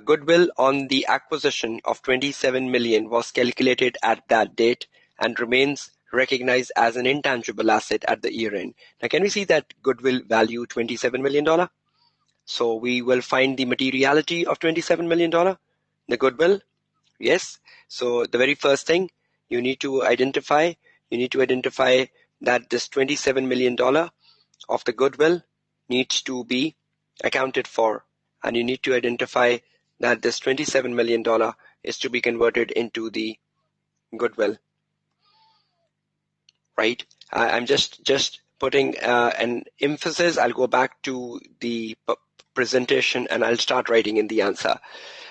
Goodwill on the acquisition of 27 million was calculated at that date and remains recognized as an intangible asset at the year end. Now, can we see that goodwill value $27 million? So we will find the materiality of $27 million, the goodwill. Yes. So the very first thing you need to identify that this $27 million of the goodwill needs to be accounted for. And you need to identify that this $27 million is to be converted into the goodwill, right? I'm just putting an emphasis. I'll go back to the presentation and I'll start writing in the answer.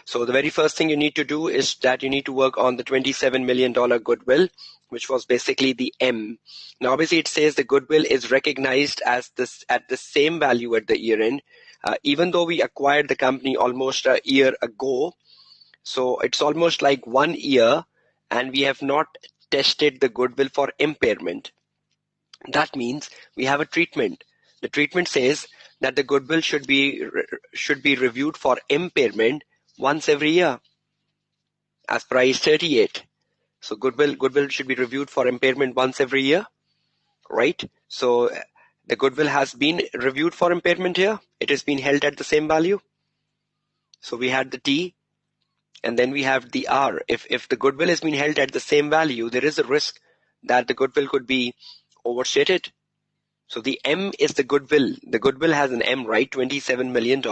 So the very first thing you need to do is that you need to work on the $27 million goodwill, which was basically the M. Now, obviously, it says the goodwill is recognized as this at the same value at the year end. Even though we acquired the company almost a year ago, so it's almost like 1 year, and we have not tested the goodwill for impairment. That means we have a treatment. The treatment says that the goodwill should be reviewed for impairment once every year, as per IAS 38. So goodwill should be reviewed for impairment once every year, right? So the goodwill has been reviewed for impairment here. It has been held at the same value. So we had the T, and then we have the R. If the goodwill has been held at the same value, there is a risk that the goodwill could be overstated. So the M is the goodwill. The goodwill has an M, right? $27 million.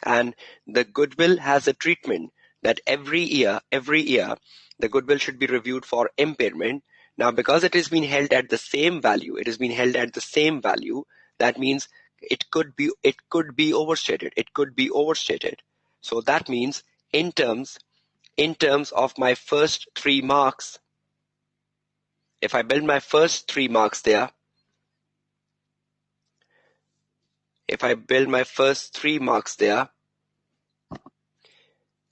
And the goodwill has a treatment that every year, the goodwill should be reviewed for impairment. Now, because it has been held at the same value, that means it could be overstated. So that means in terms of my first 3 marks, if I build my first 3 marks there,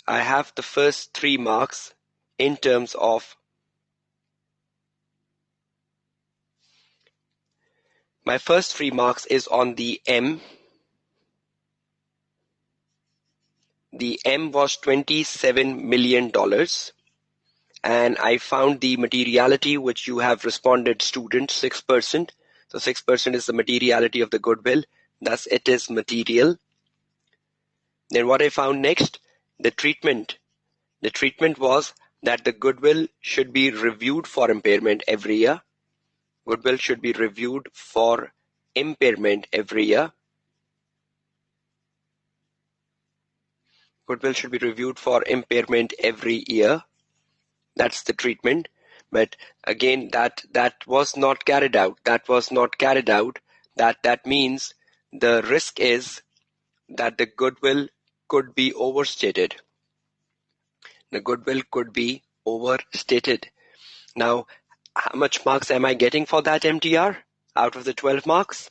I have the first 3 marks in terms of my first 3 marks is on the M. The M was $27 million. And I found the materiality, which you have responded, students, 6%. So 6% is the materiality of the goodwill. Thus, it is material. Then what I found next, the treatment. The treatment was that the goodwill should be reviewed for impairment every year. Goodwill should be reviewed for impairment every year. Goodwill should be reviewed for impairment every year. That's the treatment. But again, that was not carried out. That means the risk is that the goodwill could be overstated. The goodwill could be overstated. Now, how much marks am I getting for that MTR out of the 12 marks?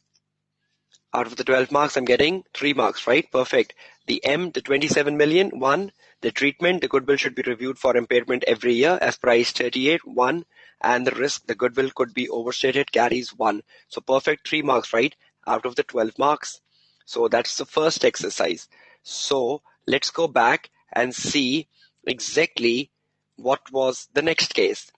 Out of the 12 marks, I'm getting 3 marks, right? Perfect. The M, the 27 million, 1. The treatment, the goodwill should be reviewed for impairment every year as per IAS 38, 1. And the risk, the goodwill could be overstated, carries 1. So perfect, 3 marks, right? Out of the 12 marks. So that's the first exercise. So let's go back and see exactly what was the next case.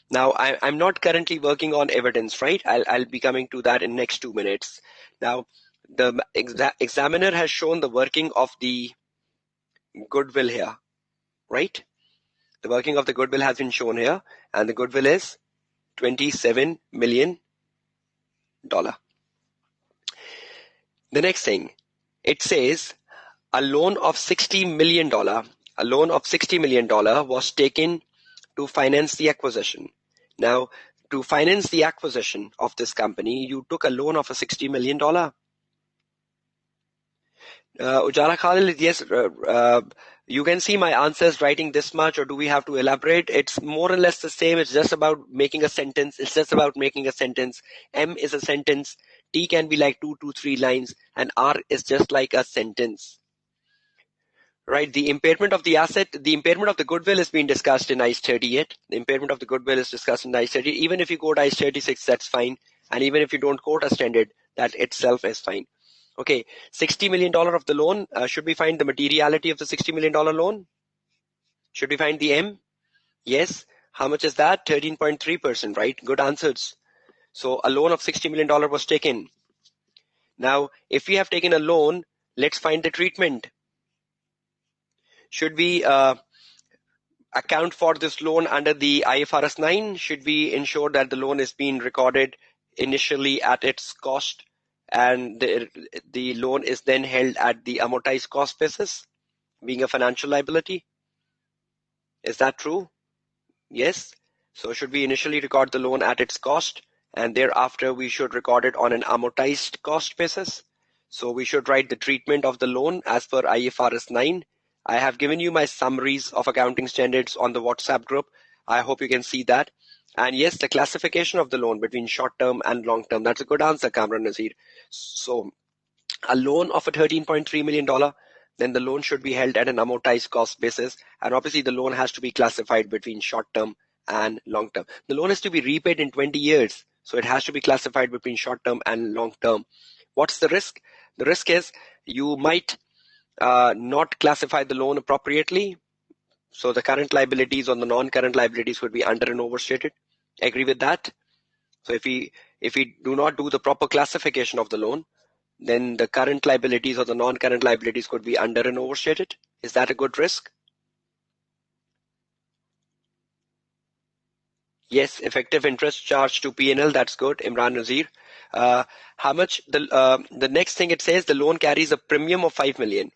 Now, I'm not currently working on evidence, right? I'll be coming to that in next 2 minutes. Now, the examiner has shown the working of the goodwill here, right? The working of the goodwill has been shown here, and the goodwill is $27 million. The next thing, it says a loan of $60 million. A loan of $60 million was taken to finance the acquisition. Now, to finance the acquisition of this company, you took a loan of a $60 million. Ujala Khalil, yes, you can see my answers writing this much, or do we have to elaborate? It's more or less the same. It's just about making a sentence. It's just about making a sentence. M is a sentence. T can be like 2 to 3 lines, and R is just like a sentence. Right, the impairment of the asset, the impairment of the goodwill is being discussed in IAS 38. The impairment of the goodwill is discussed in IAS 38. Even if you quote IAS 36, that's fine. And even if you don't quote a standard, that itself is fine. Okay, $60 million of the loan. Should we find the materiality of the $60 million loan? Should we find the M? Yes. How much is that? 13.3%, right? Good answers. So a loan of $60 million was taken. Now, if we have taken a loan, let's find the treatment. Should we account for this loan under the IFRS 9? Should we ensure that the loan is being recorded initially at its cost and the loan is then held at the amortized cost basis, being a financial liability? Is that true? Yes. So should we initially record the loan at its cost and thereafter we should record it on an amortized cost basis? So we should write the treatment of the loan as per IFRS 9. I have given you my summaries of accounting standards on the WhatsApp group. I hope you can see that. And yes, the classification of the loan between short-term and long-term. That's a good answer, Kamran Nazir. So a loan of a $13.3 million, then the loan should be held at an amortized cost basis. And obviously the loan has to be classified between short-term and long-term. The loan is to be repaid in 20 years. So it has to be classified between short-term and long-term. What's the risk? The risk is you might not classify the loan appropriately. So the current liabilities or the non-current liabilities would be under and overstated. Agree with that? So if we do not do the proper classification of the loan, then the current liabilities or the non-current liabilities could be under and overstated. Is that a good risk? Yes, effective interest charged to P&L. That's good, Imran Nazir. How much? The next thing it says the loan carries a premium of 5 million.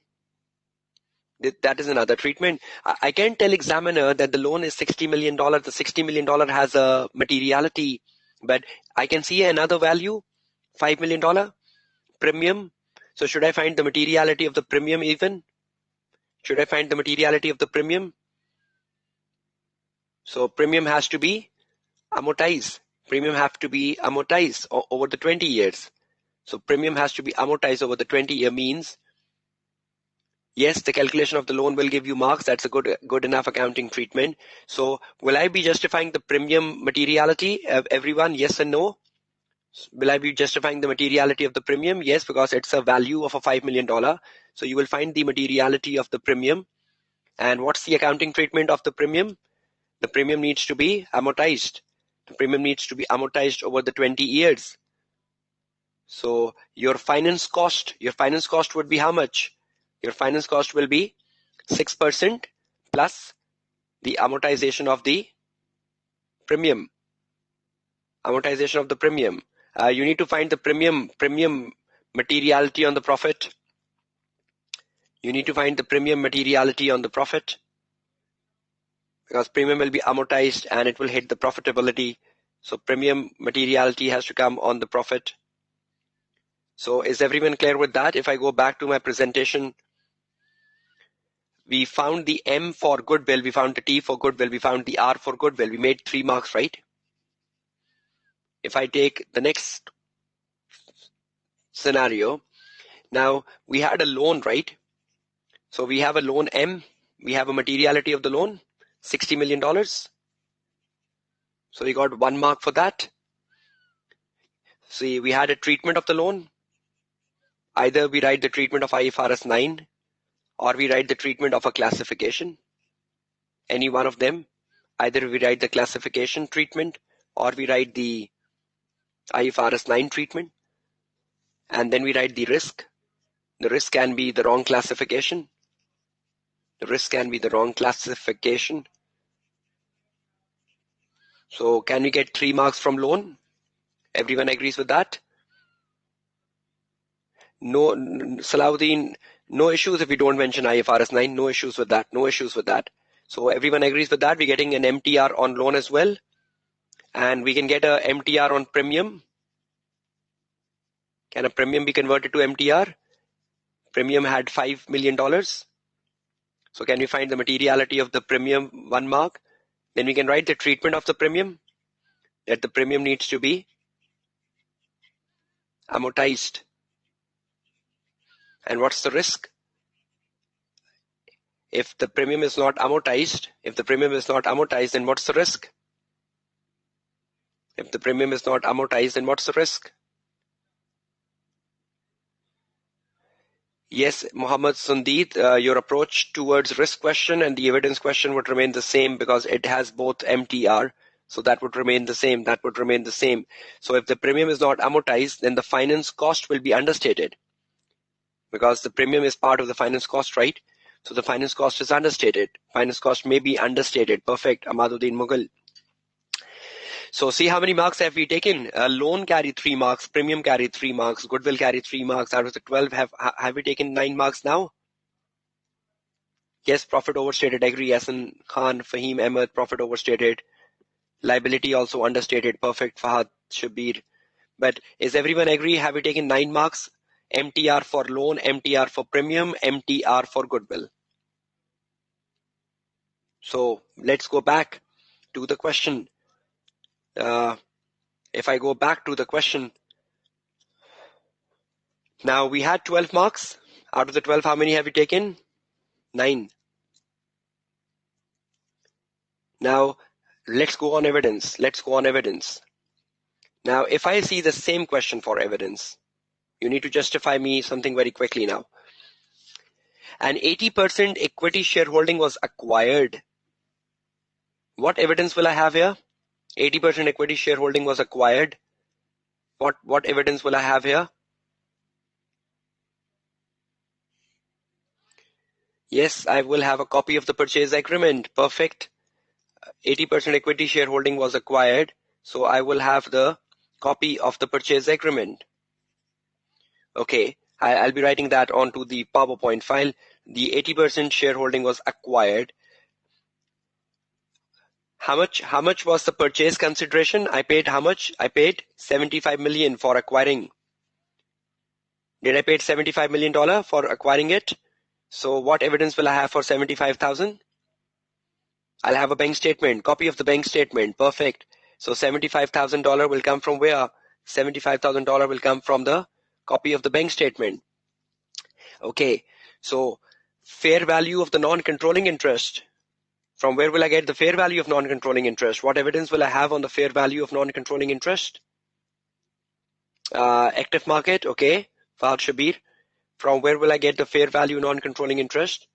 That is another treatment. I can tell examiner that the loan is $60 million. The $60 million has a materiality, but I can see another value, $5 million premium. So should I find the materiality of the premium even? Should I find the materiality of the premium? So premium has to be amortized. Premium have to be amortized over the 20 years. So premium has to be amortized over the 20-year means, yes, the calculation of the loan will give you marks. That's a good enough accounting treatment. So will I be justifying the premium materiality, everyone? Yes and no? Will I be justifying the materiality of the premium? Yes, because it's a value of a $5 million. So you will find the materiality of the premium. And what's the accounting treatment of the premium? The premium needs to be amortized. The premium needs to be amortized over the 20 years. So your finance cost would be how much? Your finance cost will be 6% plus the amortization of the premium. Amortization of the premium. You need to find the premium materiality on the profit. You need to find the premium materiality on the profit, because premium will be amortized and it will hit the profitability. So premium materiality has to come on the profit. So is everyone clear with that? If I go back to my presentation, we found the M for goodwill, we found the T for goodwill, we found the R for goodwill. We made 3 marks, right? If I take the next scenario, now we had a loan, right? So we have a loan M, we have a materiality of the loan, $60 million. So we got 1 mark for that. See, we had a treatment of the loan. Either we write the treatment of IFRS 9 or we write the treatment of a classification. Any one of them. Either we write the classification treatment or we write the IFRS 9 treatment. And then we write the risk. The risk can be the wrong classification. The risk can be the wrong classification. So can we get 3 marks from loan? Everyone agrees with that? No, Salahuddin, no issues if we don't mention IFRS 9. No issues with that. No issues with that. So everyone agrees with that. We're getting an MTR on loan as well. And we can get a MTR on premium. Can a premium be converted to MTR? Premium had $5 million. So can we find the materiality of the premium? 1 mark. Then we can write the treatment of the premium. That the premium needs to be amortized. And what's the risk? If the premium is not amortized, then what's the risk? If the premium is not amortized, then what's the risk? Yes, Mohammed Sundeet, your approach towards risk question and the evidence question would remain the same because it has both MTR. So that would remain the same. So if the premium is not amortized, then the finance cost will be understated. Because the premium is part of the finance cost, right? So the finance cost is understated. Finance cost may be understated. Perfect, Amaduddin Mughal. So see how many marks have we taken? Loan carried 3 marks, premium carried 3 marks, goodwill carried 3 marks. Out of the 12, have we taken 9 marks now? Yes, profit overstated. Agree. Yasin Khan, Fahim Ahmed, profit overstated. Liability also understated. Perfect, Fahad Shabir. But is everyone agree? Have we taken 9 marks? MTR for loan, MTR for premium, MTR for goodwill. So let's go back to the question. If I go back to the question, now we had 12 marks. Out of the 12, how many have we taken? 9. Now let's go on evidence. Now if I see the same question for evidence, you need to justify me something very quickly now. An 80% equity shareholding was acquired. What evidence will I have here? 80% equity shareholding was acquired. What evidence will I have here? Yes, I will have a copy of the purchase agreement. Perfect. 80% equity shareholding was acquired. So I will have the copy of the purchase agreement. Okay, I'll be writing that onto the PowerPoint file. The 80% shareholding was acquired. How much was the purchase consideration? I paid how much? I paid 75 million for acquiring. Did I pay $75 million for acquiring it? So what evidence will I have for 75,000? I'll have a bank statement, copy of the bank statement. Perfect. So $75,000 will come from where? $75,000 will come from the copy of the bank statement. Okay, so fair value of the non-controlling interest. From where will I get the fair value of non-controlling interest? What evidence will I have on the fair value of non-controlling interest? Active market, okay. Fahad Shabir. From where will I get the fair value non-controlling interest?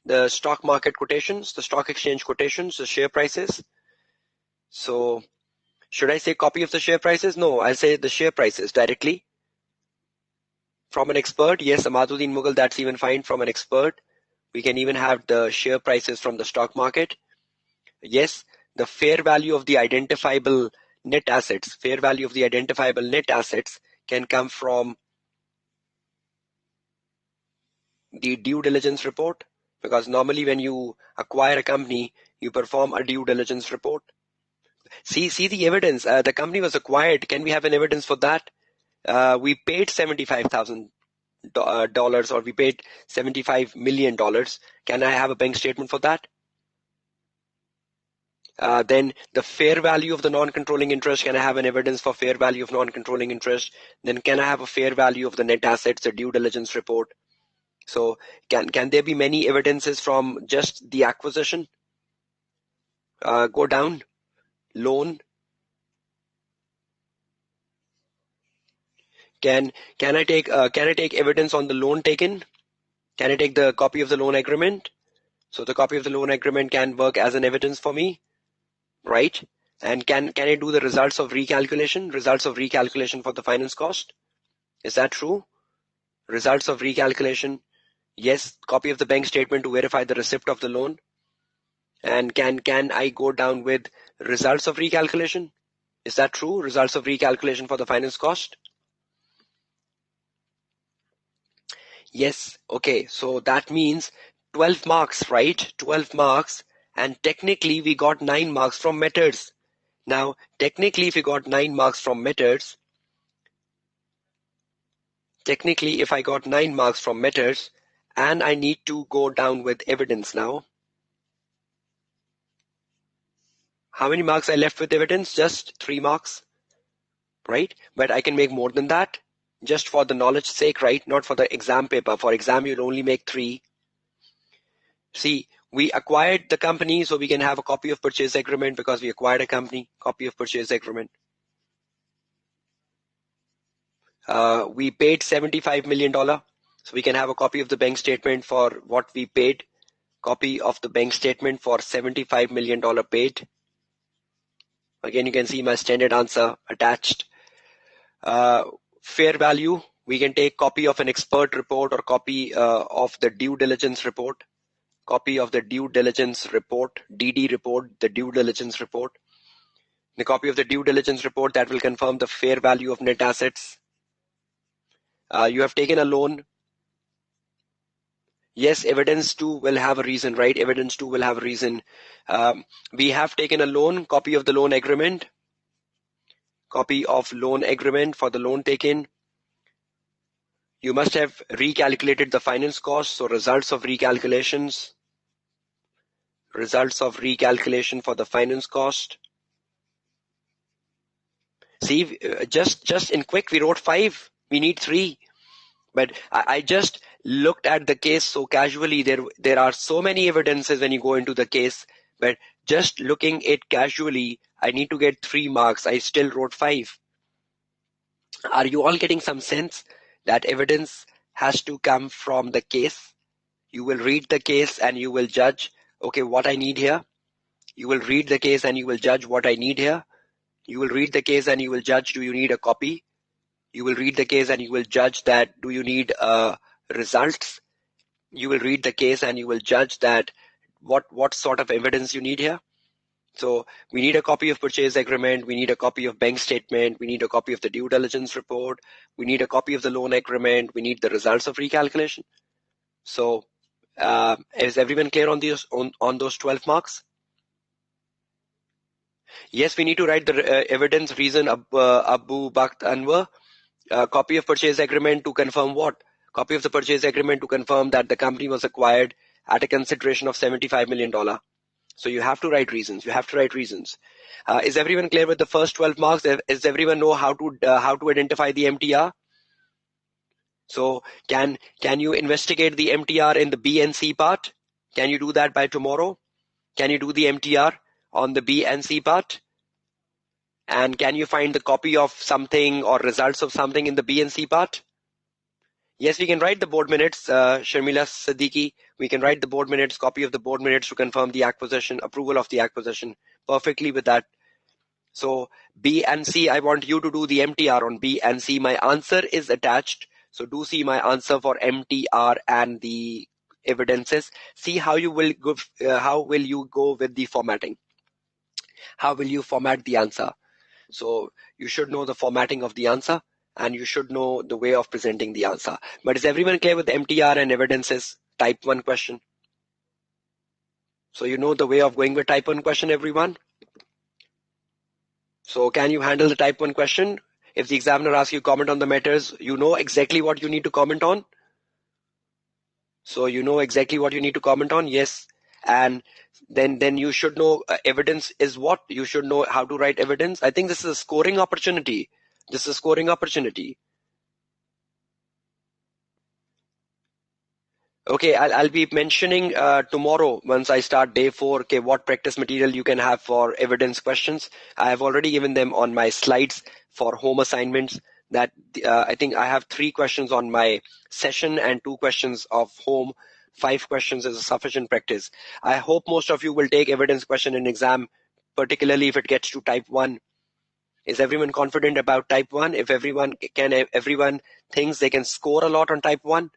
The stock market quotations, the stock exchange quotations, the share prices. So should I say copy of the share prices? No, I'll say the share prices directly. From an expert, yes, Amaduddin Mughal, that's even fine from an expert. We can even have the share prices from the stock market. Yes, the fair value of the identifiable net assets, can come from the due diligence report, because normally when you acquire a company, you perform a due diligence report. See the evidence. The company was acquired. Can we have an evidence for that? we paid $75,000 or we paid $75 million. Can I have a bank statement for that? Then the fair value of the non-controlling interest, can I have an evidence for fair value of non-controlling interest? Then can I have a fair value of the net assets, the due diligence report? So can there be many evidences from just the acquisition? Go down, loan. Can I take evidence on the loan taken? Can I take the copy of the loan agreement? So the copy of the loan agreement can work as an evidence for me, right? And can I do the results of recalculation for the finance cost? Is that true? Results of recalculation. Yes, copy of the bank statement to verify the receipt of the loan. And can I go down with results of recalculation? Is that true? Results of recalculation for the finance cost? Yes. Okay, so that means 12 marks, right? 12 marks. And technically we got 9 marks from methods. Now, technically if we got 9 marks from methods, if I got 9 marks from methods, and I need to go down with evidence now. How many marks I left with evidence? Just 3 marks, right? But I can make more than that, just for the knowledge sake, right? Not for the exam paper. For exam, you'll only make 3. See, we acquired the company, so we can have a copy of purchase agreement because we acquired a company, copy of purchase agreement. We paid $75 million, so we can have a copy of the bank statement for what we paid, copy of the bank statement for $75 million paid. Again, you can see my standard answer attached. Fair value, we can take copy of an expert report or copy of the due diligence report. Copy of the due diligence report, DD report, the due diligence report. The copy of the due diligence report that will confirm the fair value of net assets. You have taken a loan. Yes, evidence 2 will have a reason, right? Evidence 2 will have a reason. We have taken a loan, copy of the loan agreement. Copy of loan agreement for the loan taken. You must have recalculated the finance cost, so results of recalculations. Results of recalculation for the finance cost. See, just in quick, we wrote 5. We need 3. But I just looked at the case so casually. There are so many evidences when you go into the case, but just looking it casually, I need to get 3 marks. I still wrote 5. Are you all getting some sense that evidence has to come from the case? You will read the case and you will judge, okay, what I need here. You will read the case and you will judge what I need here. You will read the case and you will judge, do you need a copy? You will read the case and you will judge that, do you need results? You will read the case and you will judge that what sort of evidence you need here. So we need a copy of purchase agreement. We need a copy of bank statement. We need a copy of the due diligence report. We need a copy of the loan agreement. We need the results of recalculation. So is everyone clear on those 12 marks? Yes, we need to write the evidence, reason, Abu Bakr Anwar. Copy of purchase agreement to confirm what? Copy of the purchase agreement to confirm that the company was acquired at a consideration of $75 million. So you have to write reasons. You have to write reasons. Is everyone clear with the first 12 marks? Does everyone know how to identify the MTR? So can you investigate the MTR in the B and C part? Can you do that by tomorrow? Can you do the MTR on the B and C part? And can you find the copy of something or results of something in the B and C part? Yes, we can write the board minutes, Sharmila Siddiqui. We can write the board minutes, copy of the board minutes to confirm the acquisition, approval of the acquisition. Perfectly with that. So B and C, I want you to do the MTR on B and C. My answer is attached. So do see my answer for MTR and the evidences. See how you will go, how will you go with the formatting? How will you format the answer? So you should know the formatting of the answer and you should know the way of presenting the answer. But is everyone clear with MTR and evidences? Type 1 question. So you know the way of going with type 1 question, everyone? So can you handle the type 1 question? If the examiner asks you comment on the matters, you know exactly what you need to comment on. So you know exactly what you need to comment on, yes. And then you should know evidence is what? You should know how to write evidence. I think this is a scoring opportunity. This is a scoring opportunity. Okay, I'll be mentioning tomorrow once I start day 4, okay, what practice material you can have for evidence questions. I have already given them on my slides for home assignments. That I think I have 3 questions on my session and 2 questions of home. 5 questions is a sufficient practice. I hope most of you will take evidence question in exam, particularly if it gets to type 1. Is everyone confident about type 1? If everyone thinks they can score a lot on type 1?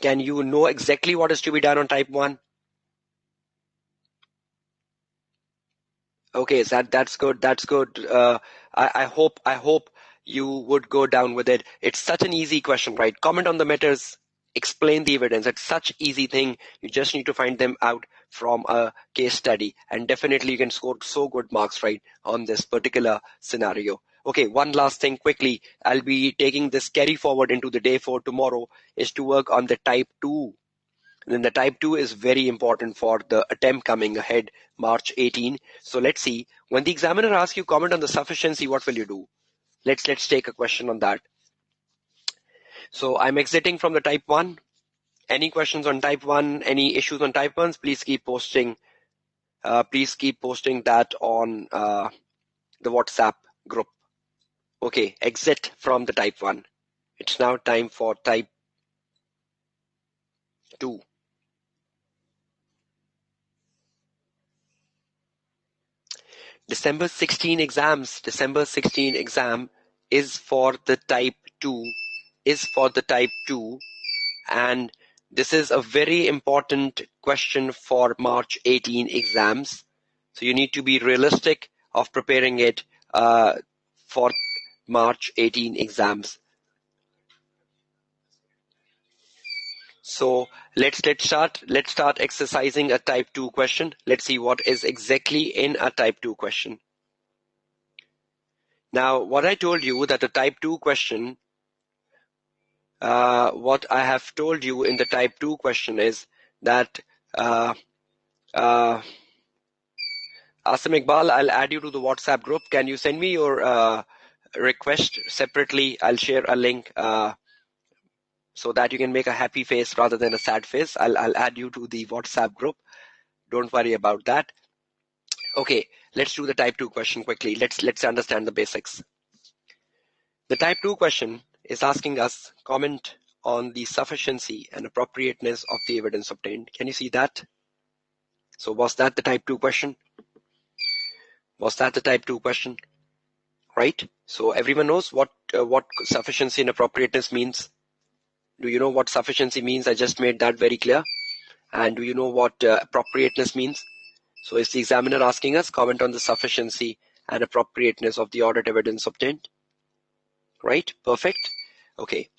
Can you know exactly what is to be done on type 1? Okay, so that's good. That's good. I hope you would go down with it. It's such an easy question, right? Comment on the matters, explain the evidence. It's such easy thing. You just need to find them out from a case study, and definitely you can score so good marks, right, on this particular scenario. Okay, one last thing quickly. I'll be taking this carry forward into the day 4 tomorrow is to work on the type 2. Then the type 2 is very important for the attempt coming ahead, March 18. So let's see. When the examiner asks you comment on the sufficiency, what will you do? Let's take a question on that. So I'm exiting from the type 1. Any questions on type 1? Any issues on type 1s? Please keep posting. Please keep posting that on the WhatsApp group. Okay, exit from the type 1. It's now time for type 2. December 16 exam is for the type 2, and this is a very important question for March 18 exams. So you need to be realistic of preparing it for March 18 exams. So let's start exercising a type 2 question. Let's see what is exactly in a type 2 question. Now, what I told you that a type 2 question, what I have told you in the type 2 question is that Asim Iqbal, I'll add you to the WhatsApp group. Can you send me your request separately? I'll share a link so that you can make a happy face rather than a sad face. I'll add you to the WhatsApp group. Don't worry about that. Okay, let's do the type 2 question quickly. Let's understand the basics. The type 2 question is asking us comment on the sufficiency and appropriateness of the evidence obtained. Can you see that? So was that the type 2 question? Was that the type 2 question? Right? So everyone knows what sufficiency and appropriateness means. Do you know what sufficiency means? I just made that very clear. And do you know what appropriateness means? So is the examiner asking us comment on the sufficiency and appropriateness of the audit evidence obtained? Right? Perfect. Okay.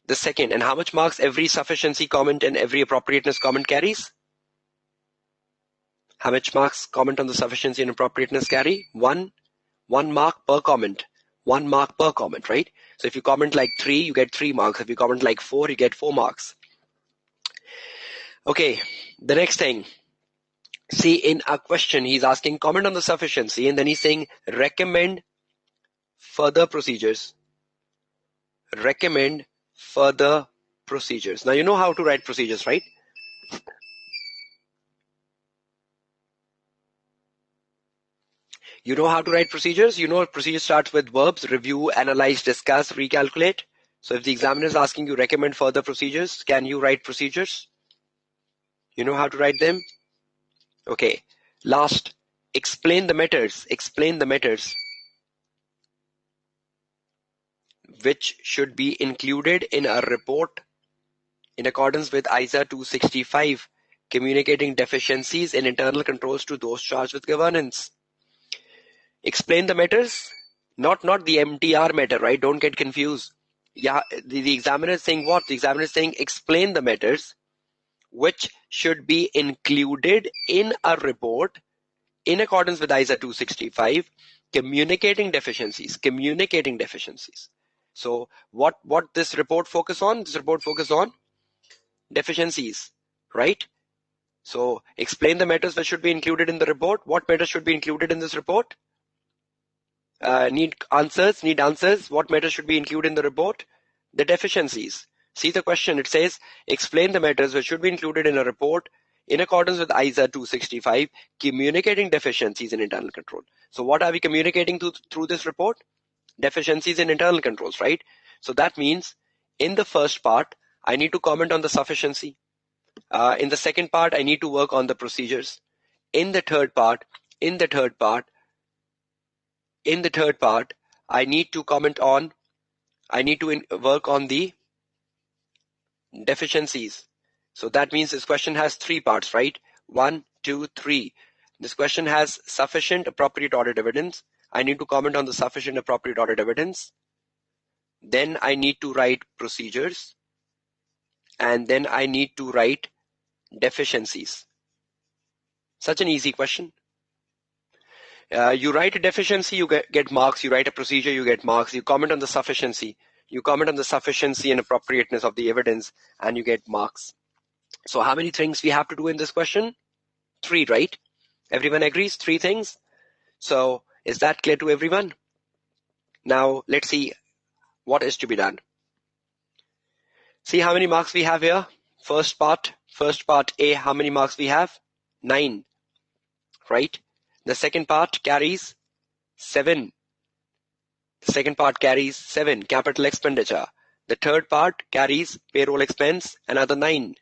The second, and how much marks every sufficiency comment and every appropriateness comment carries? How much marks comment on the sufficiency and appropriateness carry? One mark per comment. 1 mark per comment, right? So if you comment like 3, you get 3 marks. If you comment like 4, you get 4 marks. Okay, the next thing. See, in a question, he's asking comment on the sufficiency, and then he's saying recommend further procedures. Recommend further procedures. Now, you know how to write procedures, right? You know how to write procedures? You know procedure starts with verbs, review, analyze, discuss, recalculate. So if the examiner is asking you recommend further procedures, can you write procedures? You know how to write them? Okay. Last, explain the matters. Explain the matters which should be included in a report in accordance with ISA 265, communicating deficiencies in internal controls to those charged with governance. Explain the matters, not the MTR matter, right? Don't get confused. Yeah, the examiner is saying what? The examiner is saying explain the matters which should be included in a report in accordance with ISA 265, Communicating deficiencies. So what this report focus on? This report focus on deficiencies, right? So explain the matters that should be included in the report. What matters should be included in this report? Need answers. What matters should be included in the report? The deficiencies. See the question. It says, explain the matters which should be included in a report in accordance with ISA 265, communicating deficiencies in internal control. So what are we communicating through this report? Deficiencies in internal controls, right? So that means in the first part, I need to comment on the sufficiency. In the second part, I need to work on the procedures. In the third part, I need to work on the deficiencies. So that means this question has three parts, right? 1, 2, 3. This question has sufficient appropriate audit evidence. I need to comment on the sufficient appropriate audit evidence. Then I need to write procedures. And then I need to write deficiencies. Such an easy question. You write a deficiency, you get marks. You write a procedure, you get marks. You comment on the sufficiency. You comment on the sufficiency and appropriateness of the evidence, and you get marks. So how many things we have to do in this question? 3, right? Everyone agrees? 3 things. So is that clear to everyone? Now let's see what is to be done. See how many marks we have here. First part A, how many marks we have? 9, right? The second part carries 7. Capital expenditure. The third part carries payroll expense, another 9.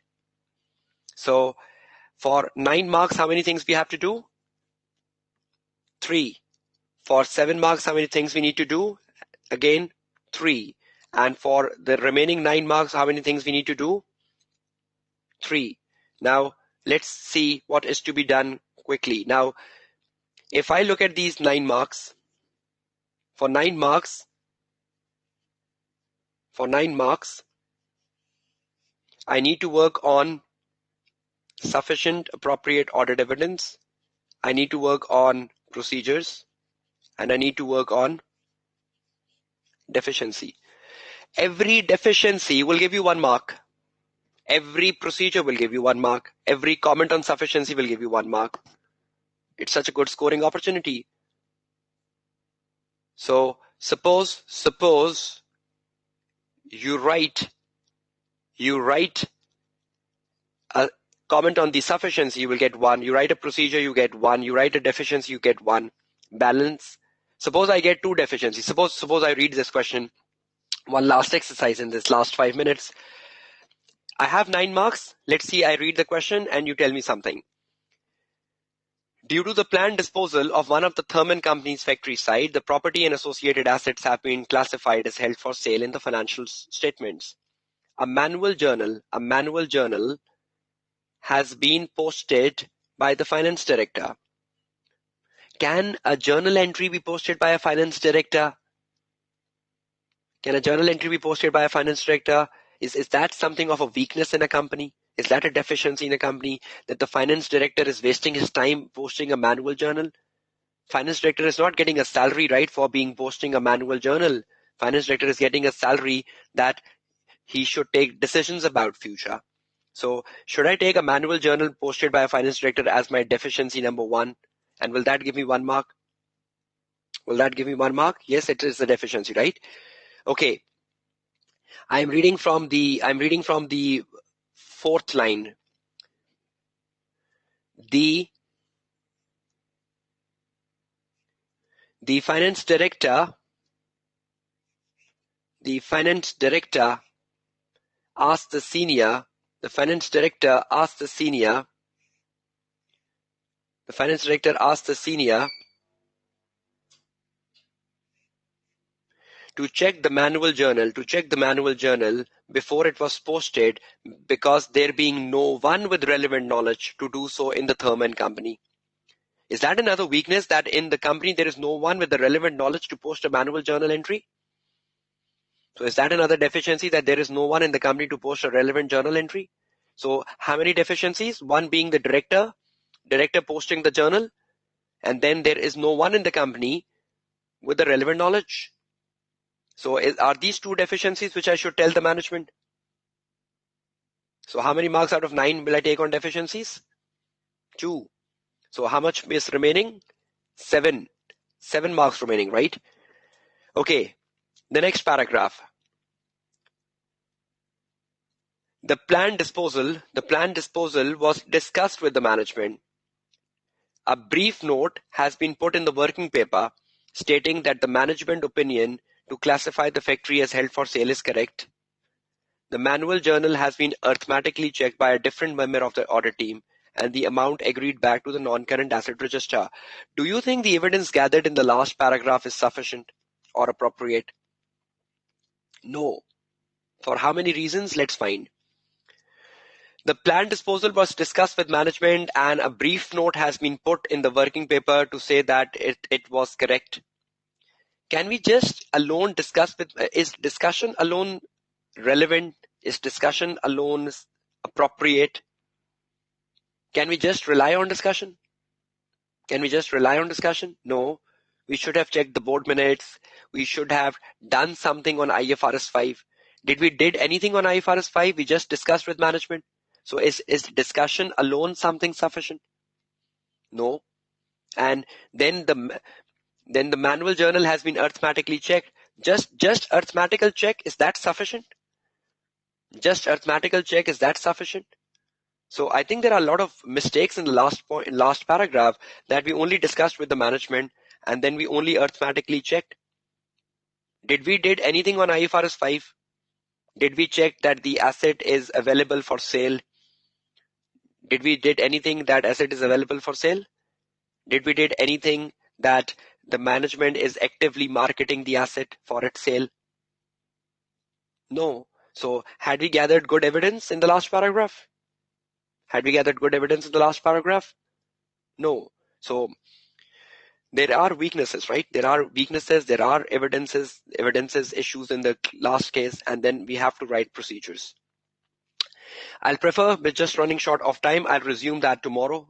So for 9 marks, how many things we have to do? 3. For 7 marks, how many things we need to do? Again, 3. And for the remaining 9 marks, how many things we need to do? 3. Now let's see what is to be done quickly. Now, if I look at these 9 marks, for 9 marks, I need to work on sufficient appropriate audit evidence. I need to work on procedures, and I need to work on deficiency. Every deficiency will give you 1 mark. Every procedure will give you 1 mark. Every comment on sufficiency will give you 1 mark. It's such a good scoring opportunity. So suppose you write a comment on the sufficiency, you will get 1. You write a procedure, you get 1. You write a deficiency, you get 1. Balance. Suppose I get 2 deficiencies. Suppose I read this question. One last exercise in this last 5 minutes. I have 9 marks. Let's see, I read the question and you tell me something. Due to the planned disposal of one of the Thurman Company's factory site, the property and associated assets have been classified as held for sale in the financial statements. A manual journal has been posted by the finance director. Can a journal entry be posted by a finance director? Is that something of a weakness in a company? Is that a deficiency in a company that the finance director is wasting his time posting a manual journal? Finance director is not getting a salary, right, for posting a manual journal. Finance director is getting a salary that he should take decisions about future. So should I take a manual journal posted by a finance director as my deficiency number 1? And will that give me 1 mark? Yes, it is a deficiency, right? Okay. I'm reading from the 4th line. The finance director asked the senior to check the manual journal before it was posted, because there being no one with relevant knowledge to do so in the Thurman Company. Is that another weakness, that in the company there is no one with the relevant knowledge to post a manual journal entry? So is that another deficiency, that there is no one in the company to post a relevant journal entry? So how many deficiencies? 1 being the director posting the journal, and then there is no one in the company with the relevant knowledge. So are these two deficiencies which I should tell the management? So how many marks out of 9 will I take on deficiencies? 2. So how much is remaining? 7. 7 marks remaining, right? Okay, the next paragraph. The planned disposal was discussed with the management. A brief note has been put in the working paper stating that the management opinion to classify the factory as held for sale is correct. The manual journal has been arithmetically checked by a different member of the audit team and the amount agreed back to the non-current asset register. Do you think the evidence gathered in the last paragraph is sufficient or appropriate? No. For how many reasons? Let's find. The planned disposal was discussed with management and a brief note has been put in the working paper to say that it was correct. Can we just alone discuss with, is discussion alone relevant? Is discussion alone appropriate? Can we just rely on discussion? Can we just rely on discussion? No. We should have checked the board minutes. We should have done something on IFRS 5. Did we did anything on IFRS 5? We just discussed with management. So is discussion alone something sufficient? No. And then the manual journal has been arithmetically checked. Just arithmetical check, is that sufficient? Just arithmetical check, is that sufficient? So I think there are a lot of mistakes in the last paragraph that we only discussed with the management and then we only arithmetically checked. Did we did anything on IFRS 5? Did we check that the asset is available for sale? Did we did anything that asset is available for sale? Did we did anything that the management is actively marketing the asset for its sale? No. So had we gathered good evidence in the last paragraph? Had we gathered good evidence in the last paragraph? No. So there are weaknesses, right? There are weaknesses, there are evidences, issues in the last case, and then we have to write procedures. I'll prefer, with just running short of time, I'll resume that tomorrow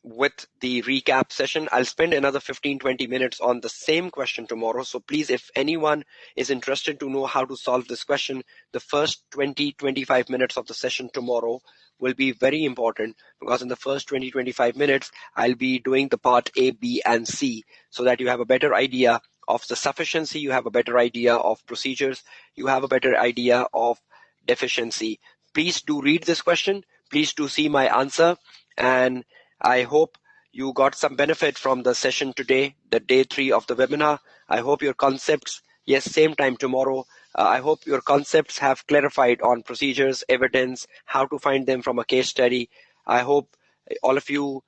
with the recap session. I'll spend another 15-20 minutes on the same question tomorrow. So please, if anyone is interested to know how to solve this question, the first 20-25 minutes of the session tomorrow will be very important, because in the first 20-25 minutes, I'll be doing the part A, B, and C so that you have a better idea of the sufficiency, you have a better idea of procedures, you have a better idea of deficiency. Please do read this question. Please do see my answer. And I hope you got some benefit from the session today, the day 3 of the webinar. I hope your concepts, yes, same time tomorrow. I hope your concepts have clarified on procedures, evidence, how to find them from a case study. I hope all of you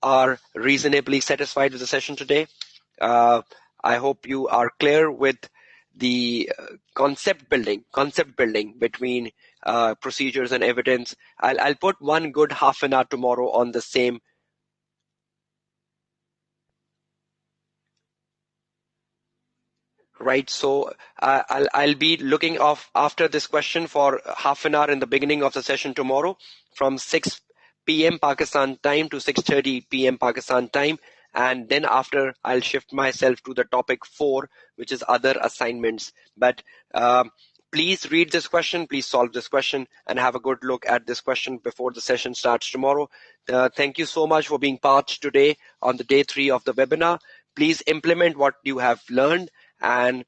are reasonably satisfied with the session today. I hope you are clear with the concept building between procedures and evidence. I'll put one good half an hour tomorrow on the same. Right, so I'll be looking off after this question for half an hour in the beginning of the session tomorrow from 6 p.m. Pakistan time to 6:30 p.m. Pakistan time. And then after, I'll shift myself to the topic 4, which is other assignments. But please read this question, please solve this question, and have a good look at this question before the session starts tomorrow. Thank you so much for being part today on the day 3 of the webinar. Please implement what you have learned, and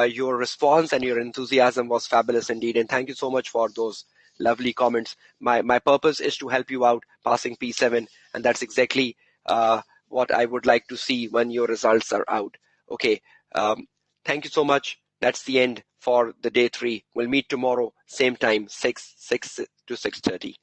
your response and your enthusiasm was fabulous indeed. And thank you so much for those lovely comments. My purpose is to help you out passing P7, and that's exactly what I would like to see when your results are out. Okay, thank you so much. That's the end for the day 3. We'll meet tomorrow, same time, 6 to 6:30.